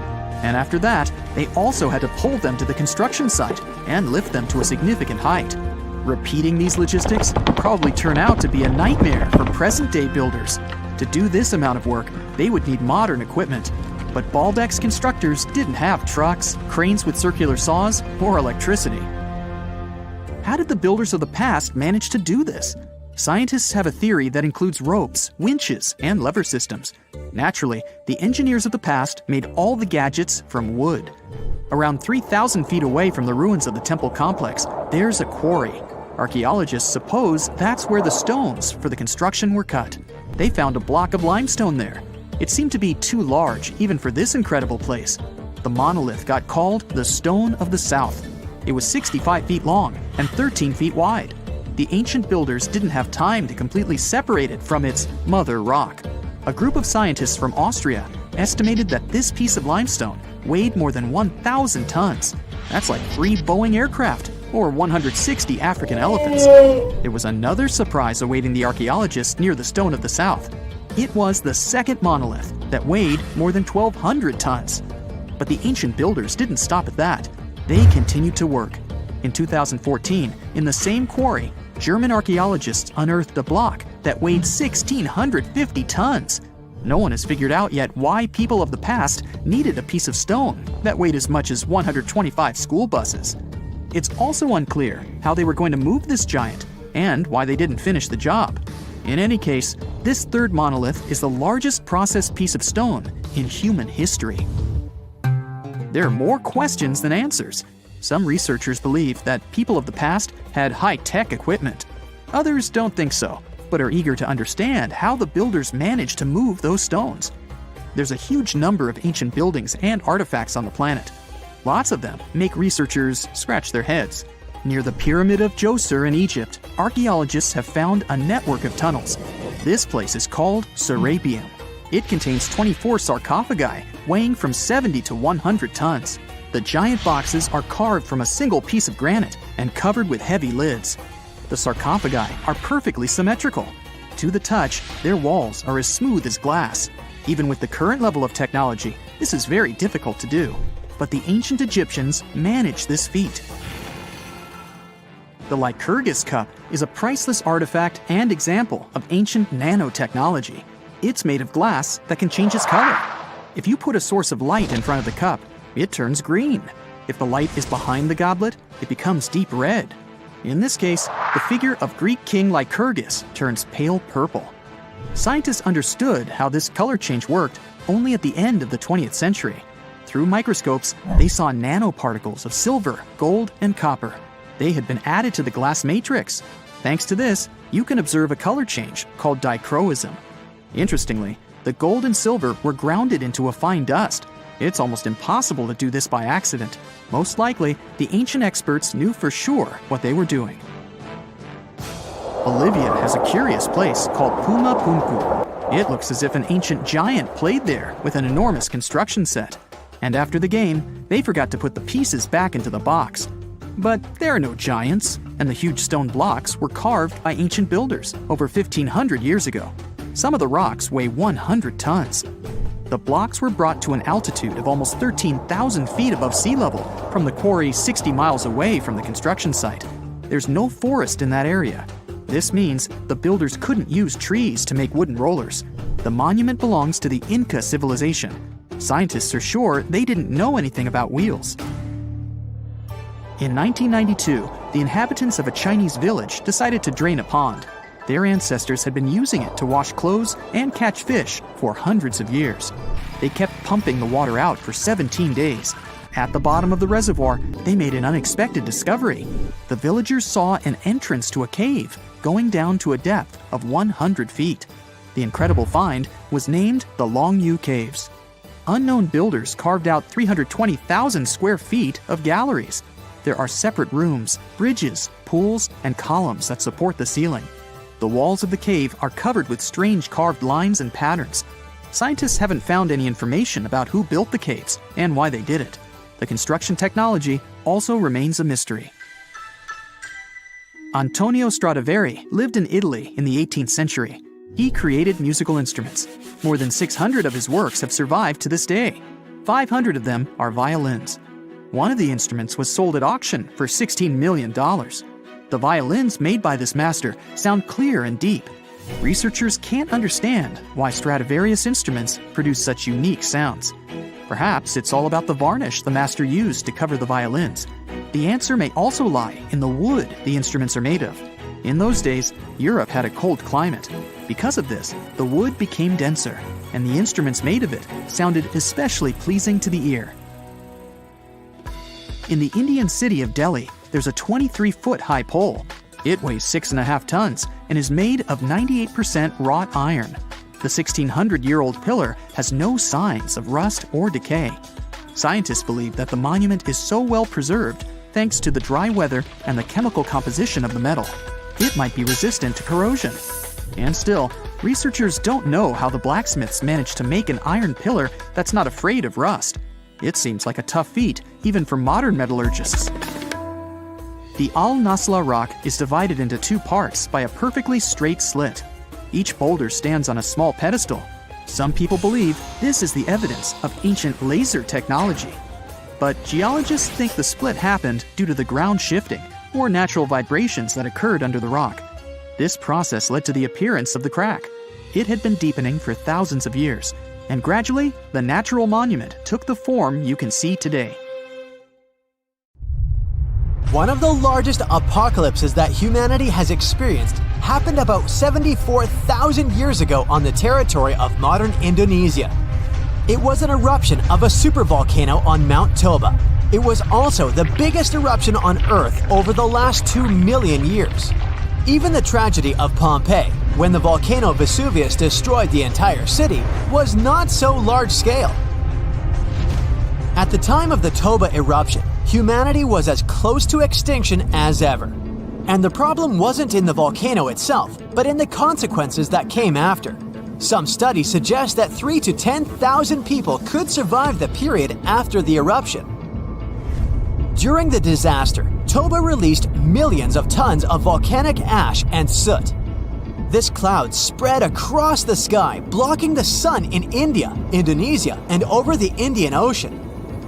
And after that, they also had to pull them to the construction site and lift them to a significant height. Repeating these logistics would probably turn out to be a nightmare for present-day builders. To do this amount of work, they would need modern equipment. But Baalbek's constructors didn't have trucks, cranes with circular saws, or electricity. How did the builders of the past manage to do this? Scientists have a theory that includes ropes, winches, and lever systems. Naturally, the engineers of the past made all the gadgets from wood. Around 3,000 feet away from the ruins of the temple complex, there's a quarry. Archaeologists suppose that's where the stones for the construction were cut. They found a block of limestone there. It seemed to be too large, even for this incredible place. The monolith got called the Stone of the South. It was 65 feet long and 13 feet wide. The ancient builders didn't have time to completely separate it from its mother rock. A group of scientists from Austria estimated that this piece of limestone weighed more than 1,000 tons. That's like 3 Boeing aircraft or 160 African elephants. There was another surprise awaiting the archaeologists near the Stone of the South. It was the second monolith that weighed more than 1,200 tons. But the ancient builders didn't stop at that. They continued to work. In 2014, in the same quarry, German archaeologists unearthed a block that weighed 1,650 tons. No one has figured out yet why people of the past needed a piece of stone that weighed as much as 125 school buses. It's also unclear how they were going to move this giant and why they didn't finish the job. In any case, this third monolith is the largest processed piece of stone in human history. There are more questions than answers. Some researchers believe that people of the past had high-tech equipment. Others don't think so, but are eager to understand how the builders managed to move those stones. There's a huge number of ancient buildings and artifacts on the planet. Lots of them make researchers scratch their heads. Near the Pyramid of Djoser in Egypt, archaeologists have found a network of tunnels. This place is called Serapeum. It contains 24 sarcophagi weighing from 70 to 100 tons. The giant boxes are carved from a single piece of granite and covered with heavy lids. The sarcophagi are perfectly symmetrical. To the touch, their walls are as smooth as glass. Even with the current level of technology, this is very difficult to do. But the ancient Egyptians managed this feat. The Lycurgus cup is a priceless artifact and example of ancient nanotechnology. It's made of glass that can change its color. If you put a source of light in front of the cup, it turns green. If the light is behind the goblet, it becomes deep red. In this case, the figure of Greek king Lycurgus turns pale purple. Scientists understood how this color change worked only at the end of the 20th century. Through microscopes, they saw nanoparticles of silver, gold, and copper. They had been added to the glass matrix. Thanks to this, you can observe a color change called dichroism. Interestingly, the gold and silver were grounded into a fine dust. It's almost impossible to do this by accident. Most likely, the ancient experts knew for sure what they were doing. Bolivia has a curious place called Puma Punku. It looks as if an ancient giant played there with an enormous construction set. And after the game, they forgot to put the pieces back into the box. But there are no giants, and the huge stone blocks were carved by ancient builders over 1,500 years ago. Some of the rocks weigh 100 tons. The blocks were brought to an altitude of almost 13,000 feet above sea level from the quarry 60 miles away from the construction site. There's no forest in that area. This means the builders couldn't use trees to make wooden rollers. The monument belongs to the Inca civilization. Scientists are sure they didn't know anything about wheels. In 1992, the inhabitants of a Chinese village decided to drain a pond. Their ancestors had been using it to wash clothes and catch fish for hundreds of years. They kept pumping the water out for 17 days. At the bottom of the reservoir, they made an unexpected discovery. The villagers saw an entrance to a cave going down to a depth of 100 feet. The incredible find was named the Longyu Caves. Unknown builders carved out 320,000 square feet of galleries. There are separate rooms, bridges, pools, and columns that support the ceiling. The walls of the cave are covered with strange carved lines and patterns. Scientists haven't found any information about who built the caves and why they did it. The construction technology also remains a mystery. Antonio Stradivari lived in Italy in the 18th century. He created musical instruments. More than 600 of his works have survived to this day. 500 of them are violins. One of the instruments was sold at auction for $16 million. The violins made by this master sound clear and deep. Researchers can't understand why Stradivarius instruments produce such unique sounds. Perhaps it's all about the varnish the master used to cover the violins. The answer may also lie in the wood the instruments are made of. In those days, Europe had a cold climate. Because of this, the wood became denser, and the instruments made of it sounded especially pleasing to the ear. In the Indian city of Delhi, there's a 23-foot-high pole. It weighs 6.5 tons and is made of 98% wrought iron. The 1,600-year-old pillar has no signs of rust or decay. Scientists believe that the monument is so well preserved thanks to the dry weather and the chemical composition of the metal. It might be resistant to corrosion. And still, researchers don't know how the blacksmiths managed to make an iron pillar that's not afraid of rust. It seems like a tough feat, even for modern metallurgists. The Al-Nasla rock is divided into two parts by a perfectly straight slit. Each boulder stands on a small pedestal. Some people believe this is the evidence of ancient laser technology. But geologists think the split happened due to the ground shifting or natural vibrations that occurred under the rock. This process led to the appearance of the crack. It had been deepening for thousands of years, and gradually, the natural monument took the form you can see today. One of the largest apocalypses that humanity has experienced happened about 74,000 years ago on the territory of modern Indonesia. It was an eruption of a supervolcano on Mount Toba. It was also the biggest eruption on Earth over the last 2 million years. Even the tragedy of Pompeii, when the volcano Vesuvius destroyed the entire city, was not so large-scale. At the time of the Toba eruption, humanity was as close to extinction as ever. And the problem wasn't in the volcano itself, but in the consequences that came after. Some studies suggest that 3,000 to 10,000 people could survive the period after the eruption. During the disaster, Toba released millions of tons of volcanic ash and soot. This cloud spread across the sky, blocking the sun in India, Indonesia, and over the Indian Ocean.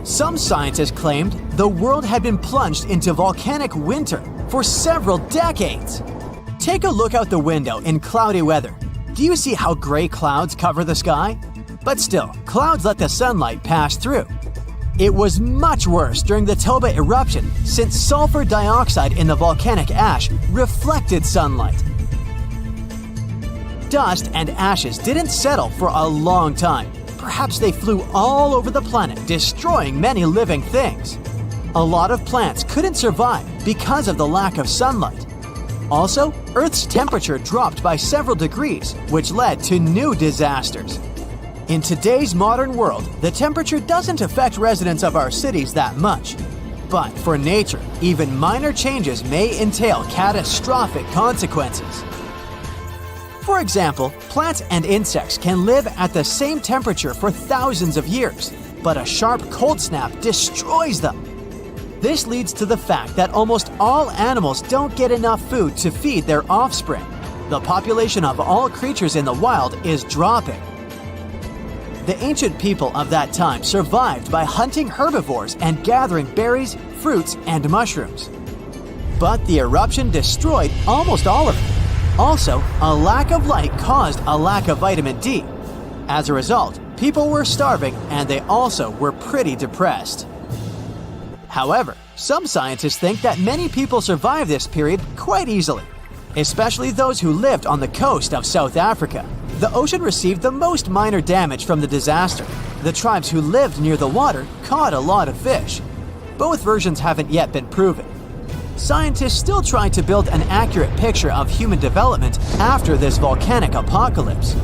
Some scientists claimed the world had been plunged into volcanic winter for several decades. Take a look out the window in cloudy weather. Do you see how gray clouds cover the sky? But still, clouds let the sunlight pass through. It was much worse during the Toba eruption, since sulfur dioxide in the volcanic ash reflected sunlight. Dust and ashes didn't settle for a long time. Perhaps they flew all over the planet, destroying many living things. A lot of plants couldn't survive because of the lack of sunlight. Also, Earth's temperature dropped by several degrees, which led to new disasters. In today's modern world, the temperature doesn't affect residents of our cities that much. But for nature, even minor changes may entail catastrophic consequences. For example, plants and insects can live at the same temperature for thousands of years, but a sharp cold snap destroys them. This leads to the fact that almost all animals don't get enough food to feed their offspring. The population of all creatures in the wild is dropping. The ancient people of that time survived by hunting herbivores and gathering berries, fruits, and mushrooms. But the eruption destroyed almost all of them. Also, a lack of light caused a lack of vitamin D. As a result, People were starving and they also were pretty depressed. However, some scientists think that many people survived this period quite easily, especially those who lived on the coast of South Africa. The ocean received the most minor damage from the disaster. The tribes who lived near the water caught a lot of fish. Both versions haven't yet been proven. Scientists still try to build an accurate picture of human development after this volcanic apocalypse.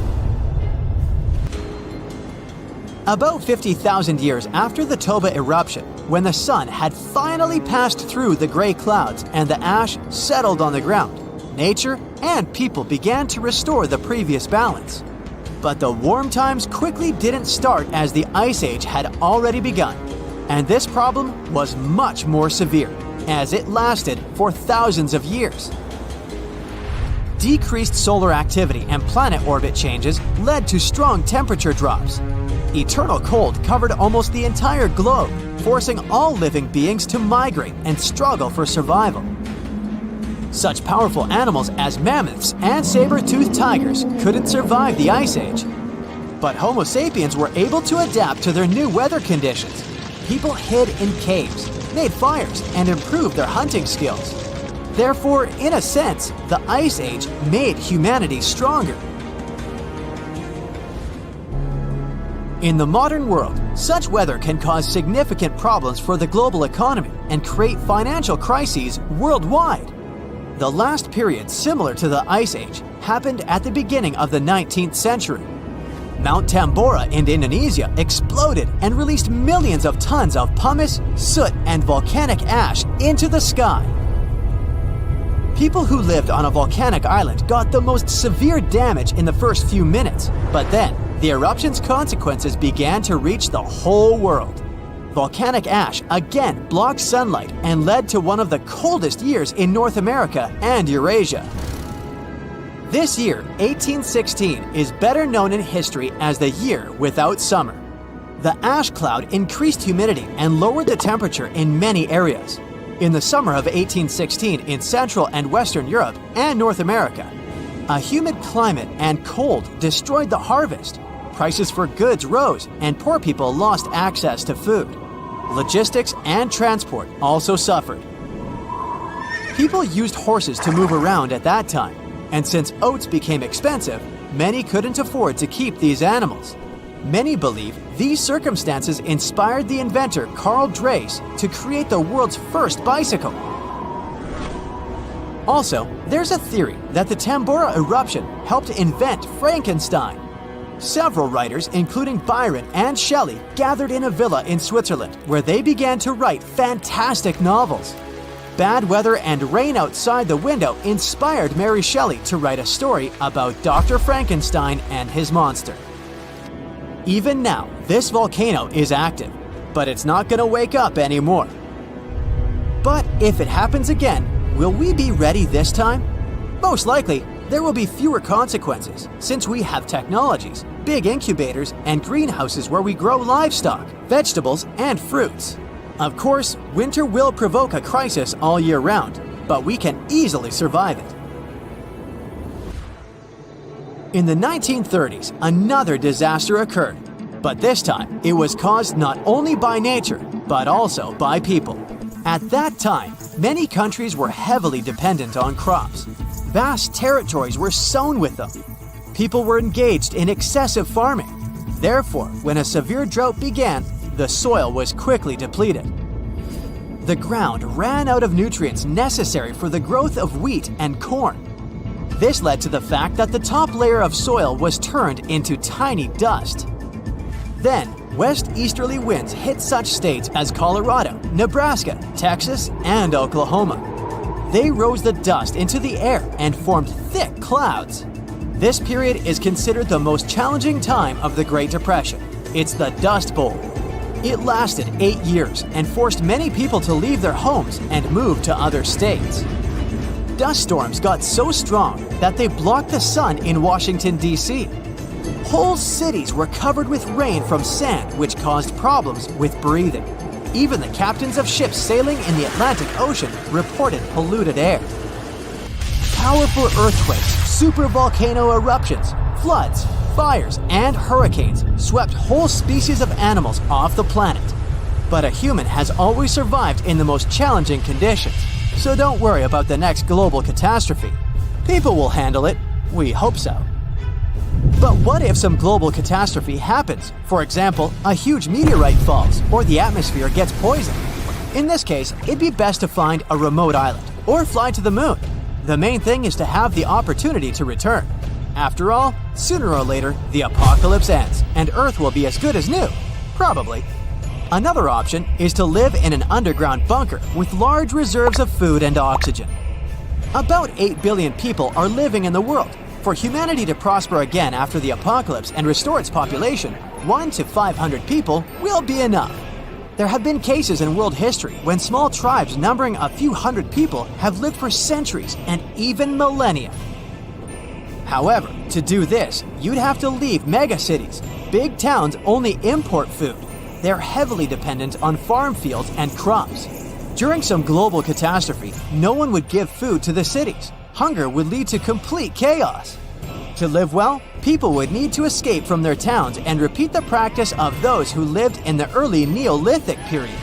About 50,000 years after the Toba eruption, when the sun had finally passed through the gray clouds and the ash settled on the ground, nature and people began to restore the previous balance. But the warm times quickly didn't start as the Ice Age had already begun, and this problem was much more severe, as it lasted for thousands of years. Decreased solar activity and planet orbit changes led to strong temperature drops. Eternal cold covered almost the entire globe, forcing all living beings to migrate and struggle for survival. Such powerful animals as mammoths and saber-toothed tigers couldn't survive the Ice Age. But Homo sapiens were able to adapt to their new weather conditions. People hid in caves, made fires, and improved their hunting skills. Therefore, in a sense, the Ice Age made humanity stronger. In the modern world, such weather can cause significant problems for the global economy and create financial crises worldwide. The last period similar to the Ice Age happened at the beginning of the 19th century. Mount Tambora in Indonesia exploded and released millions of tons of pumice, soot, and volcanic ash into the sky. People who lived on a volcanic island got the most severe damage in the first few minutes, but then the eruption's consequences began to reach the whole world. Volcanic ash again blocked sunlight and led to one of the coldest years in North America and Eurasia. This year, 1816, is better known in history as the year without summer. The ash cloud increased humidity and lowered the temperature in many areas. In the summer of 1816 in Central and Western Europe and North America, a humid climate and cold destroyed the harvest. Prices for goods rose and poor people lost access to food. Logistics and transport also suffered. People used horses to move around at that time, and since oats became expensive, many couldn't afford to keep these animals. Many believe these circumstances inspired the inventor Carl Dreis to create the world's first bicycle. Also, there's a theory that the Tambora eruption helped invent Frankenstein. Several writers, including Byron and Shelley, gathered in a villa in Switzerland where they began to write fantastic novels. Bad weather and rain outside the window inspired Mary Shelley to write a story about Dr. Frankenstein and his monster. Even now, this volcano is active, but it's not going to wake up anymore. But if it happens again, will we be ready this time? Most likely, there will be fewer consequences since we have technologies, big incubators, and greenhouses where we grow livestock, vegetables, and fruits. Of course, winter will provoke a crisis all year round, but we can easily survive it. In the 1930s, another disaster occurred, but this time it was caused not only by nature, but also by people. At that time, many countries were heavily dependent on crops. Vast territories were sown with them. People were engaged in excessive farming. Therefore, when a severe drought began, the soil was quickly depleted. The ground ran out of nutrients necessary for the growth of wheat and corn. This led to the fact that the top layer of soil was turned into tiny dust. Then, west-easterly winds hit such states as Colorado, Nebraska, Texas, and Oklahoma. They rose the dust into the air and formed thick clouds. This period is considered the most challenging time of the Great Depression. It's the Dust Bowl. It lasted 8 years and forced many people to leave their homes and move to other states. Dust storms got so strong that they blocked the sun in Washington, D.C. Whole cities were covered with rain from sand, which caused problems with breathing. Even the captains of ships sailing in the Atlantic Ocean reported polluted air. Powerful earthquakes, supervolcano eruptions, floods, Fires and hurricanes swept whole species of animals off the planet. But a human has always survived in the most challenging conditions, so don't worry about the next global catastrophe. People will handle it. We hope so. But what if some global catastrophe happens? For example, a huge meteorite falls or the atmosphere gets poisoned. In this case, it'd be best to find a remote island or fly to the moon. The main thing is to have the opportunity to return. After all, sooner or later, the apocalypse ends and Earth will be as good as new. Probably. Another option is to live in an underground bunker with large reserves of food and oxygen. About 8 billion people are living in the world. For humanity to prosper again after the apocalypse and restore its population, 1 to 500 people will be enough. There have been cases in world history when small tribes numbering a few hundred people have lived for centuries and even millennia. However, to do this, you'd have to leave megacities. Big towns only import food. They're heavily dependent on farm fields and crops. During some global catastrophe, no one would give food to the cities. Hunger would lead to complete chaos. To live well, people would need to escape from their towns and repeat the practice of those who lived in the early Neolithic period.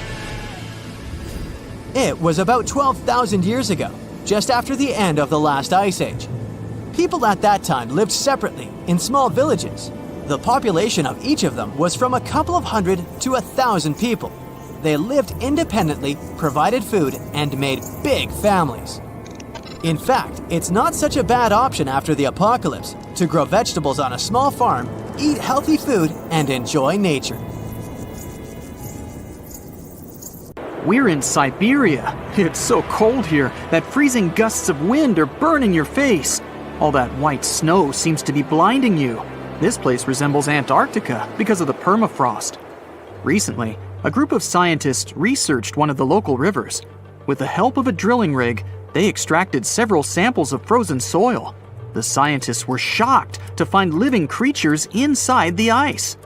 It was about 12,000 years ago, just after the end of the last ice age. People at that time lived separately in small villages. The population of each of them was from a couple of hundred to 1,000 people. They lived independently, provided food, and made big families. In fact, it's not such a bad option after the apocalypse to grow vegetables on a small farm, eat healthy food, and enjoy nature. We're in Siberia. It's so cold here that freezing gusts of wind are burning your face. All that white snow seems to be blinding you. This place resembles Antarctica because of the permafrost. Recently, a group of scientists researched one of the local rivers. With the help of a drilling rig, they extracted several samples of frozen soil. The scientists were shocked to find living creatures inside the ice.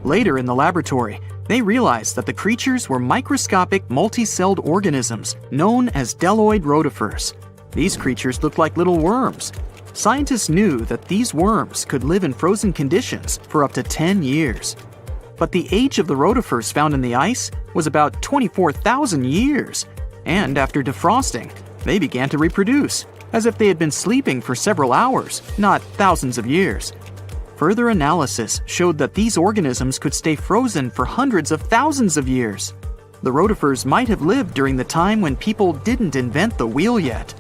Later in the laboratory, they realized that the creatures were microscopic multicelled organisms known as bdelloid rotifers. These creatures looked like little worms. Scientists knew that these worms could live in frozen conditions for up to 10 years. But the age of the rotifers found in the ice was about 24,000 years. And after defrosting, they began to reproduce, as if they had been sleeping for several hours, not thousands of years. Further analysis showed that these organisms could stay frozen for hundreds of thousands of years. The rotifers might have lived during the time when people didn't invent the wheel yet.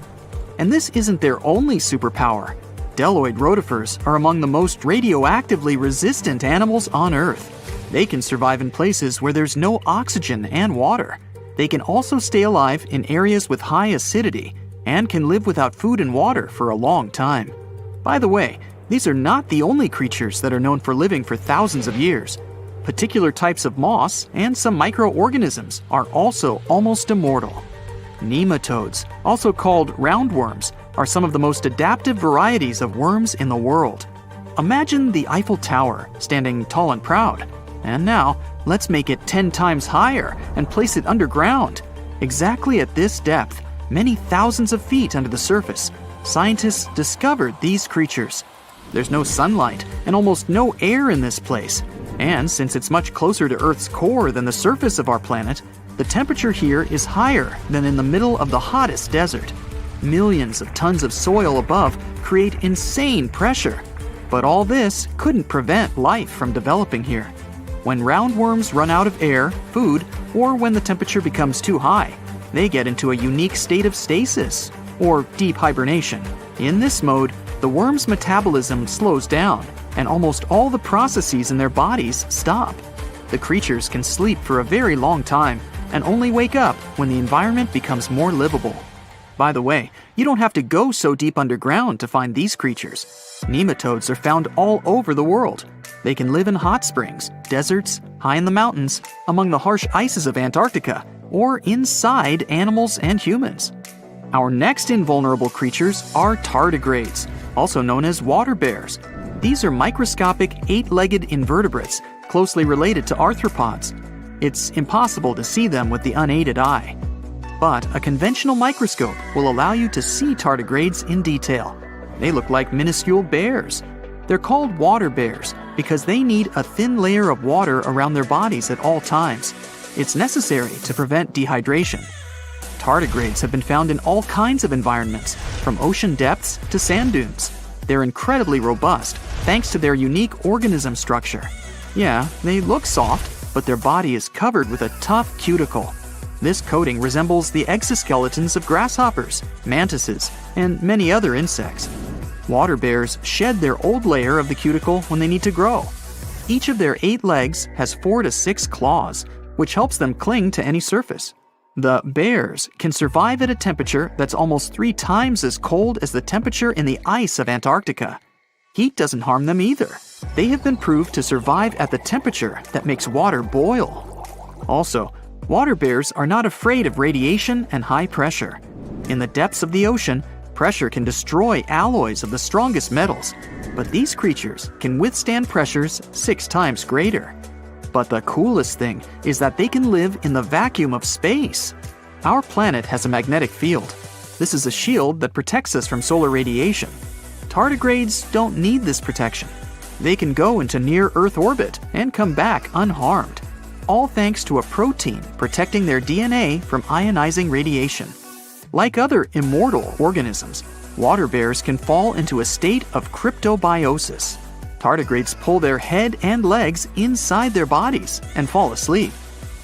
And this isn't their only superpower. Bdelloid rotifers are among the most radioactively resistant animals on Earth. They can survive in places where there's no oxygen and water. They can also stay alive in areas with high acidity and can live without food and water for a long time. By the way, these are not the only creatures that are known for living for thousands of years. Particular types of moss and some microorganisms are also almost immortal. Nematodes, also called roundworms, are some of the most adaptive varieties of worms in the world. Imagine the Eiffel Tower standing tall and proud. And now, let's make it 10 times higher and place it underground. Exactly at this depth, many thousands of feet under the surface, scientists discovered these creatures. There's no sunlight and almost no air in this place. And since it's much closer to Earth's core than the surface of our planet, the temperature here is higher than in the middle of the hottest desert. Millions of tons of soil above create insane pressure. But all this couldn't prevent life from developing here. When roundworms run out of air, food, or when the temperature becomes too high, they get into a unique state of stasis, or deep hibernation. In this mode, the worm's metabolism slows down, and almost all the processes in their bodies stop. The creatures can sleep for a very long time, and only wake up when the environment becomes more livable. By the way, you don't have to go so deep underground to find these creatures. Nematodes are found all over the world. They can live in hot springs, deserts, high in the mountains, among the harsh ices of Antarctica, or inside animals and humans. Our next invulnerable creatures are tardigrades, also known as water bears. These are microscopic, 8-legged invertebrates closely related to arthropods. It's impossible to see them with the unaided eye. But a conventional microscope will allow you to see tardigrades in detail. They look like minuscule bears. They're called water bears because they need a thin layer of water around their bodies at all times. It's necessary to prevent dehydration. Tardigrades have been found in all kinds of environments, from ocean depths to sand dunes. They're incredibly robust thanks to their unique organism structure. Yeah, they look soft, but their body is covered with a tough cuticle. This coating resembles the exoskeletons of grasshoppers, mantises, and many other insects. Water bears shed their old layer of the cuticle when they need to grow. Each of their 8 legs has 4 to 6 claws, which helps them cling to any surface. The bears can survive at a temperature that's almost 3 times as cold as the temperature in the ice of Antarctica. Heat doesn't harm them either. They have been proved to survive at the temperature that makes water boil. Also, water bears are not afraid of radiation and high pressure. In the depths of the ocean, pressure can destroy alloys of the strongest metals, but these creatures can withstand pressures 6 times greater. But the coolest thing is that they can live in the vacuum of space. Our planet has a magnetic field. This is a shield that protects us from solar radiation. Tardigrades don't need this protection. They can go into near-Earth orbit and come back unharmed, all thanks to a protein protecting their DNA from ionizing radiation. Like other immortal organisms, water bears can fall into a state of cryptobiosis. Tardigrades pull their head and legs inside their bodies and fall asleep.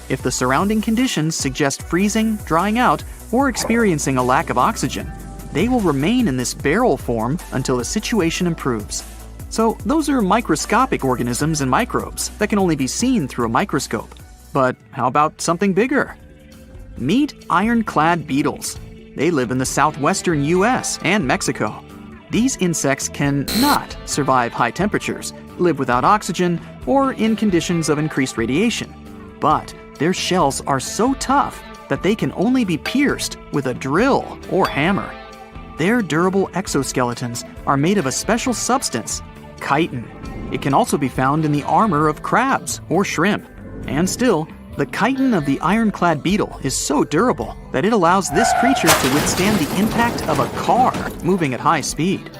If the surrounding conditions suggest freezing, drying out, or experiencing a lack of oxygen, they will remain in this barrel form until the situation improves. So those are microscopic organisms and microbes that can only be seen through a microscope. But how about something bigger? Meet ironclad beetles. They live in the southwestern US and Mexico. These insects can not survive high temperatures, live without oxygen, or in conditions of increased radiation. But their shells are so tough that they can only be pierced with a drill or hammer. Their durable exoskeletons are made of a special substance, chitin. It can also be found in the armor of crabs or shrimp. And still, the chitin of the ironclad beetle is so durable that it allows this creature to withstand the impact of a car moving at high speed.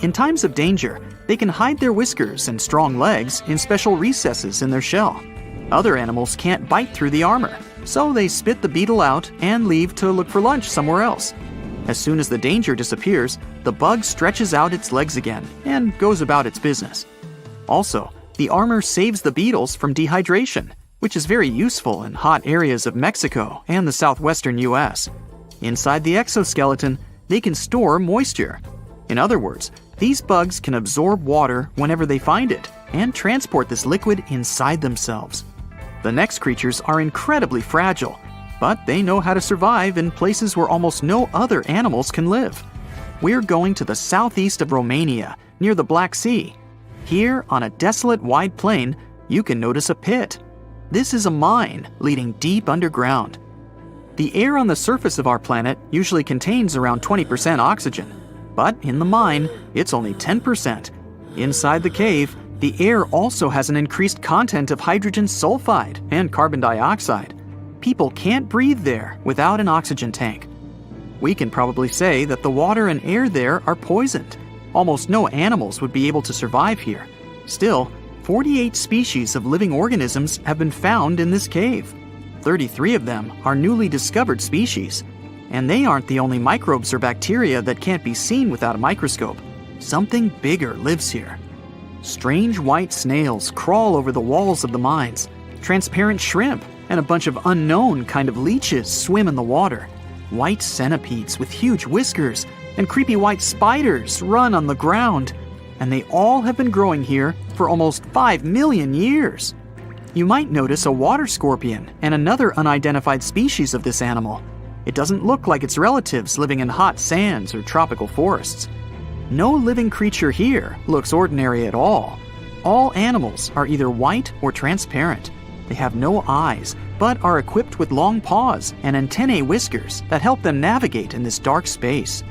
In times of danger, they can hide their whiskers and strong legs in special recesses in their shell. Other animals can't bite through the armor, so they spit the beetle out and leave to look for lunch somewhere else. As soon as the danger disappears, the bug stretches out its legs again and goes about its business. Also, the armor saves the beetles from dehydration, which is very useful in hot areas of Mexico and the southwestern US. Inside the exoskeleton, they can store moisture. In other words, these bugs can absorb water whenever they find it and transport this liquid inside themselves. The next creatures are incredibly fragile, but they know how to survive in places where almost no other animals can live. We're going to the southeast of Romania, near the Black Sea. Here, on a desolate wide plain, you can notice a pit. This is a mine leading deep underground. The air on the surface of our planet usually contains around 20% oxygen, but in the mine, it's only 10%. Inside the cave, the air also has an increased content of hydrogen sulfide and carbon dioxide. People can't breathe there without an oxygen tank. We can probably say that the water and air there are poisoned. Almost no animals would be able to survive here. Still, 48 species of living organisms have been found in this cave. 33 of them are newly discovered species. And they aren't the only microbes or bacteria that can't be seen without a microscope. Something bigger lives here. Strange white snails crawl over the walls of the mines. Transparent shrimp and a bunch of unknown kind of leeches swim in the water. White centipedes with huge whiskers and creepy white spiders run on the ground. And they all have been growing here for almost 5 million years. You might notice a water scorpion and another unidentified species of this animal. It doesn't look like its relatives living in hot sands or tropical forests. No living creature here looks ordinary at all. All animals are either white or transparent. They have no eyes, but are equipped with long paws and antennae whiskers that help them navigate in this dark space.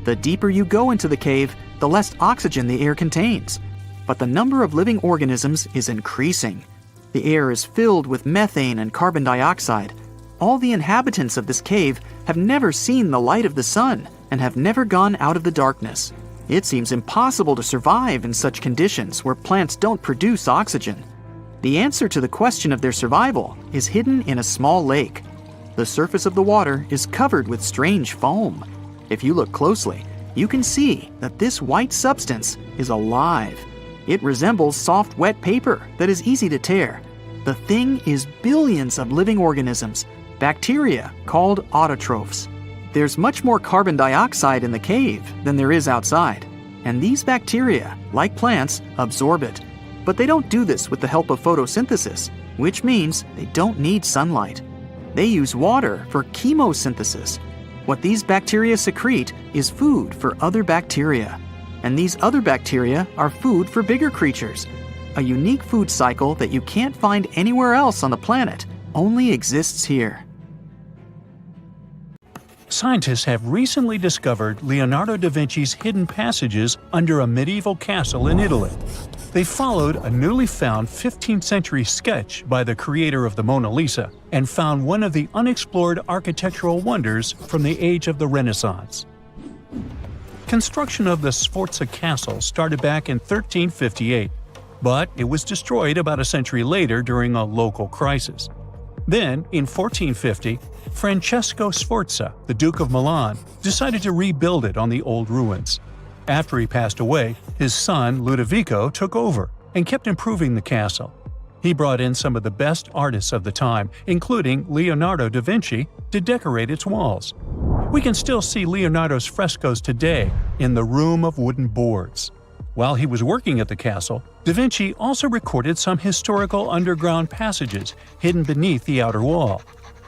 The deeper you go into the cave, the less oxygen the air contains. But the number of living organisms is increasing. The air is filled with methane and carbon dioxide. All the inhabitants of this cave have never seen the light of the sun and have never gone out of the darkness. It seems impossible to survive in such conditions where plants don't produce oxygen. The answer to the question of their survival is hidden in a small lake. The surface of the water is covered with strange foam. If you look closely, you can see that this white substance is alive. It resembles soft, wet paper that is easy to tear. The thing is billions of living organisms, bacteria called autotrophs. There's much more carbon dioxide in the cave than there is outside, and these bacteria, like plants, absorb it. But they don't do this with the help of photosynthesis, which means they don't need sunlight. They use water for chemosynthesis. What these bacteria secrete is food for other bacteria, and these other bacteria are food for bigger creatures. A unique food cycle that you can't find anywhere else on the planet only exists here. Scientists have recently discovered Leonardo da Vinci's hidden passages under a medieval castle in Italy. They followed a newly found 15th century sketch by the creator of the Mona Lisa and found one of the unexplored architectural wonders from the age of the Renaissance. Construction of the Sforza Castle started back in 1358, but it was destroyed about a century later during a local crisis. Then, in 1450, Francesco Sforza, the Duke of Milan, decided to rebuild it on the old ruins. After he passed away, his son Ludovico took over and kept improving the castle. He brought in some of the best artists of the time, including Leonardo da Vinci, to decorate its walls. We can still see Leonardo's frescoes today in the Room of Wooden Boards. While he was working at the castle, da Vinci also recorded some historical underground passages hidden beneath the outer wall.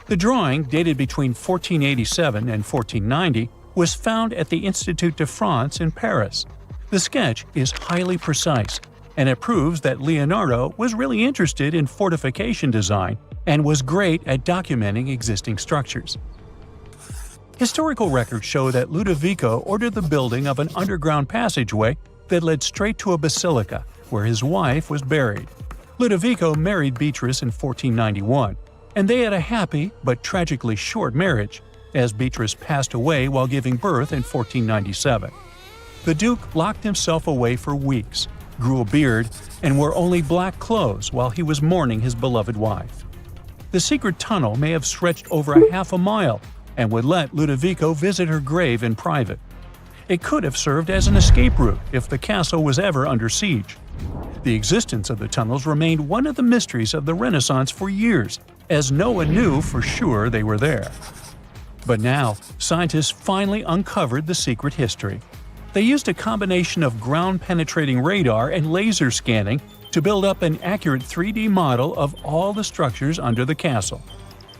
The drawing, dated between 1487 and 1490, was found at the Institut de France in Paris. The sketch is highly precise, and it proves that Leonardo was really interested in fortification design and was great at documenting existing structures. Historical records show that Ludovico ordered the building of an underground passageway that led straight to a basilica, where his wife was buried. Ludovico married Beatrice in 1491, and they had a happy but tragically short marriage, as Beatrice passed away while giving birth in 1497. The Duke locked himself away for weeks, grew a beard, and wore only black clothes while he was mourning his beloved wife. The secret tunnel may have stretched over a half a mile and would let Ludovico visit her grave in private. It could have served as an escape route if the castle was ever under siege. The existence of the tunnels remained one of the mysteries of the Renaissance for years, as no one knew for sure they were there. But now, scientists finally uncovered the secret history. They used a combination of ground-penetrating radar and laser scanning to build up an accurate 3D model of all the structures under the castle.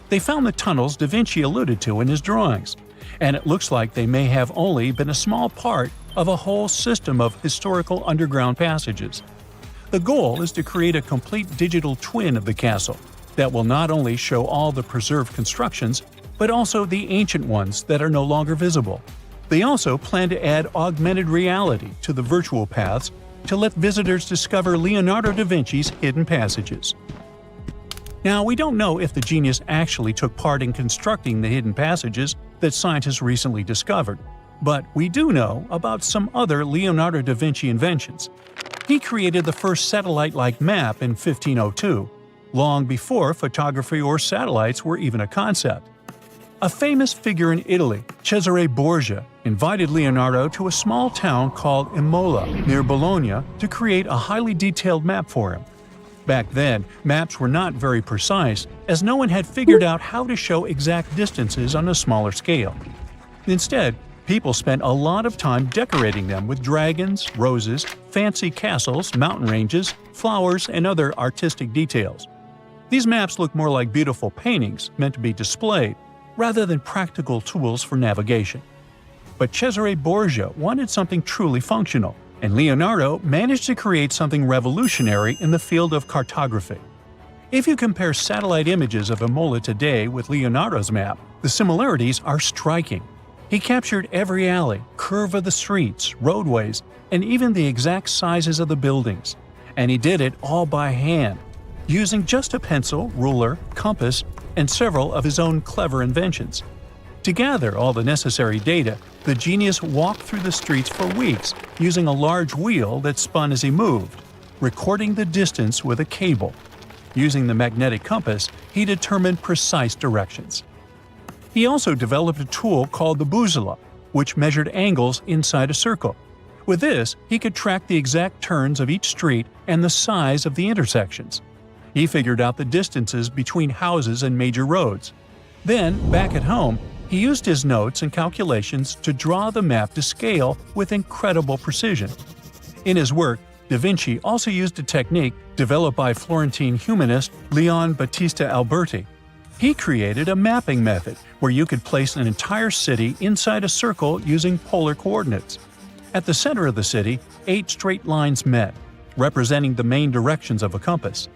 They found the tunnels da Vinci alluded to in his drawings, and it looks like they may have only been a small part of a whole system of historical underground passages. The goal is to create a complete digital twin of the castle that will not only show all the preserved constructions, but also the ancient ones that are no longer visible. They also plan to add augmented reality to the virtual paths to let visitors discover Leonardo da Vinci's hidden passages. Now, we don't know if the genius actually took part in constructing the hidden passages that scientists recently discovered, but we do know about some other Leonardo da Vinci inventions. He created the first satellite-like map in 1502, long before photography or satellites were even a concept. A famous figure in Italy, Cesare Borgia, invited Leonardo to a small town called Imola, near Bologna, to create a highly detailed map for him. Back then, maps were not very precise, as no one had figured out how to show exact distances on a smaller scale. Instead, people spent a lot of time decorating them with dragons, roses, fancy castles, mountain ranges, flowers, and other artistic details. These maps look more like beautiful paintings meant to be displayed, rather than practical tools for navigation. But Cesare Borgia wanted something truly functional, and Leonardo managed to create something revolutionary in the field of cartography. If you compare satellite images of Imola today with Leonardo's map, the similarities are striking. He captured every alley, curve of the streets, roadways, and even the exact sizes of the buildings. And he did it all by hand, using just a pencil, ruler, compass, and several of his own clever inventions. To gather all the necessary data, The genius walked through the streets for weeks using a large wheel that spun as he moved, recording the distance with a cable. Using the magnetic compass, he determined precise directions. He also developed a tool called the boussole, which measured angles inside a circle. With this, he could track the exact turns of each street and the size of the intersections. He figured out the distances between houses and major roads. Then, back at home, he used his notes and calculations to draw the map to scale with incredible precision. In his work, Da Vinci also used a technique developed by Florentine humanist Leon Battista Alberti. He created a mapping method where you could place an entire city inside a circle using polar coordinates. At the center of the city, 8 straight lines met, representing the main directions of a compass.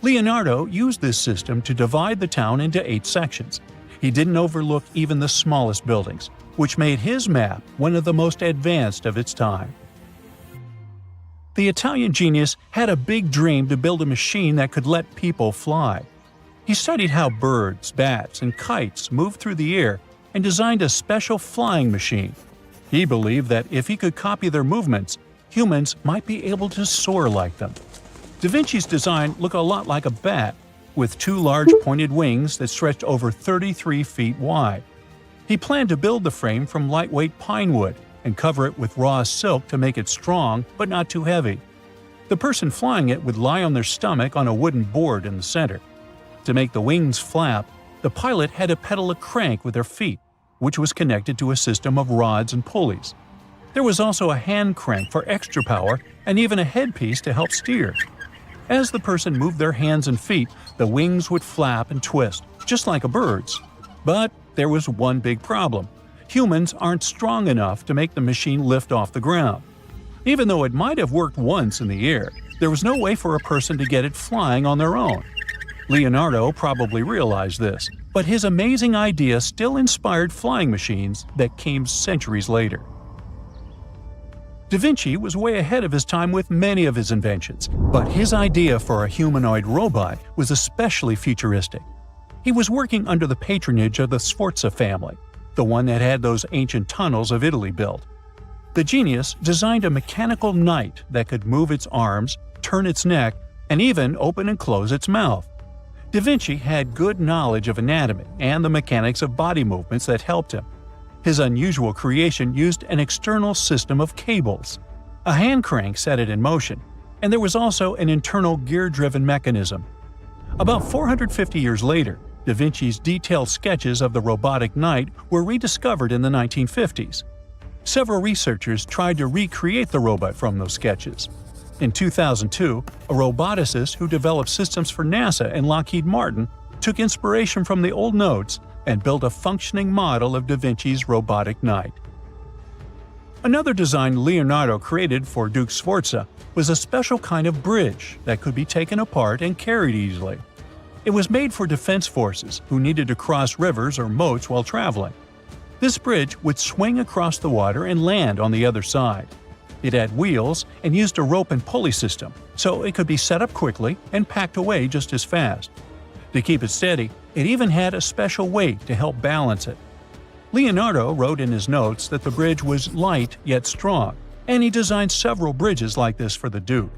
Leonardo used this system to divide the town into 8 sections. He didn't overlook even the smallest buildings, which made his map one of the most advanced of its time. The Italian genius had a big dream to build a machine that could let people fly. He studied how birds, bats, and kites move through the air and designed a special flying machine. He believed that if he could copy their movements, humans might be able to soar like them. Da Vinci's design looked a lot like a bat, with 2 large pointed wings that stretched over 33 feet wide. He planned to build the frame from lightweight pine wood and cover it with raw silk to make it strong but not too heavy. The person flying it would lie on their stomach on a wooden board in the center. To make the wings flap, the pilot had to pedal a crank with their feet, which was connected to a system of rods and pulleys. There was also a hand crank for extra power and even a headpiece to help steer. As the person moved their hands and feet, the wings would flap and twist, just like a bird's. But there was one big problem. Humans aren't strong enough to make the machine lift off the ground. Even though it might have worked once in the air, there was no way for a person to get it flying on their own. Leonardo probably realized this, but his amazing idea still inspired flying machines that came centuries later. Da Vinci was way ahead of his time with many of his inventions, but his idea for a humanoid robot was especially futuristic. He was working under the patronage of the Sforza family, the one that had those ancient tunnels of Italy built. The genius designed a mechanical knight that could move its arms, turn its neck, and even open and close its mouth. Da Vinci had good knowledge of anatomy and the mechanics of body movements that helped him. His unusual creation used an external system of cables. A hand crank set it in motion, and there was also an internal gear-driven mechanism. About 450 years later, Da Vinci's detailed sketches of the robotic knight were rediscovered in the 1950s. Several researchers tried to recreate the robot from those sketches. In 2002, a roboticist who developed systems for NASA and Lockheed Martin took inspiration from the old notes and built a functioning model of Da Vinci's robotic knight. Another design Leonardo created for Duke Sforza was a special kind of bridge that could be taken apart and carried easily. It was made for defense forces who needed to cross rivers or moats while traveling. This bridge would swing across the water and land on the other side. It had wheels and used a rope and pulley system, so it could be set up quickly and packed away just as fast. To keep it steady, it even had a special weight to help balance it. Leonardo wrote in his notes that the bridge was light yet strong, and he designed several bridges like this for the Duke.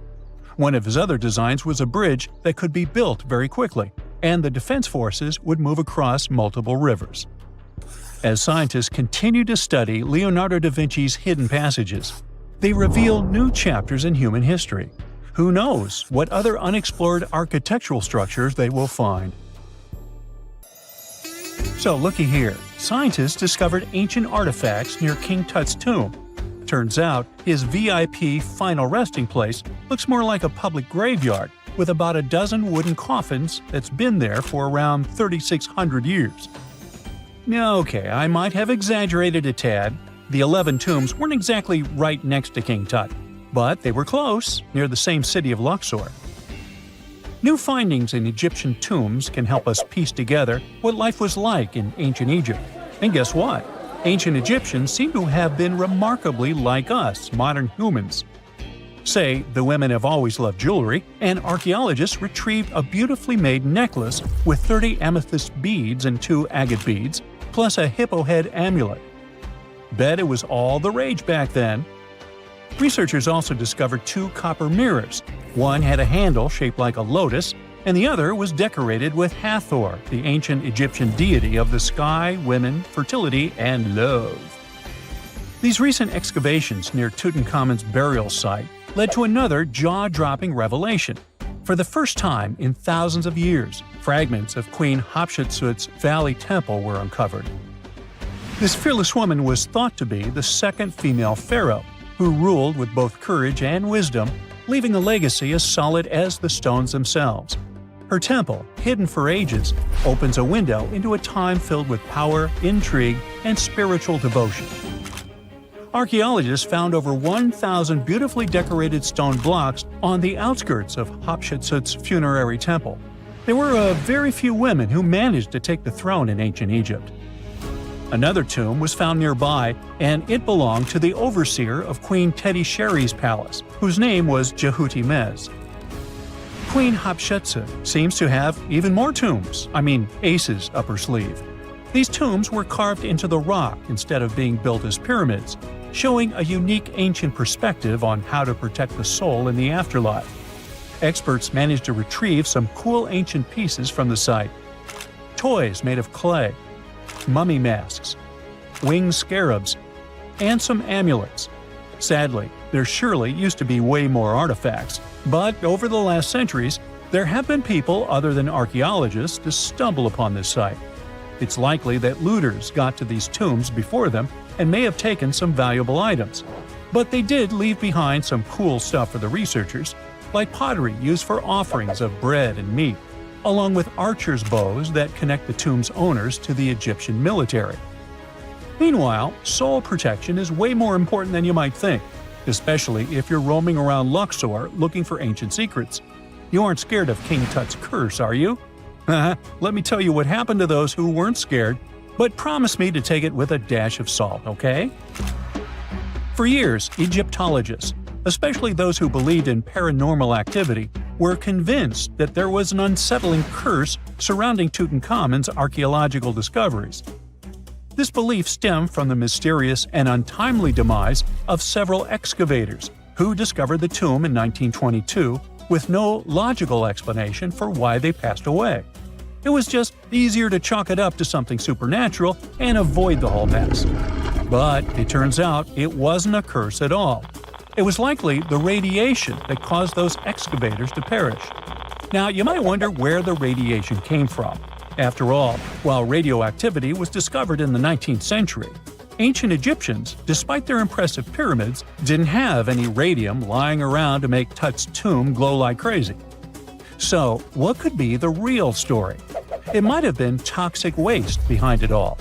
One of his other designs was a bridge that could be built very quickly, and the defense forces would move across multiple rivers. As scientists continue to study Leonardo da Vinci's hidden passages, they reveal new chapters in human history. Who knows what other unexplored architectural structures they will find? So looky here, scientists discovered ancient artifacts near King Tut's tomb. Turns out, his VIP final resting place looks more like a public graveyard with about a dozen wooden coffins that's been there for around 3,600 years. Now, okay, I might have exaggerated a tad. The 11 tombs weren't exactly right next to King Tut, but they were close, near the same city of Luxor. New findings in Egyptian tombs can help us piece together what life was like in ancient Egypt. And guess what? Ancient Egyptians seem to have been remarkably like us, modern humans. Say, the women have always loved jewelry, and archaeologists retrieved a beautifully made necklace with 30 amethyst beads and 2 agate beads, plus a hippo head amulet. Bet it was all the rage back then. Researchers also discovered 2 copper mirrors. One had a handle shaped like a lotus, and the other was decorated with Hathor, the ancient Egyptian deity of the sky, women, fertility, and love. These recent excavations near Tutankhamun's burial site led to another jaw-dropping revelation. For the first time in thousands of years, fragments of Queen Hatshepsut's Valley Temple were uncovered. This fearless woman was thought to be the second female pharaoh, who ruled with both courage and wisdom, leaving a legacy as solid as the stones themselves. Her temple, hidden for ages, opens a window into a time filled with power, intrigue, and spiritual devotion. Archaeologists found over 1,000 beautifully decorated stone blocks on the outskirts of Hatshepsut's funerary temple. There were a very few women who managed to take the throne in ancient Egypt. Another tomb was found nearby, and it belonged to the overseer of Queen Teti Sheri's palace, whose name was Jehuti-Mez. Queen Hatshepsut seems to have even more tombs, aces up her sleeve. These tombs were carved into the rock instead of being built as pyramids, showing a unique ancient perspective on how to protect the soul in the afterlife. Experts managed to retrieve some cool ancient pieces from the site. Toys made of clay, mummy masks, winged scarabs, and some amulets. Sadly, there surely used to be way more artifacts, but over the last centuries, there have been people other than archaeologists to stumble upon this site. It's likely that looters got to these tombs before them and may have taken some valuable items. But they did leave behind some cool stuff for the researchers, like pottery used for offerings of bread and meat, along with archers' bows that connect the tomb's owners to the Egyptian military. Meanwhile, soul protection is way more important than you might think, especially if you're roaming around Luxor looking for ancient secrets. You aren't scared of King Tut's curse, are you? Let me tell you what happened to those who weren't scared, but promise me to take it with a dash of salt, okay? For years, Egyptologists, especially those who believed in paranormal activity, were convinced that there was an unsettling curse surrounding Tutankhamun's archaeological discoveries. This belief stemmed from the mysterious and untimely demise of several excavators who discovered the tomb in 1922 with no logical explanation for why they passed away. It was just easier to chalk it up to something supernatural and avoid the whole mess. But it turns out it wasn't a curse at all. It was likely the radiation that caused those excavators to perish. Now, you might wonder where the radiation came from. After all, while radioactivity was discovered in the 19th century, ancient Egyptians, despite their impressive pyramids, didn't have any radium lying around to make Tut's tomb glow like crazy. So, what could be the real story? It might have been toxic waste behind it all.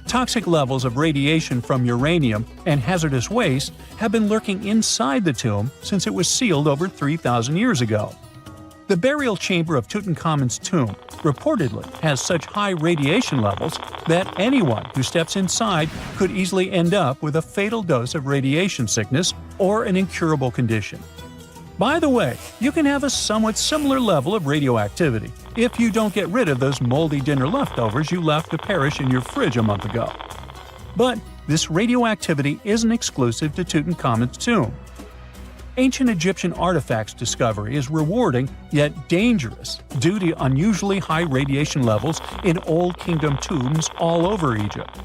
Toxic levels of radiation from uranium and hazardous waste have been lurking inside the tomb since it was sealed over 3,000 years ago. The burial chamber of Tutankhamun's tomb reportedly has such high radiation levels that anyone who steps inside could easily end up with a fatal dose of radiation sickness or an incurable condition. By the way, you can have a somewhat similar level of radioactivity if you don't get rid of those moldy dinner leftovers you left to perish in your fridge a month ago. But this radioactivity isn't exclusive to Tutankhamun's tomb. Ancient Egyptian artifacts discovery is rewarding yet dangerous due to unusually high radiation levels in Old Kingdom tombs all over Egypt.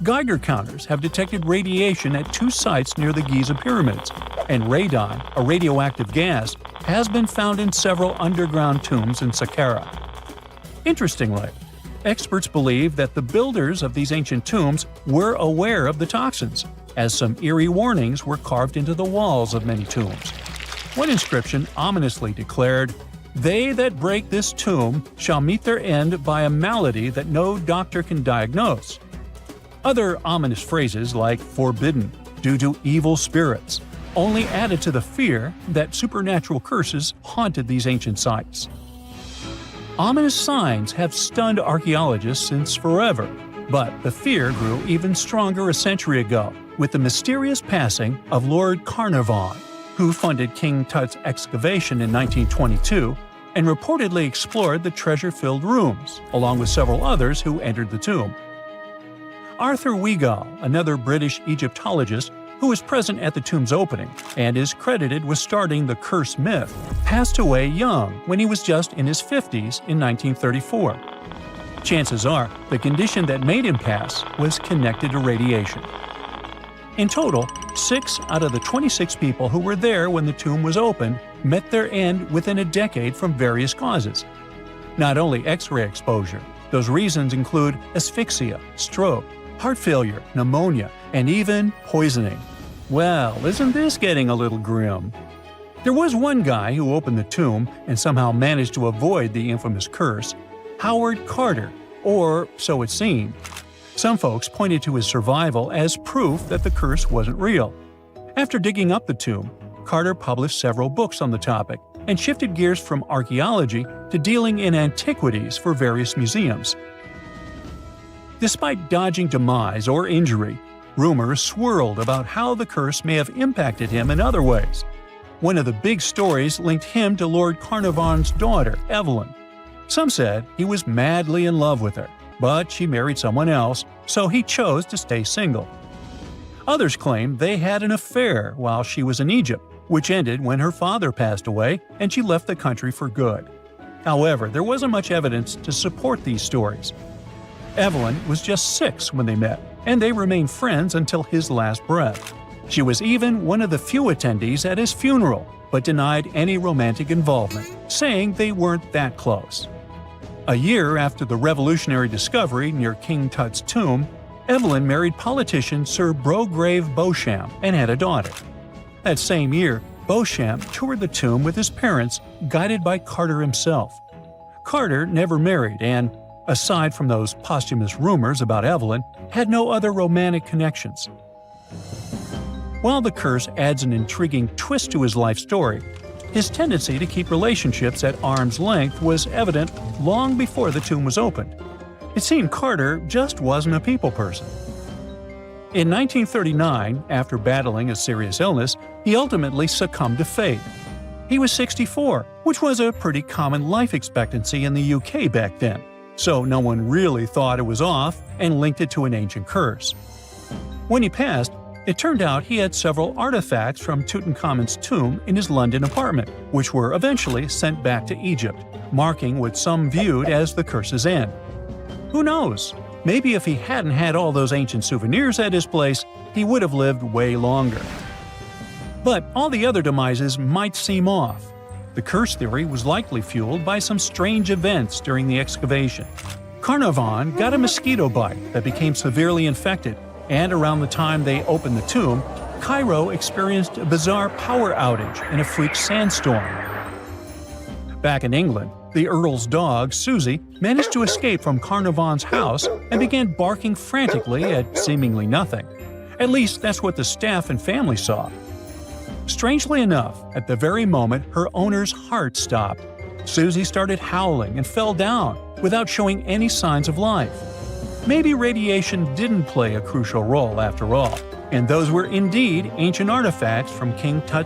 Geiger counters have detected radiation at 2 sites near the Giza pyramids, and radon, a radioactive gas, has been found in several underground tombs in Saqqara. Interestingly, experts believe that the builders of these ancient tombs were aware of the toxins, as some eerie warnings were carved into the walls of many tombs. One inscription ominously declared, "They that break this tomb shall meet their end by a malady that no doctor can diagnose." Other ominous phrases like "forbidden," "due to evil spirits," only added to the fear that supernatural curses haunted these ancient sites. Ominous signs have stunned archaeologists since forever, but the fear grew even stronger a century ago with the mysterious passing of Lord Carnarvon, who funded King Tut's excavation in 1922 and reportedly explored the treasure-filled rooms, along with several others who entered the tomb. Arthur Weigall, another British Egyptologist who was present at the tomb's opening and is credited with starting the curse myth, passed away young when he was just in his 50s in 1934. Chances are the condition that made him pass was connected to radiation. In total, 6 out of the 26 people who were there when the tomb was opened met their end within a decade from various causes. Not only X-ray exposure, those reasons include asphyxia, stroke, heart failure, pneumonia, and even poisoning. Well, isn't this getting a little grim? There was one guy who opened the tomb and somehow managed to avoid the infamous curse, Howard Carter, or so it seemed. Some folks pointed to his survival as proof that the curse wasn't real. After digging up the tomb, Carter published several books on the topic and shifted gears from archaeology to dealing in antiquities for various museums. Despite dodging demise or injury, rumors swirled about how the curse may have impacted him in other ways. One of the big stories linked him to Lord Carnarvon's daughter, Evelyn. Some said he was madly in love with her, but she married someone else, so he chose to stay single. Others claimed they had an affair while she was in Egypt, which ended when her father passed away and she left the country for good. However, there wasn't much evidence to support these stories. Evelyn was just 6 when they met, and they remained friends until his last breath. She was even one of the few attendees at his funeral, but denied any romantic involvement, saying they weren't that close. A year after the revolutionary discovery near King Tut's tomb, Evelyn married politician Sir Brograve Beauchamp and had a daughter. That same year, Beauchamp toured the tomb with his parents, guided by Carter himself. Carter never married and, aside from those posthumous rumors about Evelyn, had no other romantic connections. While the curse adds an intriguing twist to his life story, his tendency to keep relationships at arm's length was evident long before the tomb was opened. It seemed Carter just wasn't a people person. In 1939, after battling a serious illness, he ultimately succumbed to fate. He was 64, which was a pretty common life expectancy in the UK back then, so no one really thought it was off and linked it to an ancient curse. When he passed, it turned out he had several artifacts from Tutankhamun's tomb in his London apartment, which were eventually sent back to Egypt, marking what some viewed as the curse's end. Who knows? Maybe if he hadn't had all those ancient souvenirs at his place, he would have lived way longer. But all the other demises might seem off. The curse theory was likely fueled by some strange events during the excavation. Carnarvon got a mosquito bite that became severely infected, and around the time they opened the tomb, Cairo experienced a bizarre power outage and a freak sandstorm. Back in England, the Earl's dog, Susie, managed to escape from Carnarvon's house and began barking frantically at seemingly nothing. At least that's what the staff and family saw. Strangely enough, at the very moment her owner's heart stopped, Susie started howling and fell down without showing any signs of life. Maybe radiation didn't play a crucial role after all, and those were indeed ancient artifacts from King Tut's